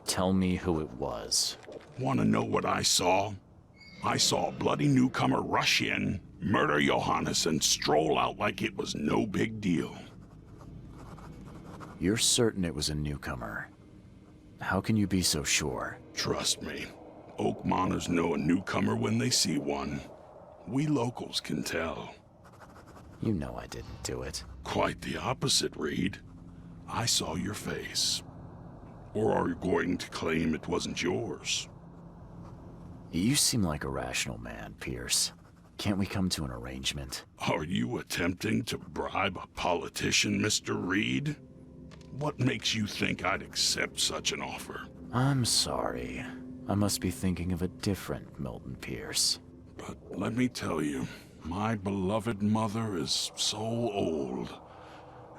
Tell me who it was. Want to know what I saw? I saw a bloody newcomer rush in, murder Johannes, and stroll out like it was no big deal. You're certain it was a newcomer? How can you be so sure? Trust me. Oakmonters know a newcomer when they see one. We locals can tell. You know I didn't do it. Quite the opposite, Reed. I saw your face. Or are you going to claim it wasn't yours? You seem like a rational man, Pierce. Can't we come to an arrangement? Are you attempting to bribe a politician, Mr. Reed? What makes you think I'd accept such an offer? I'm sorry. I must be thinking of a different Milton Pierce. But let me tell you, my beloved mother is so old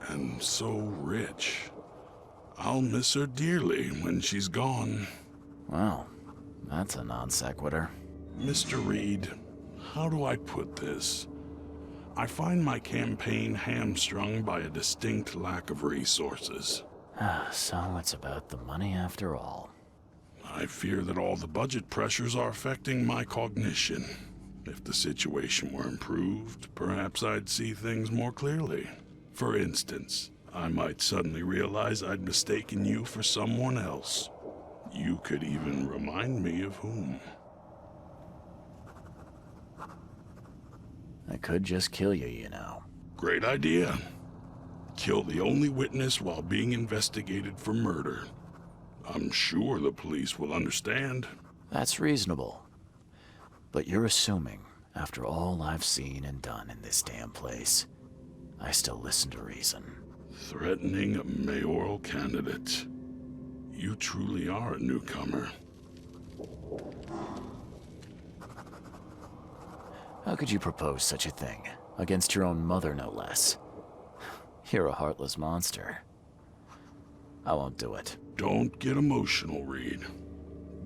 and so rich. I'll miss her dearly when she's gone. Well, that's a non sequitur. Mr. Reed, how do I put this? I find my campaign hamstrung by a distinct lack of resources. So it's about the money after all. I fear that all the budget pressures are affecting my cognition. If the situation were improved, perhaps I'd see things more clearly. For instance, I might suddenly realize I'd mistaken you for someone else. You could even remind me of whom. I could just kill you, you know. Great idea. Kill the only witness while being investigated for murder. I'm sure the police will understand. That's reasonable. But you're assuming, after all I've seen and done in this damn place, I still listen to reason. Threatening a mayoral candidate. You truly are a newcomer. How could you propose such a thing? Against your own mother, no less. You're a heartless monster. I won't do it. Don't get emotional, Reed.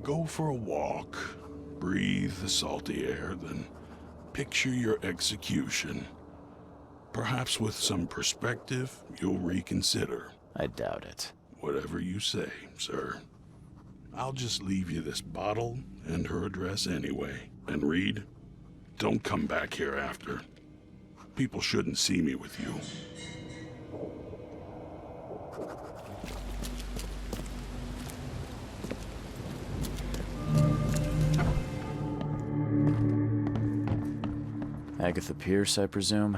Go for a walk, breathe the salty air, then picture your execution. Perhaps with some perspective, you'll reconsider. I doubt it. Whatever you say, sir. I'll just leave you this bottle and her address anyway. And Reed, don't come back here after. People shouldn't see me with you. Agatha Pierce, I presume?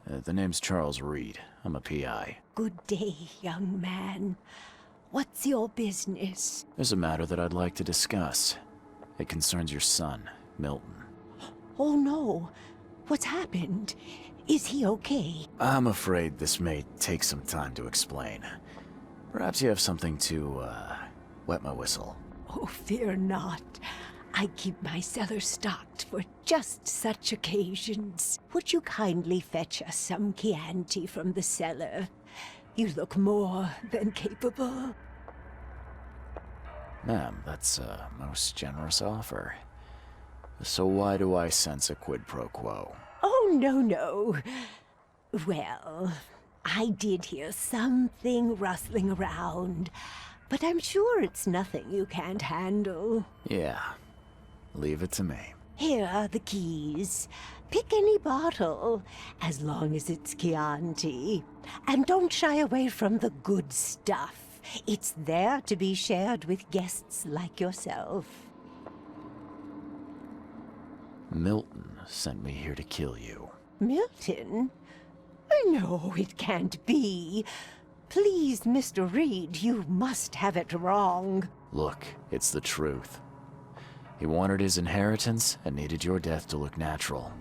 The name's Charles Reed. I'm a PI. Good day, young man. What's your business? There's a matter that I'd like to discuss. It concerns your son, Milton. Oh no. What's happened? Is he okay? I'm afraid this may take some time to explain. Perhaps you have something to, wet my whistle. Oh, fear not. I keep my cellar stocked for just such occasions. Would you kindly fetch us some Chianti from the cellar? You look more than capable. Ma'am, that's a most generous offer. So why do I sense a quid pro quo? Oh, no. Well, I did hear something rustling around, but I'm sure it's nothing you can't handle. Yeah. Leave it to me. Here are the keys. Pick any bottle, as long as it's Chianti. And don't shy away from the good stuff. It's there to be shared with guests like yourself. Milton sent me here to kill you. Milton? No, it can't be. Please, Mr. Reed, you must have it wrong. Look, it's the truth. He wanted his inheritance and needed your death to look natural.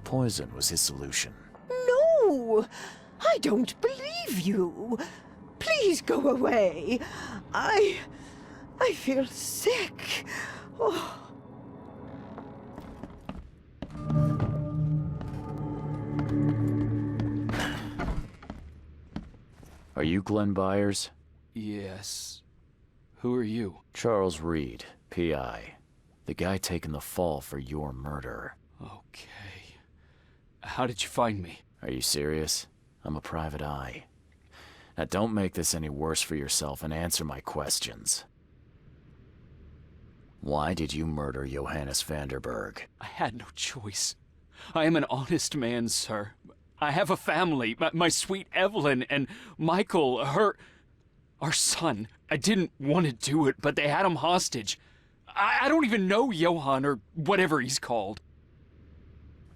Poison was his solution. No! I don't believe you. Please go away. I feel sick. Oh. Are you Glenn Byers? Yes. Who are you? Charles Reed, PI. The guy taking the fall for your murder. Okay. How did you find me? Are you serious? I'm a private eye. Now don't make this any worse for yourself and answer my questions. Why did you murder Johannes Vanderberg? I had no choice. I am an honest man, sir. I have a family. My sweet Evelyn and Michael, our son. I didn't want to do it, but they had him hostage. I don't even know Johann, or whatever he's called.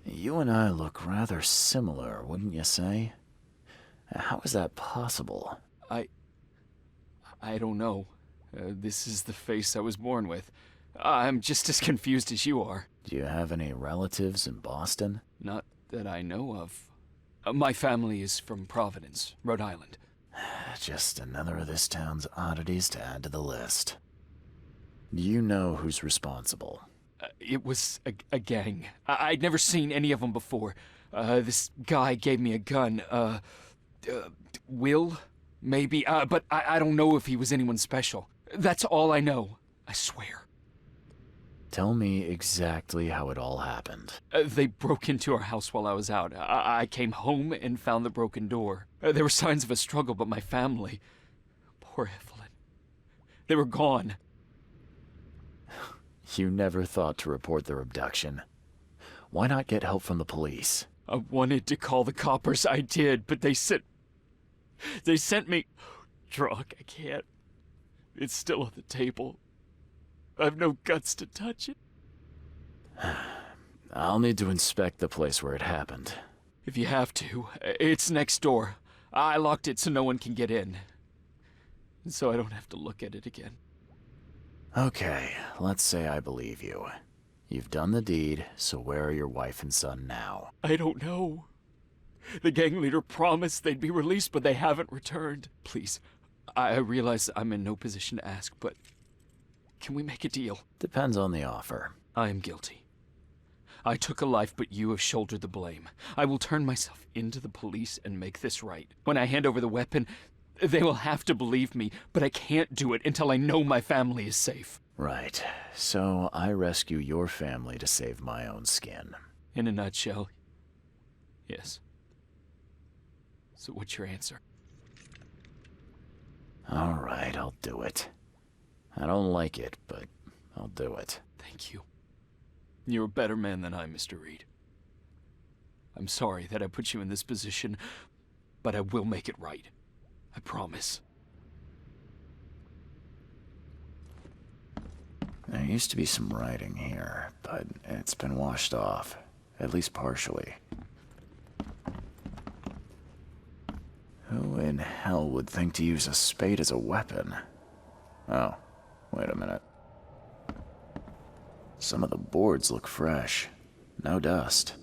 You and I look rather similar, wouldn't you say? How is that possible? I don't know. This is the face I was born with. I'm just as confused as you are. Do you have any relatives in Boston? Not that I know of. My family is from Providence, Rhode Island. Just another of this town's oddities to add to the list. Do you know who's responsible? It was a gang. I'd never seen any of them before. This guy gave me a gun. Will? Maybe. But I don't know if he was anyone special. That's all I know. I swear. Tell me exactly how it all happened. They broke into our house while I was out. I came home and found the broken door. There were signs of a struggle, but my family... Poor Evelyn. They were gone. You never thought to report their abduction. Why not get help from the police? I wanted to call the coppers, I did, but they sent me... Drunk, I can't. It's still on the table. I've no guts to touch it. I'll need to inspect the place where it happened. If you have to, it's next door. I locked it so no one can get in. So I don't have to look at it again. Okay, let's say I believe you. You've done the deed, so where are your wife and son now? I don't know. The gang leader promised they'd be released, but they haven't returned. Please, I realize I'm in no position to ask, but can we make a deal? Depends on the offer. I am guilty. I took a life, but you have shouldered the blame. I will turn myself into the police and make this right. When I hand over the weapon, they will have to believe me, but I can't do it until I know my family is safe. Right. So I rescue your family to save my own skin. In a nutshell, yes. So what's your answer? All right, I'll do it. I don't like it, but I'll do it. Thank you. You're a better man than I, Mr. Reed. I'm sorry that I put you in this position, but I will make it right. I promise. There used to be some writing here, but it's been washed off, at least partially. Who in hell would think to use a spade as a weapon? Oh, wait a minute. Some of the boards look fresh. No dust.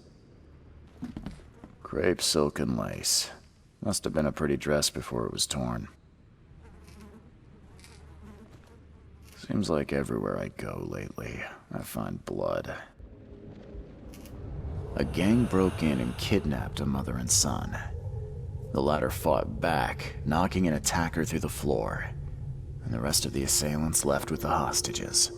Crepe silk and lace. Must have been a pretty dress before it was torn. Seems like everywhere I go lately, I find blood. A gang broke in and kidnapped a mother and son. The latter fought back, knocking an attacker through the floor, and the rest of the assailants left with the hostages.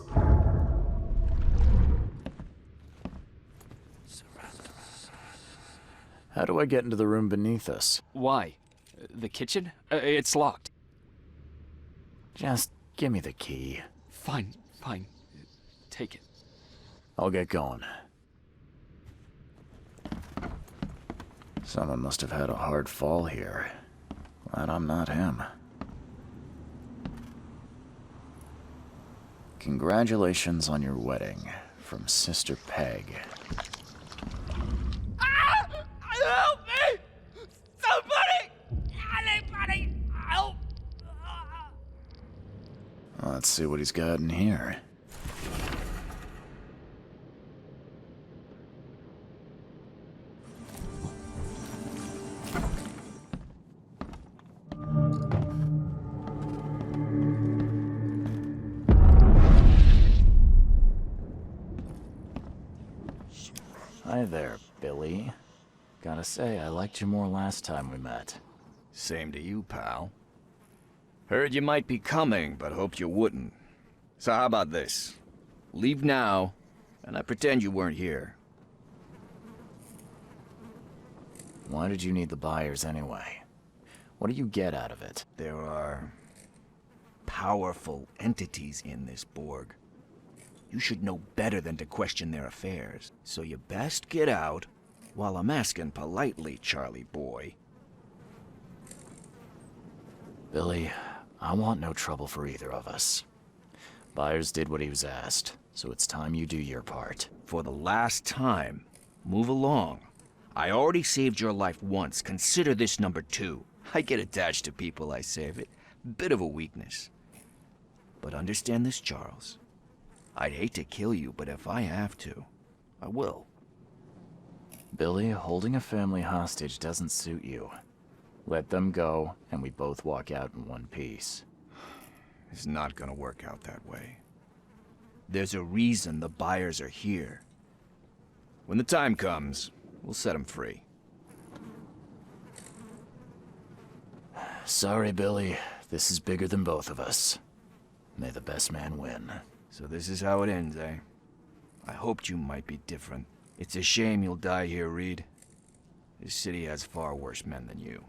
How do I get into the room beneath us? Why? The kitchen? It's locked. Just give me the key. Fine, fine. Take it. I'll get going. Someone must have had a hard fall here. Glad I'm not him. Congratulations on your wedding, from Sister Peg. Help me! Somebody! Anybody! Help! Let's see what he's got in here. Hi there, Billy. Gotta say, I liked you more last time we met. Same to you, pal. Heard you might be coming, but hoped you wouldn't. So how about this? Leave now, and I pretend you weren't here. Why did you need the buyers anyway? What do you get out of it? There are powerful entities in this Borg. You should know better than to question their affairs. So you best get out while I'm asking politely, Charlie boy. Billy, I want no trouble for either of us. Byers did what he was asked, so it's time you do your part. For the last time, move along. I already saved your life once. Consider this number 2. I get attached to people I save. It bit of a weakness. But understand this, Charles. I'd hate to kill you, but if I have to, I will. Billy, holding a family hostage doesn't suit you. Let them go, and we both walk out in one piece. It's not gonna work out that way. There's a reason the buyers are here. When the time comes, we'll set them free. Sorry, Billy. This is bigger than both of us. May the best man win. So this is how it ends, eh? I hoped you might be different. It's a shame you'll die here, Reed. This city has far worse men than you.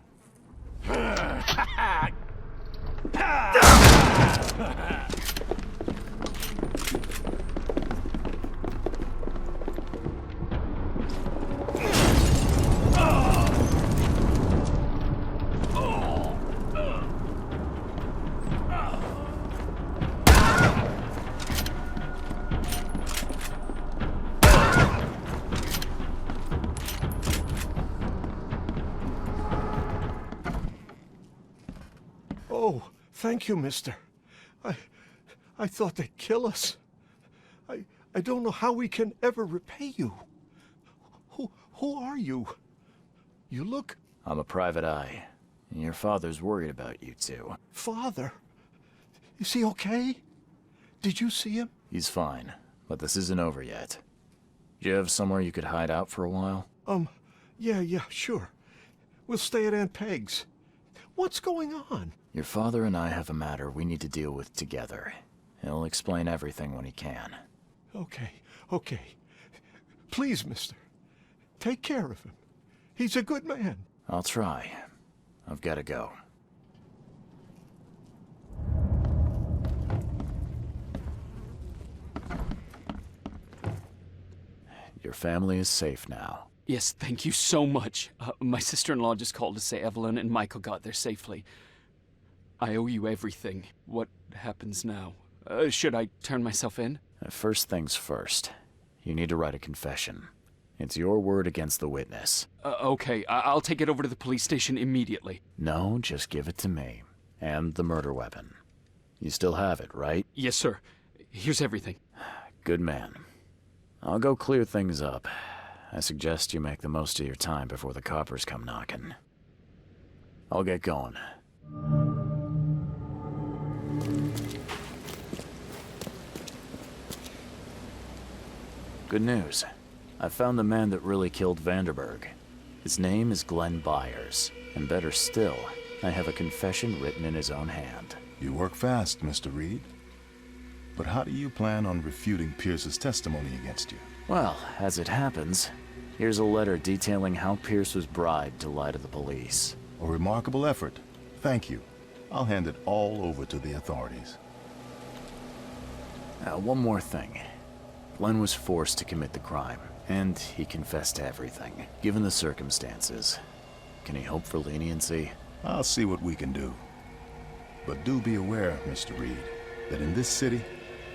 Oh, thank you, mister. I thought they'd kill us. I don't know how we can ever repay you. Who are you? You look... I'm a private eye. Your father's worried about you two. Father? Is he okay? Did you see him? He's fine, but this isn't over yet. Do you have somewhere you could hide out for a while? Yeah, sure. We'll stay at Aunt Peg's. What's going on? Your father and I have a matter we need to deal with together. He'll explain everything when he can. Okay. Please, mister. Take care of him. He's a good man. I'll try. I've got to go. Your family is safe now. Yes, thank you so much. My sister-in-law just called to say Evelyn and Michael got there safely. I owe you everything. What happens now? Should I turn myself in? First things first. You need to write a confession. It's your word against the witness. Okay, I'll take it over to the police station immediately. No, just give it to me. And the murder weapon. You still have it, right? Yes, sir. Here's everything. Good man. I'll go clear things up. I suggest you make the most of your time before the coppers come knocking. I'll get going. Good news. I found the man that really killed Vanderberg. His name is Glenn Byers, and better still, I have a confession written in his own hand. You work fast, Mr. Reed. But how do you plan on refuting Pierce's testimony against you? Well, as it happens, here's a letter detailing how Pierce was bribed to lie to the police. A remarkable effort. Thank you. I'll hand it all over to the authorities. One more thing. Glenn was forced to commit the crime, and he confessed to everything. Given the circumstances, can he hope for leniency? I'll see what we can do. But do be aware, Mr. Reed, that in this city,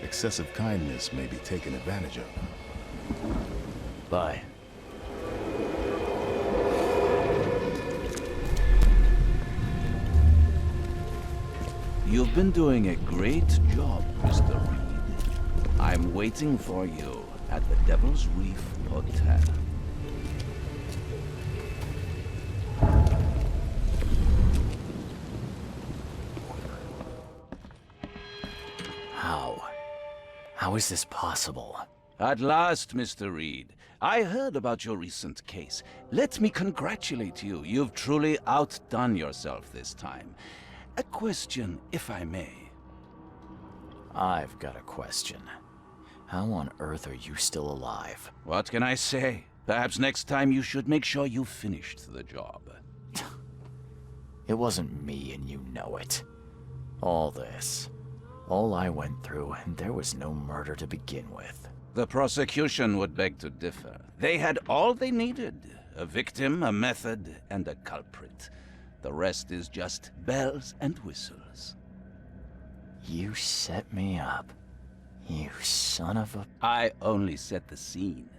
excessive kindness may be taken advantage of. Bye. You've been doing a great job, Mr. Reed. I'm waiting for you at the Devil's Reef Hotel. How is this possible? At last, Mr. Reed. I heard about your recent case. Let me congratulate you. You've truly outdone yourself this time. A question, if I may. I've got a question. How on earth are you still alive? What can I say? Perhaps next time you should make sure you finished the job. It wasn't me, and you know it. All I went through, and there was no murder to begin with. The prosecution would beg to differ. They had all they needed. A victim, a method, and a culprit. The rest is just bells and whistles. You set me up. You son of a... I only set the scene.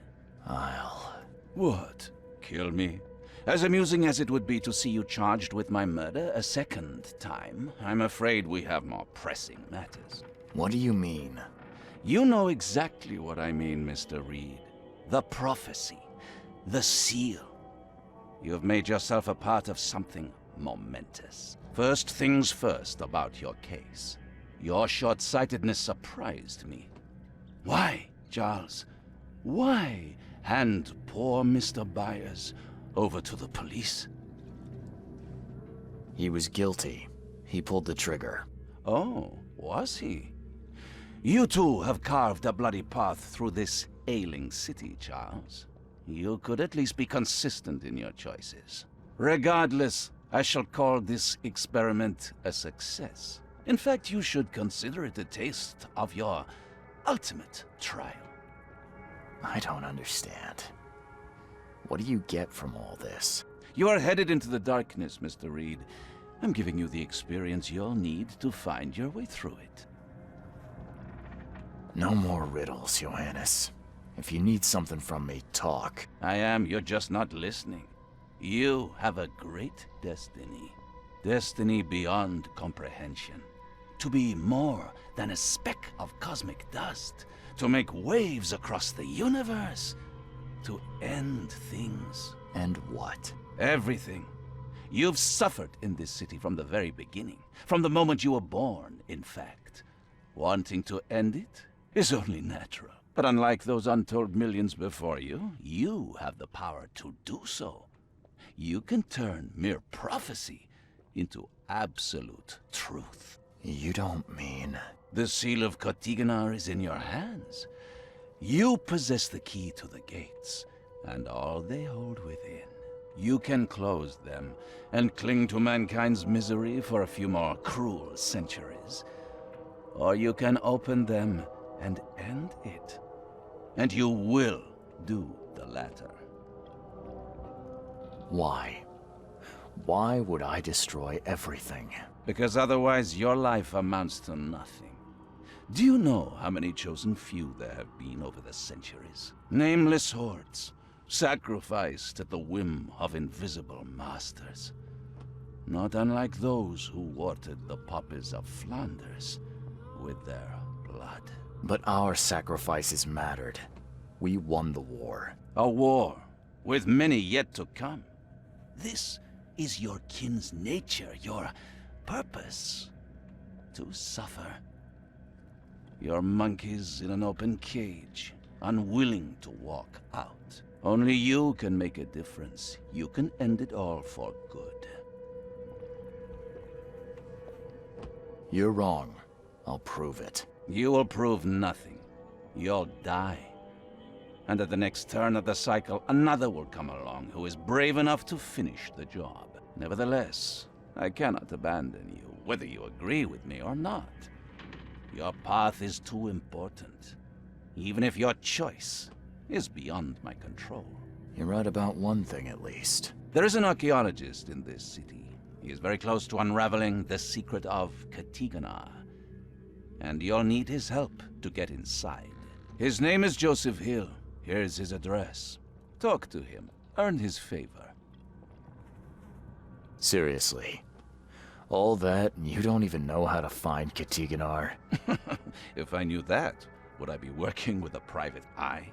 What? Kill me? As amusing as it would be to see you charged with my murder a second time, I'm afraid we have more pressing matters. What do you mean? You know exactly what I mean, Mr. Reed. The prophecy. The seal. You have made yourself a part of something momentous. First things first about your case. Your short-sightedness surprised me. Why, Charles? Why hand poor Mr. Byers over to the police? He was guilty. He pulled the trigger. Oh, was he? You too have carved a bloody path through this ailing city, Charles. You could at least be consistent in your choices. Regardless, I shall call this experiment a success. In fact, you should consider it a taste of your ultimate trial. I don't understand. What do you get from all this? You are headed into the darkness, Mr. Reed. I'm giving you the experience you'll need to find your way through it. No more riddles, Johannes. If you need something from me, talk. I am. You're just not listening. You have a great destiny. Destiny beyond comprehension. to be more than a speck of cosmic dust, to make waves across the universe, to end things. And what? Everything. You've suffered in this city from the very beginning, from the moment you were born, in fact. Wanting to end it is only natural. But unlike those untold millions before you, you have the power to do so. You can turn mere prophecy into absolute truth. You don't mean... The seal of Kotiganar is in your hands. You possess the key to the gates, and all they hold within. You can close them and cling to mankind's misery for a few more cruel centuries. Or you can open them and end it. And you will do the latter. Why? Why would I destroy everything? Because otherwise your life amounts to nothing. Do you know how many chosen few there have been over the centuries? Nameless hordes, sacrificed at the whim of invisible masters. Not unlike those who watered the poppies of Flanders with their blood. But our sacrifices mattered. We won the war. A war, with many yet to come. This is your kin's nature, your purpose. To suffer. Your monkeys in an open cage, unwilling to walk out. Only you can make a difference. You can end it all for good. You're wrong. I'll prove it. You will prove nothing. You'll die. And at the next turn of the cycle, another will come along who is brave enough to finish the job. Nevertheless, I cannot abandon you, whether you agree with me or not. Your path is too important, even if your choice is beyond my control. You're right about one thing, at least. There is an archaeologist in this city. He is very close to unraveling the secret of Kotiganar. And you'll need his help to get inside. His name is Joseph Hill. Here's his address. Talk to him. Earn his favor. Seriously. All that, and you don't even know how to find Kotiganar? If I knew that, would I be working with a private eye?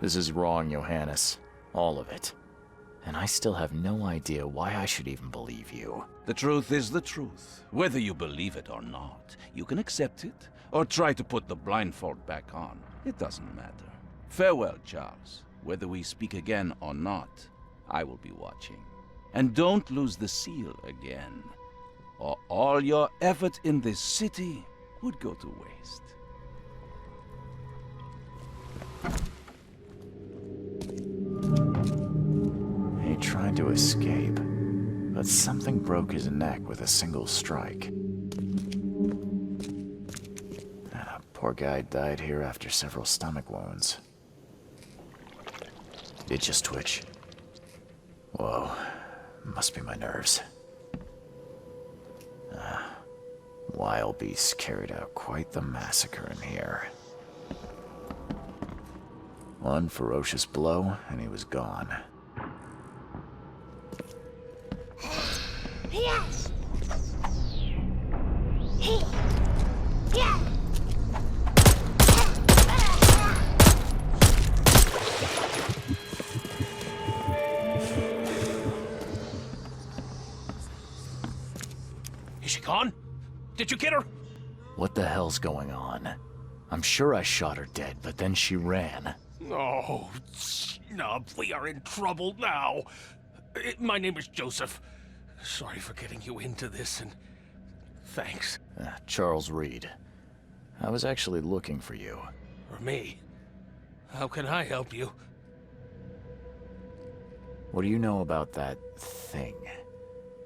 This is wrong, Johannes. All of it. And I still have no idea why I should even believe you. The truth is the truth. Whether you believe it or not, you can accept it, or try to put the blindfold back on. It doesn't matter. Farewell, Charles. Whether we speak again or not, I will be watching. And don't lose the seal again, or all your effort in this city would go to waste. He tried to escape, but something broke his neck with a single strike. Poor guy died here after several stomach wounds. It just twitch. Whoa. Must be my nerves. Wild beasts carried out quite the massacre in here. One ferocious blow, and he was gone. Yes! Yeah! Is she gone? Did you get her? What the hell's going on? I'm sure I shot her dead, but then she ran. Oh, snub, we are in trouble now. My name is Joseph. Sorry for getting you into this, and thanks. Charles Reed. I was actually looking for you. For me? How can I help you? What do you know about that thing?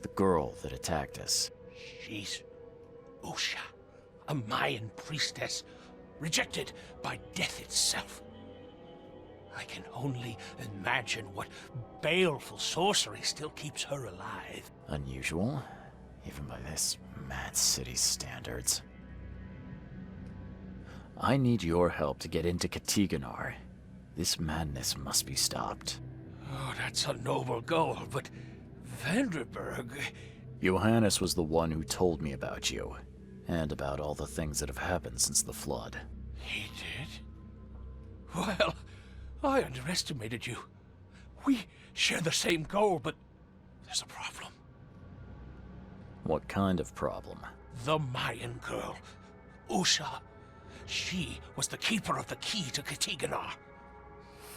The girl that attacked us? She's Usha, a Mayan priestess, rejected by death itself. I can only imagine what baleful sorcery still keeps her alive. Unusual, even by this mad city's standards. I need your help to get into Kotiganar. This madness must be stopped. Oh, that's a noble goal, but Vanderberg... Johannes was the one who told me about you. And about all the things that have happened since the flood. He did? Well, I underestimated you. We share the same goal, but there's a problem. What kind of problem? The Mayan girl, Usha. She was the keeper of the key to Katiganar.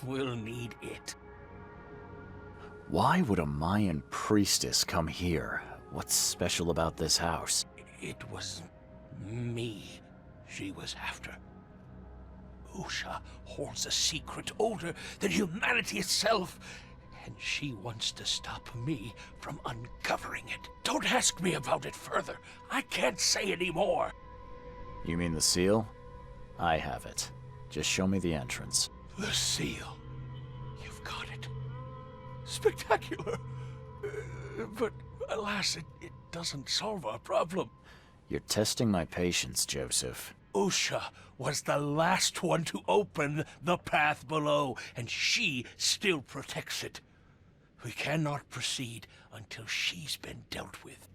We'll need it. Why would a Mayan priestess come here? What's special about this house? It was me she was after. Usha holds a secret older than humanity itself, and she wants to stop me from uncovering it. Don't ask me about it further. I can't say any more. You mean the seal? I have it. Just show me the entrance. The seal. You've got it. Spectacular. But alas, it doesn't solve our problem. You're testing my patience, Joseph. Usha was the last one to open the path below, and she still protects it. We cannot proceed until she's been dealt with.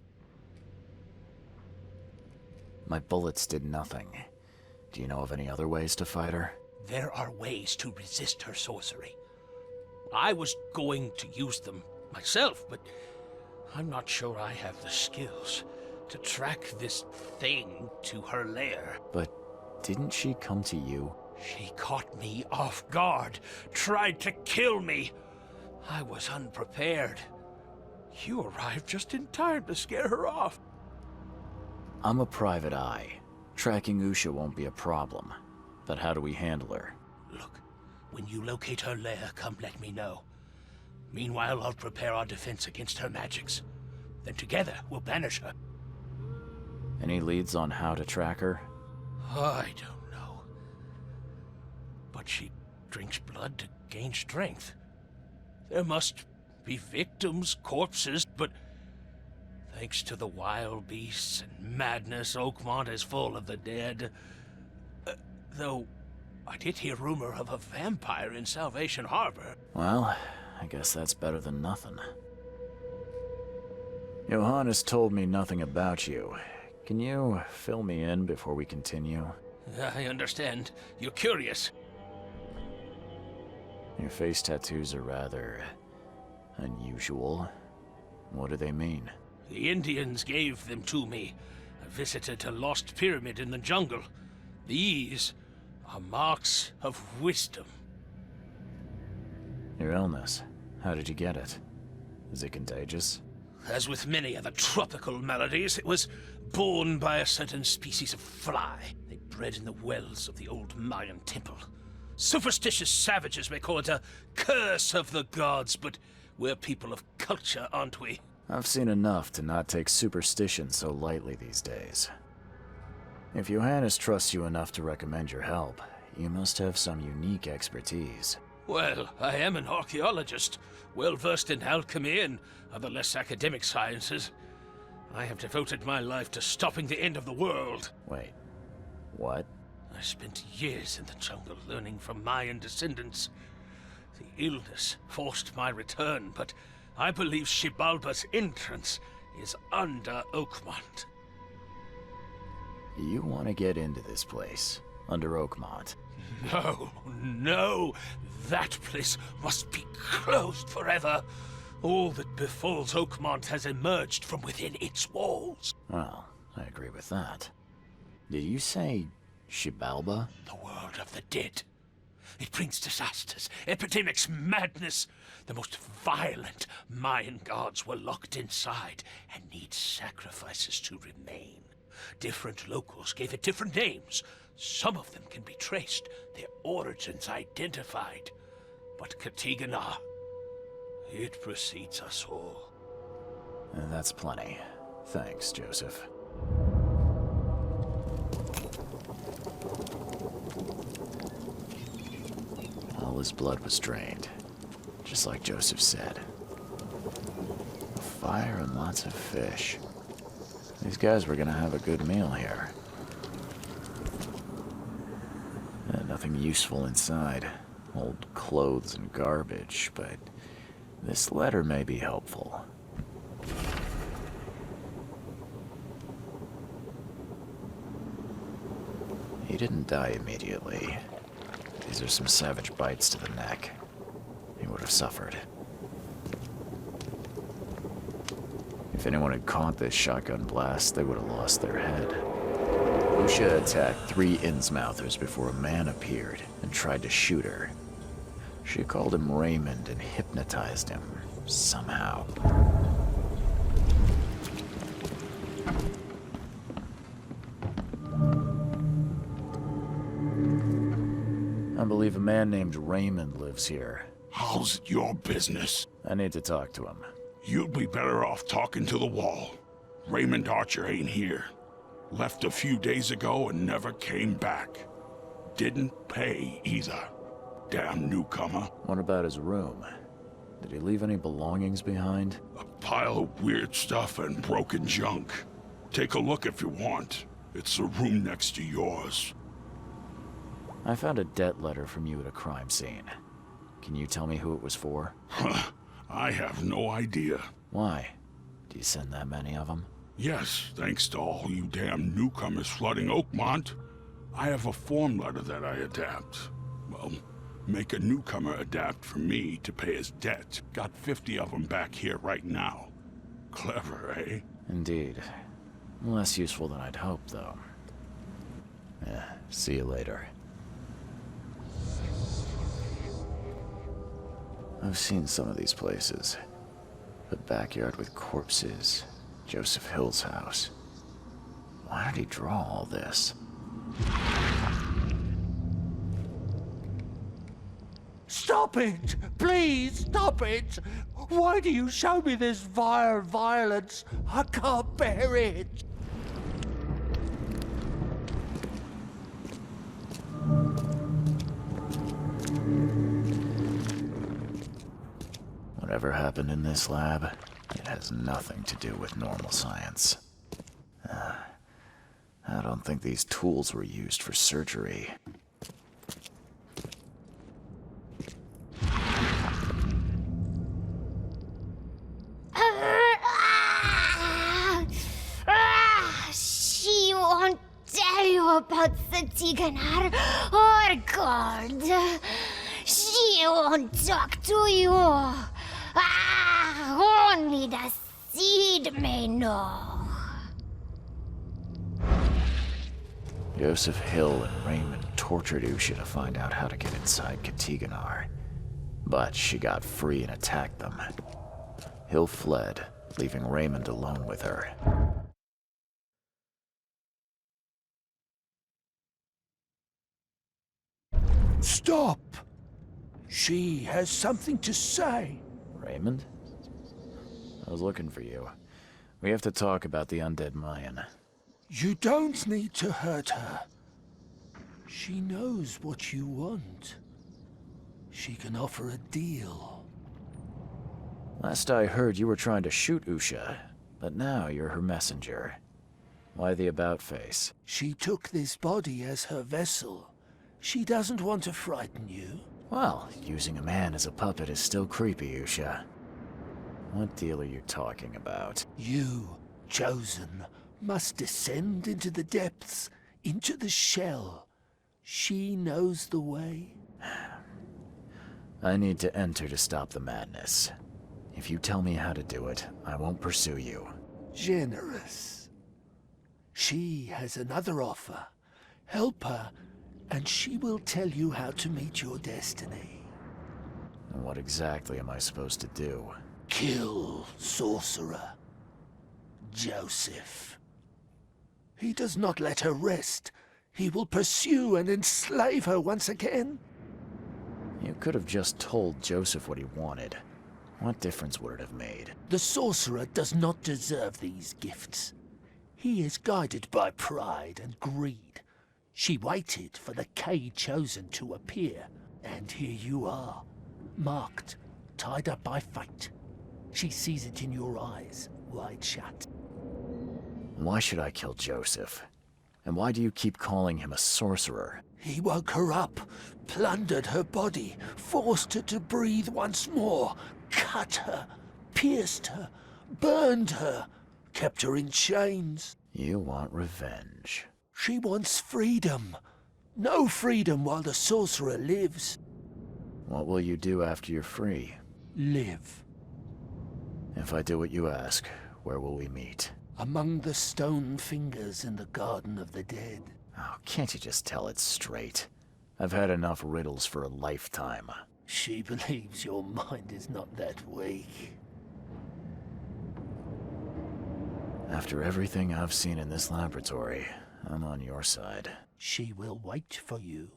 My bullets did nothing. Do you know of any other ways to fight her? There are ways to resist her sorcery. I was going to use them myself, but I'm not sure I have the skills to track this thing to her lair. But didn't she come to you? She caught me off guard, tried to kill me. I was unprepared. You arrived just in time to scare her off. I'm a private eye. Tracking Usha won't be a problem. But how do we handle her? Look, when you locate her lair, come let me know. Meanwhile, I'll prepare our defense against her magics. Then together, we'll banish her. Any leads on how to track her? I don't know. But she drinks blood to gain strength. There must be victims, corpses, but thanks to the wild beasts and madness, Oakmont is full of the dead. Though, I did hear rumor of a vampire in Salvation Harbor. Well, I guess that's better than nothing. Johannes told me nothing about you. Can you fill me in before we continue? I understand. You're curious. Your face tattoos are rather unusual. What do they mean? The Indians gave them to me. I visited a lost pyramid in the jungle. These are marks of wisdom. Your illness. How did you get it? Is it contagious? As with many other tropical maladies, it was borne by a certain species of fly. They bred in the wells of the old Mayan temple. Superstitious savages may call it a curse of the gods, but we're people of culture, aren't we? I've seen enough to not take superstition so lightly these days. If Johannes trusts you enough to recommend your help, you must have some unique expertise. Well, I am an archaeologist, well-versed in alchemy and other less academic sciences. I have devoted my life to stopping the end of the world. Wait, what? I spent years in the jungle learning from Mayan descendants. The illness forced my return, but I believe Xibalba's entrance is under Oakmont. You want to get into this place, under Oakmont? No. That place must be closed forever. All that befalls Oakmont has emerged from within its walls. Well, I agree with that. Did you say Xibalba? The world of the dead. It brings disasters, epidemics, madness. The most violent Mayan gods were locked inside and need sacrifices to remain. Different locals gave it different names. Some of them can be traced, their origins identified. But Katiganar, it precedes us all. That's plenty. Thanks, Joseph. All his blood was drained, just like Joseph said. A fire and lots of fish. These guys were gonna have a good meal here. Nothing useful inside. Old clothes and garbage, but this letter may be helpful. He didn't die immediately. These are some savage bites to the neck. He would have suffered. If anyone had caught this shotgun blast, they would have lost their head. Usha attacked 3 Innsmouthers before a man appeared and tried to shoot her. She called him Raymond and hypnotized him, somehow. I believe a man named Raymond lives here. How's it your business? I need to talk to him. You'd be better off talking to the wall. Raymond Archer ain't here. Left a few days ago and never came back. Didn't pay either. Damn newcomer. What about his room? Did he leave any belongings behind? A pile of weird stuff and broken junk. Take a look if you want. It's the room next to yours. I found a debt letter from you at a crime scene. Can you tell me who it was for? I have no idea. Why? Do you send that many of them? Yes, thanks to all you damn newcomers flooding Oakmont. I have a form letter that I adapt. Well, make a newcomer adapt for me to pay his debt. Got 50 of them back here right now. Clever, eh? Indeed. Less useful than I'd hoped, though. See you later. I've seen some of these places. The backyard with corpses. Joseph Hill's house. Why did he draw all this? Stop it! Please, stop it! Why do you show me this vile violence? I can't bear it! Whatever happened in this lab, it has nothing to do with normal science. I don't think these tools were used for surgery. She won't tell you about Satiganar or God. She won't talk to you. Only the seed may know. Joseph Hill and Raymond tortured Usha to find out how to get inside Katiganar. But she got free and attacked them. Hill fled, leaving Raymond alone with her. Stop! She has something to say. Raymond? I was looking for you. We have to talk about the undead Mayan. You don't need to hurt her. She knows what you want. She can offer a deal. Last I heard, you were trying to shoot Usha, but now you're her messenger. Why the about-face? She took this body as her vessel. She doesn't want to frighten you. Well, using a man as a puppet is still creepy, Usha. What deal are you talking about? You, chosen, must descend into the depths, into the shell. She knows the way. I need to enter to stop the madness. If you tell me how to do it, I won't pursue you. Generous. She has another offer. Help her, and she will tell you how to meet your destiny. And what exactly am I supposed to do? Kill sorcerer Joseph. He does not let her rest. He will pursue and enslave her once again. You could have just told Joseph what he wanted. What difference would it have made? The sorcerer does not deserve these gifts. He is guided by pride and greed. She waited for the K-Chosen to appear, and here you are, marked, tied up by fate. She sees it in your eyes, wide shut. Why should I kill Joseph? And why do you keep calling him a sorcerer? He woke her up, plundered her body, forced her to breathe once more, cut her, pierced her, burned her, kept her in chains. You want revenge. She wants freedom, No freedom while the sorcerer lives. What will you do after you're free? Live. If I do what you ask, where will we meet? Among the stone fingers in the Garden of the Dead. Oh, can't you just tell it straight? I've had enough riddles for a lifetime. She believes your mind is not that weak. After everything I've seen in this laboratory, I'm on your side. She will wait for you.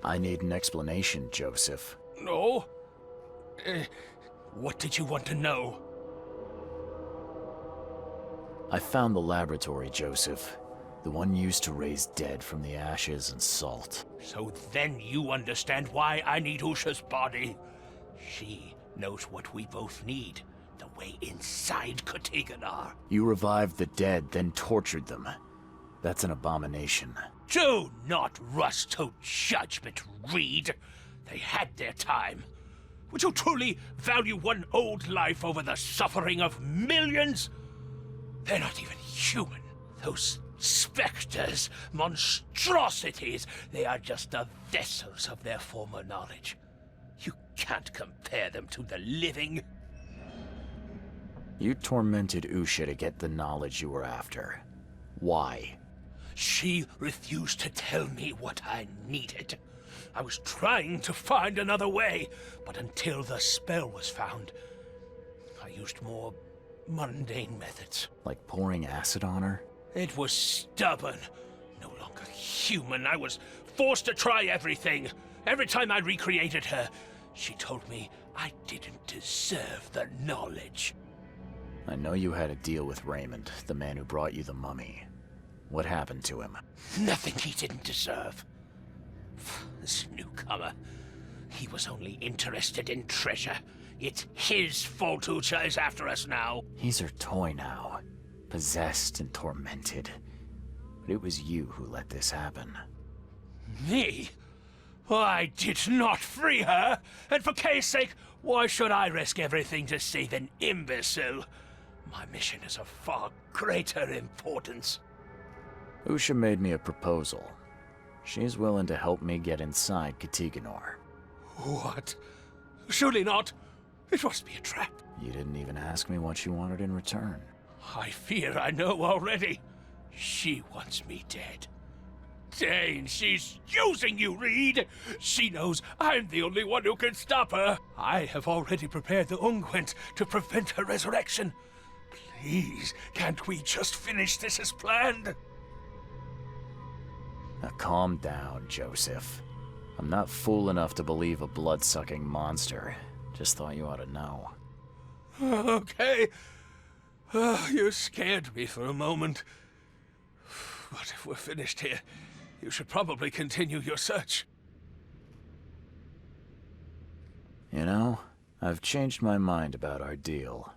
I need an explanation, Joseph. No? What did you want to know? I found the laboratory, Joseph. The one used to raise dead from the ashes and salt. So then you understand why I need Usha's body. She knows what we both need. The way inside Katiganar. You revived the dead, then tortured them. That's an abomination. Do not rush to judgment, Reed. They had their time. Would you truly value one old life over the suffering of millions? They're not even human. Those specters, monstrosities, they are just the vessels of their former knowledge. You can't compare them to the living. You tormented Usha to get the knowledge you were after. Why? She refused to tell me what I needed. I was trying to find another way, but until the spell was found, I used more mundane methods. Like pouring acid on her? It was stubborn, no longer human. I was forced to try everything. Every time I recreated her, she told me I didn't deserve the knowledge. I know you had a deal with Raymond, the man who brought you the mummy. What happened to him? Nothing he didn't deserve. This newcomer, he was only interested in treasure. It's his fault Ucha is after us now. He's her toy now, possessed and tormented. But it was you who let this happen. Me? I did not free her, and for Kay's sake, why should I risk everything to save an imbecile? My mission is of far greater importance. Usha made me a proposal. She's willing to help me get inside Katiganar. What? Surely not. It must be a trap. You didn't even ask me what she wanted in return. I fear I know already. She wants me dead. Dane, she's using you, Reed! She knows I'm the only one who can stop her. I have already prepared the unguent to prevent her resurrection. Please, can't we just finish this as planned? Now calm down, Joseph. I'm not fool enough to believe a blood-sucking monster. Just thought you ought to know. Okay. You scared me for a moment. But if we're finished here, you should probably continue your search. You know, I've changed my mind about our deal.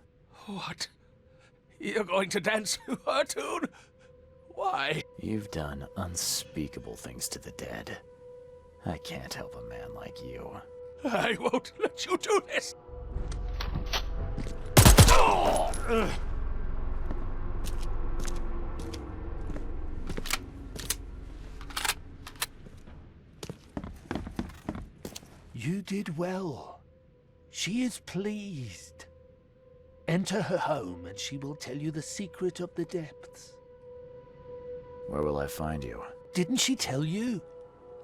What? You're going to dance to her tune? Why? You've done unspeakable things to the dead. I can't help a man like you. I won't let you do this! You did well. She is pleased. Enter her home and she will tell you the secret of the depths. Where will I find you? Didn't she tell you?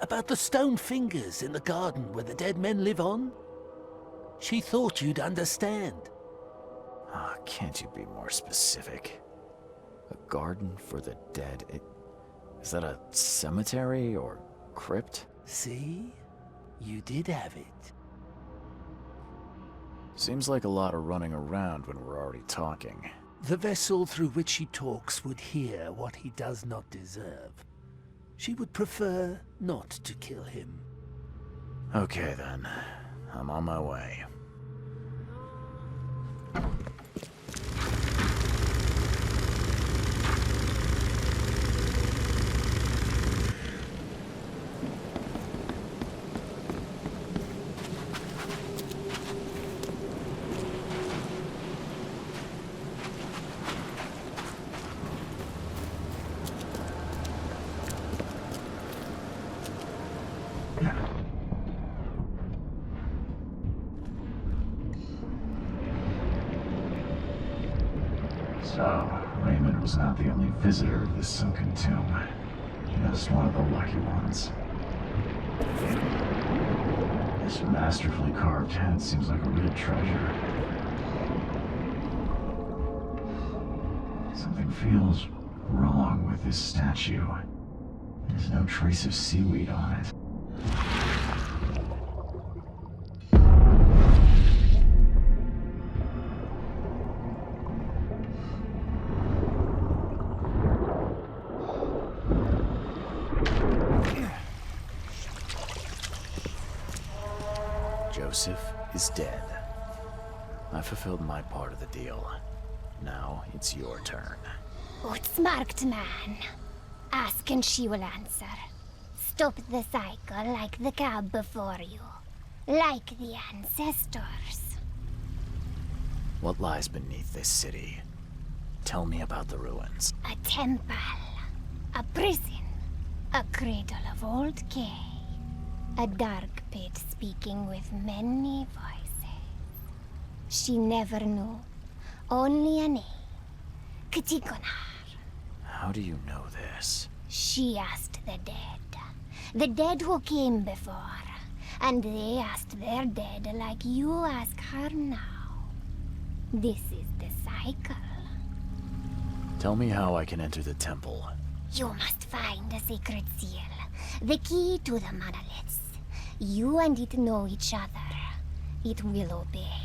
About the stone fingers in the garden where the dead men live on? She thought you'd understand. Ah, can't you be more specific? A garden for the dead? Is that a cemetery or crypt? See? You did have it. Seems like a lot of running around when we're already talking. The vessel through which he talks would hear what he does not deserve. She would prefer not to kill him. Okay then. I'm on my way. So, Raymond was not the only visitor of this sunken tomb. Just one of the lucky ones. This masterfully carved head seems like a real treasure. Something feels wrong with this statue. There's no trace of seaweed on it. Joseph is dead. I fulfilled my part of the deal. Now it's your turn. Outsmarked man. Ask and she will answer. Stop the cycle like the cab before you. Like the ancestors. What lies beneath this city? Tell me about the ruins. A temple. A prison. A cradle of old Kay. A dark pit speaking with many voices. She never knew. Only a name. Ktikonar. How do you know this? She asked the dead. The dead who came before. And they asked their dead like you ask her now. This is the cycle. Tell me how I can enter the temple. You must find a sacred seal. The key to the monoliths. You and it know each other. It will obey.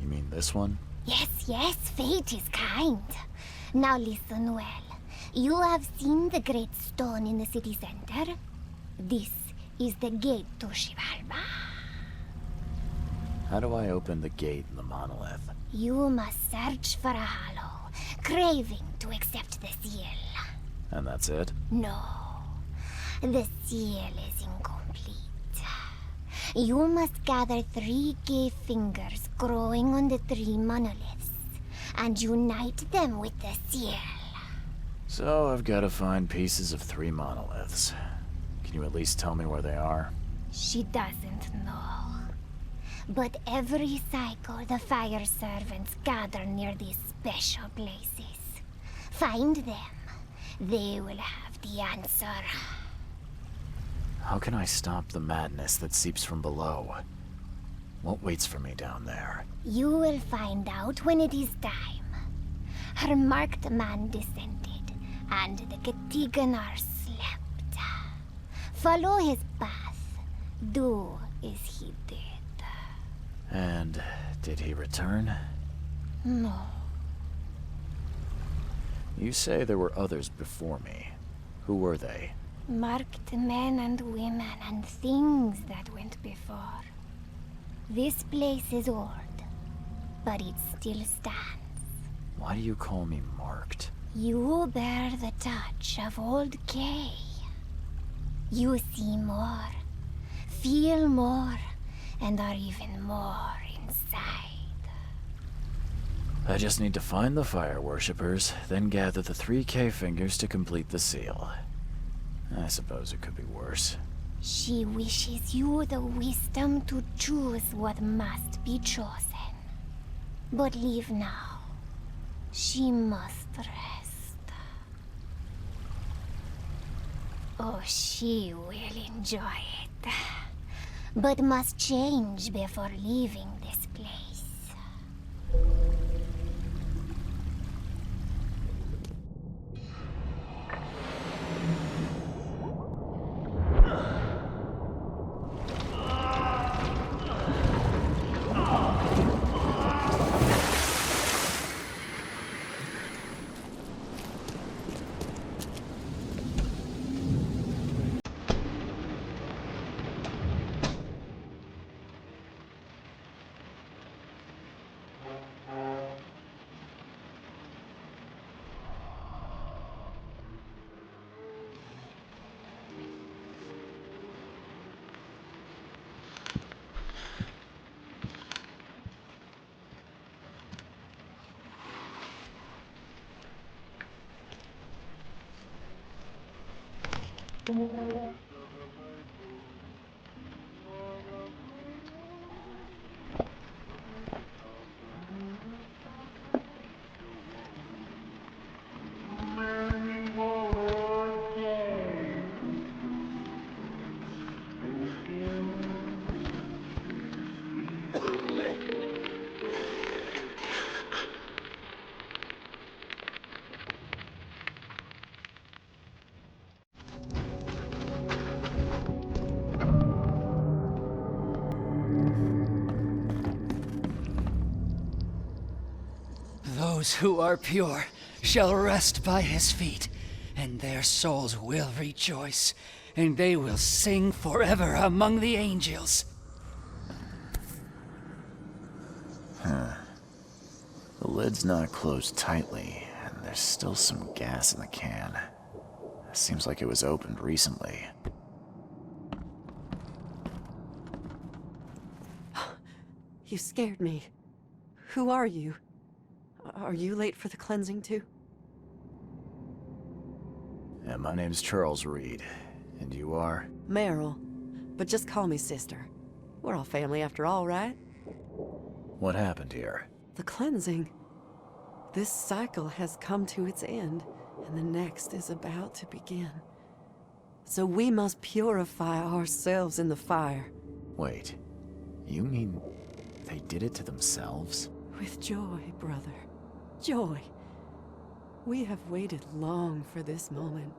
You mean this one? Yes, yes, fate is kind. Now listen well. You have seen the great stone in the city center? This is the gate to Shivalba. How do I open the gate in the monolith? You must search for a hollow, craving to accept the seal. And that's it? No. The seal is incomplete. You must gather 3 cave fingers growing on the 3 monoliths and unite them with the seal. So I've got to find pieces of 3 monoliths. Can you at least tell me where they are? She doesn't know. But every cycle the fire servants gather near these special places. Find them. They will have the answer. How can I stop the madness that seeps from below? What waits for me down there? You will find out when it is time. Her marked man descended, and the Katiganar slept. Follow his path. Do as he did. And did he return? No. You say there were others before me. Who were they? Marked men and women and things that went before. This place is old, but it still stands. Why do you call me marked? You bear the touch of old Kay. You see more, feel more, and are even more inside. I just need to find the fire worshippers, then gather the 3 cave fingers to complete the seal. I suppose it could be worse. She wishes you the wisdom to choose what must be chosen. But leave now. She must rest. Oh, she will enjoy it. But must change before leaving this place. those who are pure shall rest by his feet, and their souls will rejoice, and they will sing forever among the angels. Huh. The lid's not closed tightly, and there's still some gas in the can. Seems like it was opened recently. You scared me. Who are you? Are you late for the cleansing too? Yeah, my name's Charles Reed. And you are? Meryl. But just call me sister. We're all family after all, right? What happened here? The cleansing. This cycle has come to its end, and the next is about to begin. So we must purify ourselves in the fire. Wait, you mean they did it to themselves? With joy, brother. Joy. We have waited long for this moment,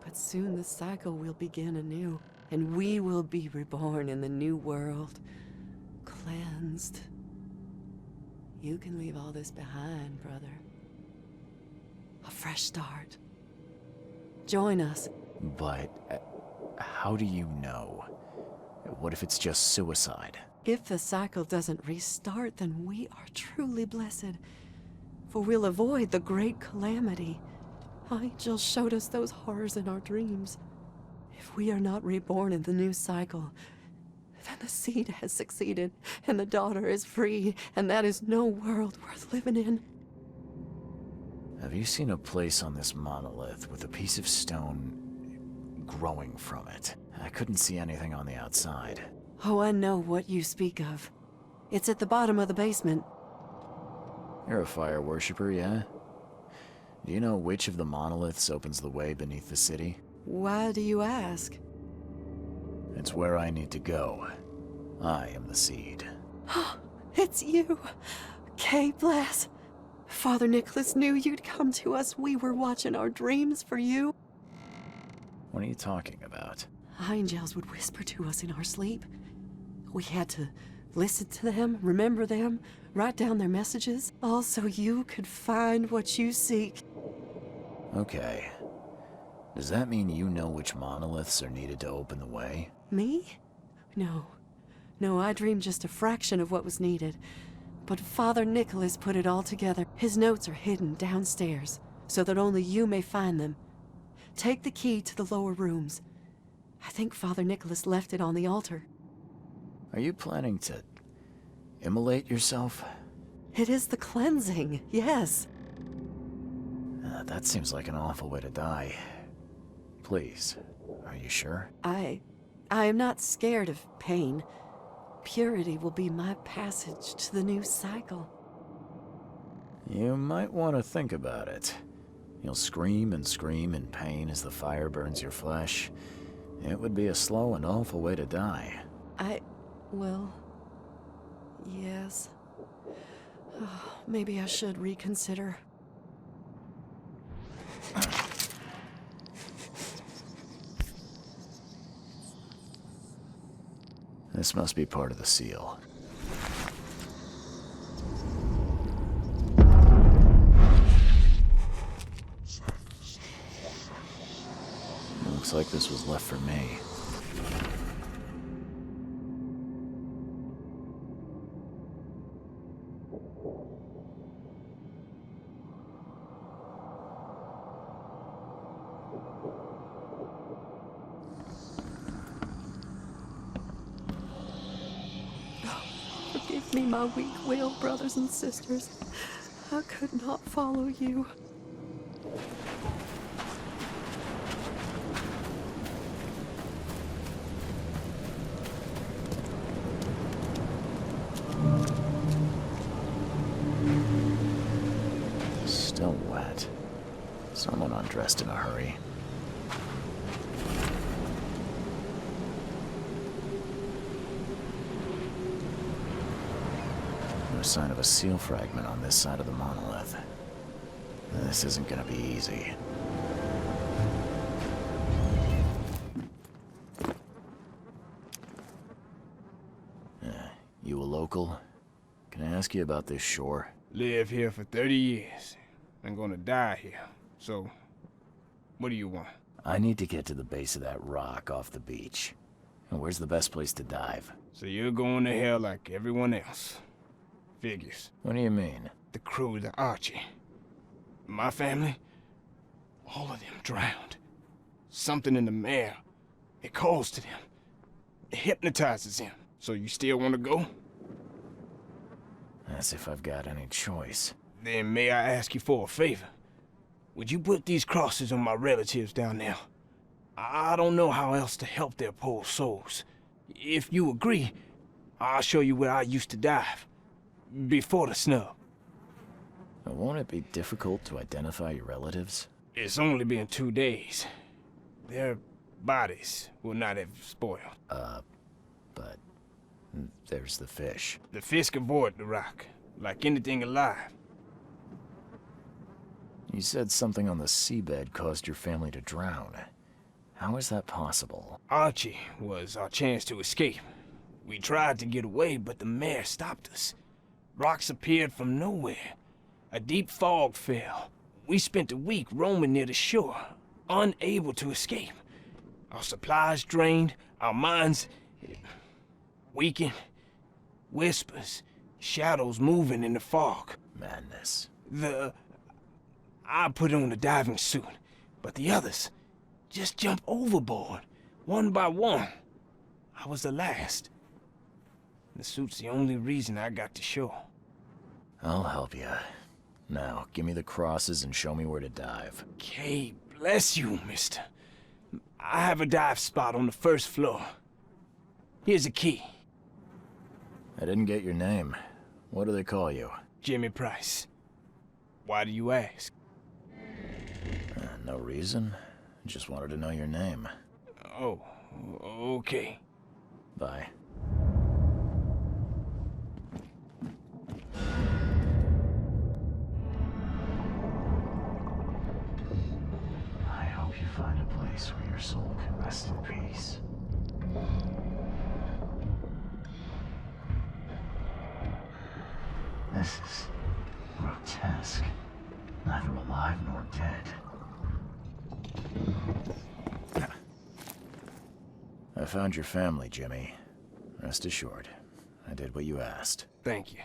but soon the cycle will begin anew, and we will be reborn in the new world, cleansed. You can leave all this behind, brother. A fresh start. Join us. But how do you know? What if it's just suicide? If the cycle doesn't restart, then we are truly blessed. For we'll avoid the great calamity. Angels showed us those horrors in our dreams. If we are not reborn in the new cycle, then the seed has succeeded, and the daughter is free, and that is no world worth living in. Have you seen a place on this monolith with a piece of stone growing from it? I couldn't see anything on the outside. Oh, I know what you speak of. It's at the bottom of the basement. You're a fire worshiper, yeah? Do you know which of the monoliths opens the way beneath the city? Why do you ask? It's where I need to go. I am the seed. It's you! Kay, bless. Father Nicholas knew you'd come to us. We were watching our dreams for you. What are you talking about? Angels would whisper to us in our sleep. We had to listen to them, remember them, write down their messages, all so you could find what you seek. Okay. Does that mean you know which monoliths are needed to open the way? Me? No. No, I dreamed just a fraction of what was needed. But Father Nicholas put it all together. His notes are hidden downstairs, so that only you may find them. Take the key to the lower rooms. I think Father Nicholas left it on the altar. Are you planning to immolate yourself? It is the cleansing, yes. That seems like an awful way to die. Please, are you sure? I am not scared of pain. Purity will be my passage to the new cycle. You might want to think about it. You'll scream and scream in pain as the fire burns your flesh. It would be a slow and awful way to die. Well, yes. Oh, maybe I should reconsider. This must be part of the seal. Looks like this was left for me. Forgive me my weak will, brothers and sisters. I could not follow you. Still wet. Someone undressed in a hurry. No sign of a seal fragment on this side of the monolith. This isn't gonna be easy. You a local? Can I ask you about this shore? Live here for 30 years. I'm gonna die here. So, what do you want? I need to get to the base of that rock off the beach. And where's the best place to dive? So you're going to hell like everyone else. Figures. What do you mean? The crew, the Archie. My family, all of them drowned. Something in the mare. It calls to them. It hypnotizes them. So you still want to go? As if I've got any choice. Then may I ask you for a favor? Would you put these crosses on my relatives down there? I don't know how else to help their poor souls. If you agree, I'll show you where I used to dive. Before the snub. Won't it be difficult to identify your relatives? It's only been 2 days. Their bodies will not have spoiled. But there's the fish. The fish avoid the rock, like anything alive. You said something on the seabed caused your family to drown. How is that possible? Archie was our chance to escape. We tried to get away, but the mare stopped us. Rocks appeared from nowhere. A deep fog fell. We spent a week roaming near the shore, unable to escape. Our supplies drained, our minds weakened. Whispers, shadows moving in the fog. Madness. I put on a diving suit, but the others just jumped overboard, one by one. I was the last. The suit's the only reason I got to shore. I'll help you. Now, give me the crosses and show me where to dive. Okay, bless you, mister. I have a dive spot on the first floor. Here's a key. I didn't get your name. What do they call you? Jimmy Price. Why do you ask? No reason. Just wanted to know your name. Oh, okay. Bye. I hope you find a place where your soul can rest in peace. This is grotesque. Neither alive nor dead. I found your family, Jimmy. Rest assured, I did what you asked. Thank you.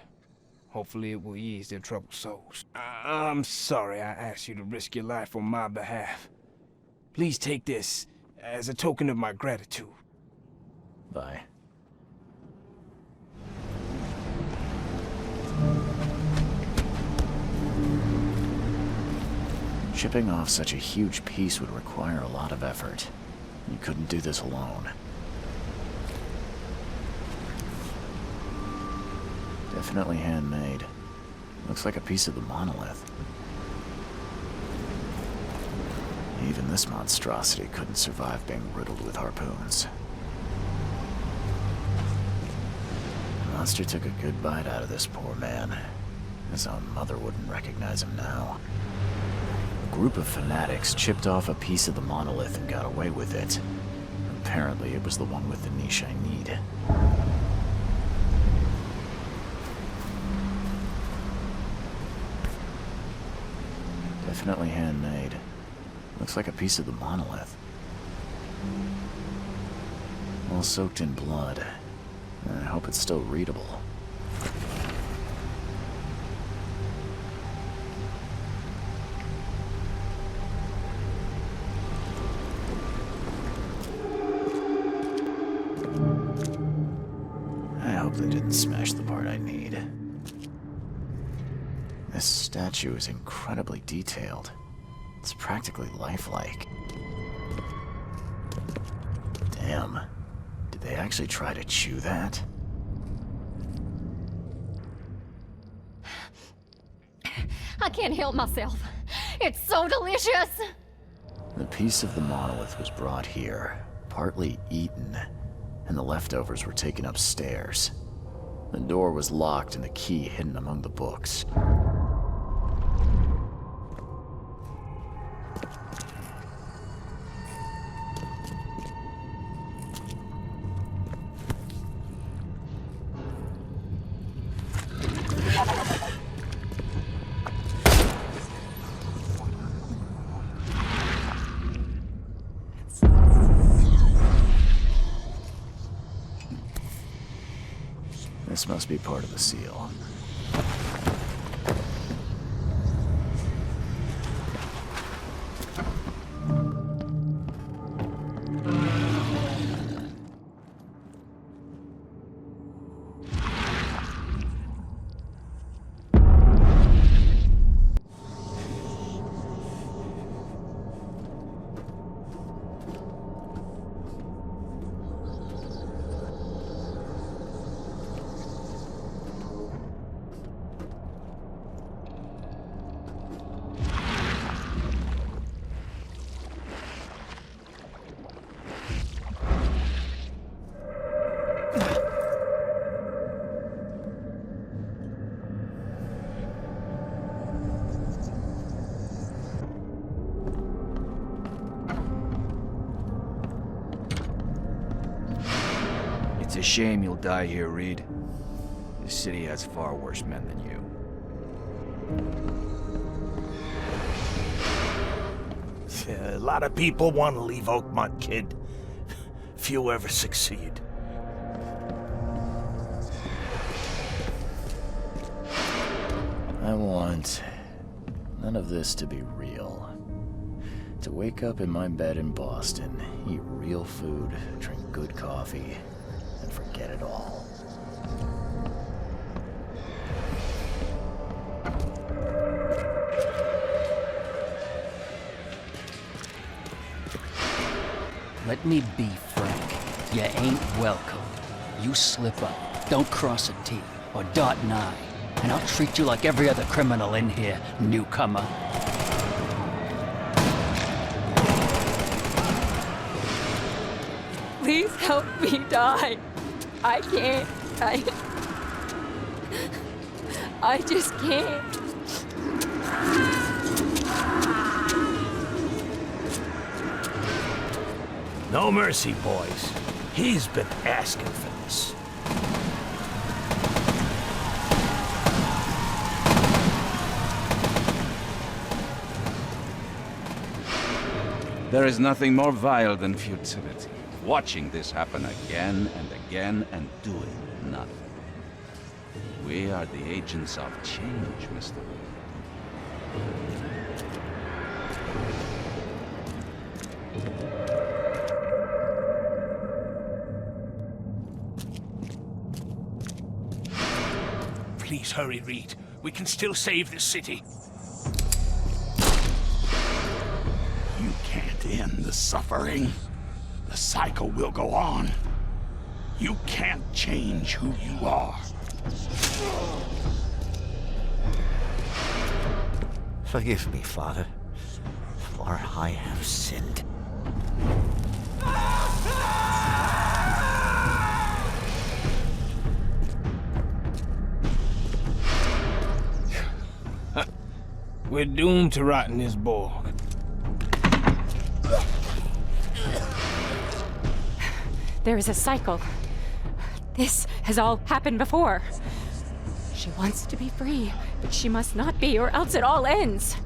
Hopefully it will ease their troubled souls. I'm sorry I asked you to risk your life on my behalf. Please take this as a token of my gratitude. Bye. Shipping off such a huge piece would require a lot of effort. You couldn't do this alone. Definitely handmade. Looks like a piece of the monolith. Even this monstrosity couldn't survive being riddled with harpoons. The monster took a good bite out of this poor man. His own mother wouldn't recognize him now. A group of fanatics chipped off a piece of the monolith and got away with it. Apparently, it was the one with the niche I need. Definitely handmade. Looks like a piece of the monolith. All soaked in blood. I hope it's still readable. I hope they didn't smash the part I need. This statue is incredibly detailed. It's practically lifelike. Damn. Did they actually try to chew that? I can't help myself. It's so delicious! The piece of the monolith was brought here, partly eaten, and the leftovers were taken upstairs. The door was locked and the key hidden among the books. This must be part of the seal. It's a shame you'll die here, Reed. This city has far worse men than you. A lot of people want to leave Oakmont, kid. Few ever succeed. I want none of this to be real. To wake up in my bed in Boston, eat real food, drink good coffee, and forget it all. Let me be frank. You ain't welcome. You slip up, don't cross a T, or dot an I, and I'll treat you like every other criminal in here, newcomer. Please help me die. I can't. I just can't. No mercy, boys. He's been asking for this. There is nothing more vile than futility. Watching this happen again and again and doing nothing. We are the agents of change, Mr. Please hurry, Reed. We can still save this city. You can't end the suffering. The cycle will go on. You can't change who you are. Forgive me, Father, for I have sinned. We're doomed to rot in this borg. There is a cycle. This has all happened before. She wants to be free, but she must not be, or else it all ends.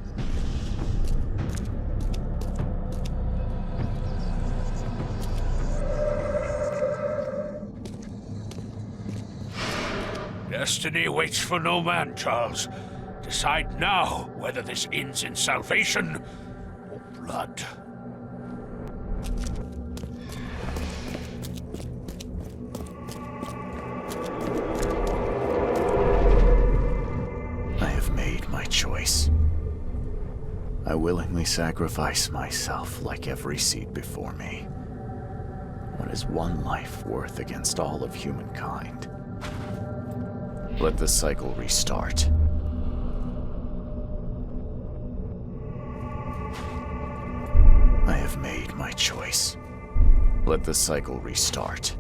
Destiny waits for no man, Charles. Decide now whether this ends in salvation or blood. I have made my choice. I willingly sacrifice myself like every seed before me. What is one life worth against all of humankind? Let the cycle restart. I have made my choice. Let the cycle restart.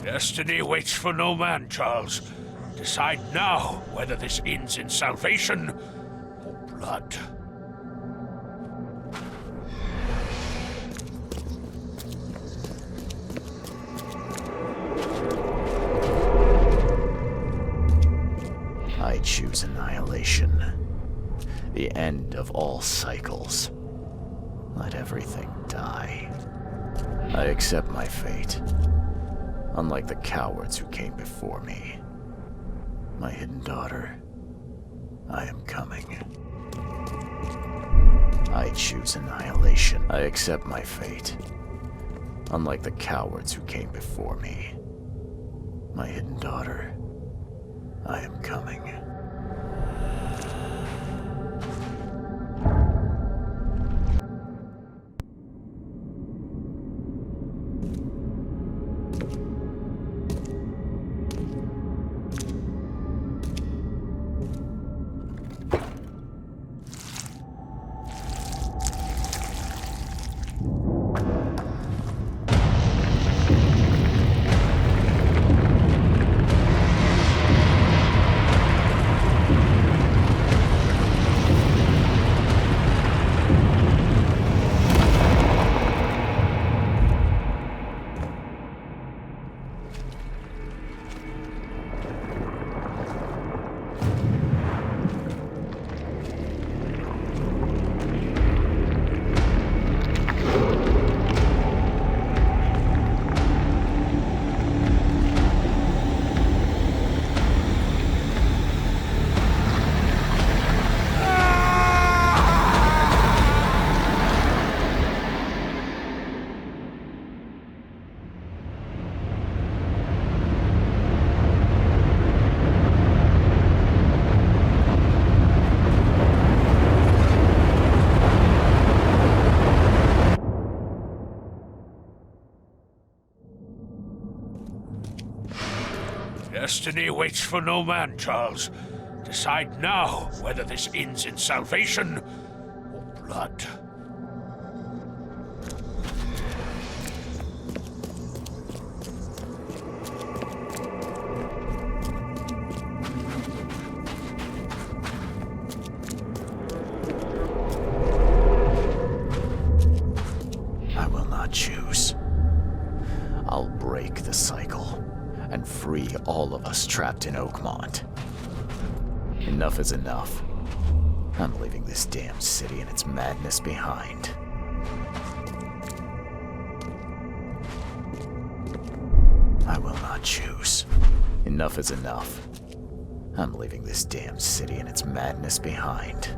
Destiny waits for no man, Charles. Decide now whether this ends in salvation or blood. I choose annihilation. The end of all cycles. Let everything die. I accept my fate. Unlike the cowards who came before me. My hidden daughter, I am coming. I choose annihilation. I accept my fate. Unlike the cowards who came before me. My hidden daughter, I am coming. Destiny waits for no man, Charles. Decide now whether this ends in salvation or blood. I will not choose. I'll break the cycle and free all of us trapped in Oakmont. Enough is enough. I'm leaving this damn city and its madness behind. I will not choose. Enough is enough. I'm leaving this damn city and its madness behind.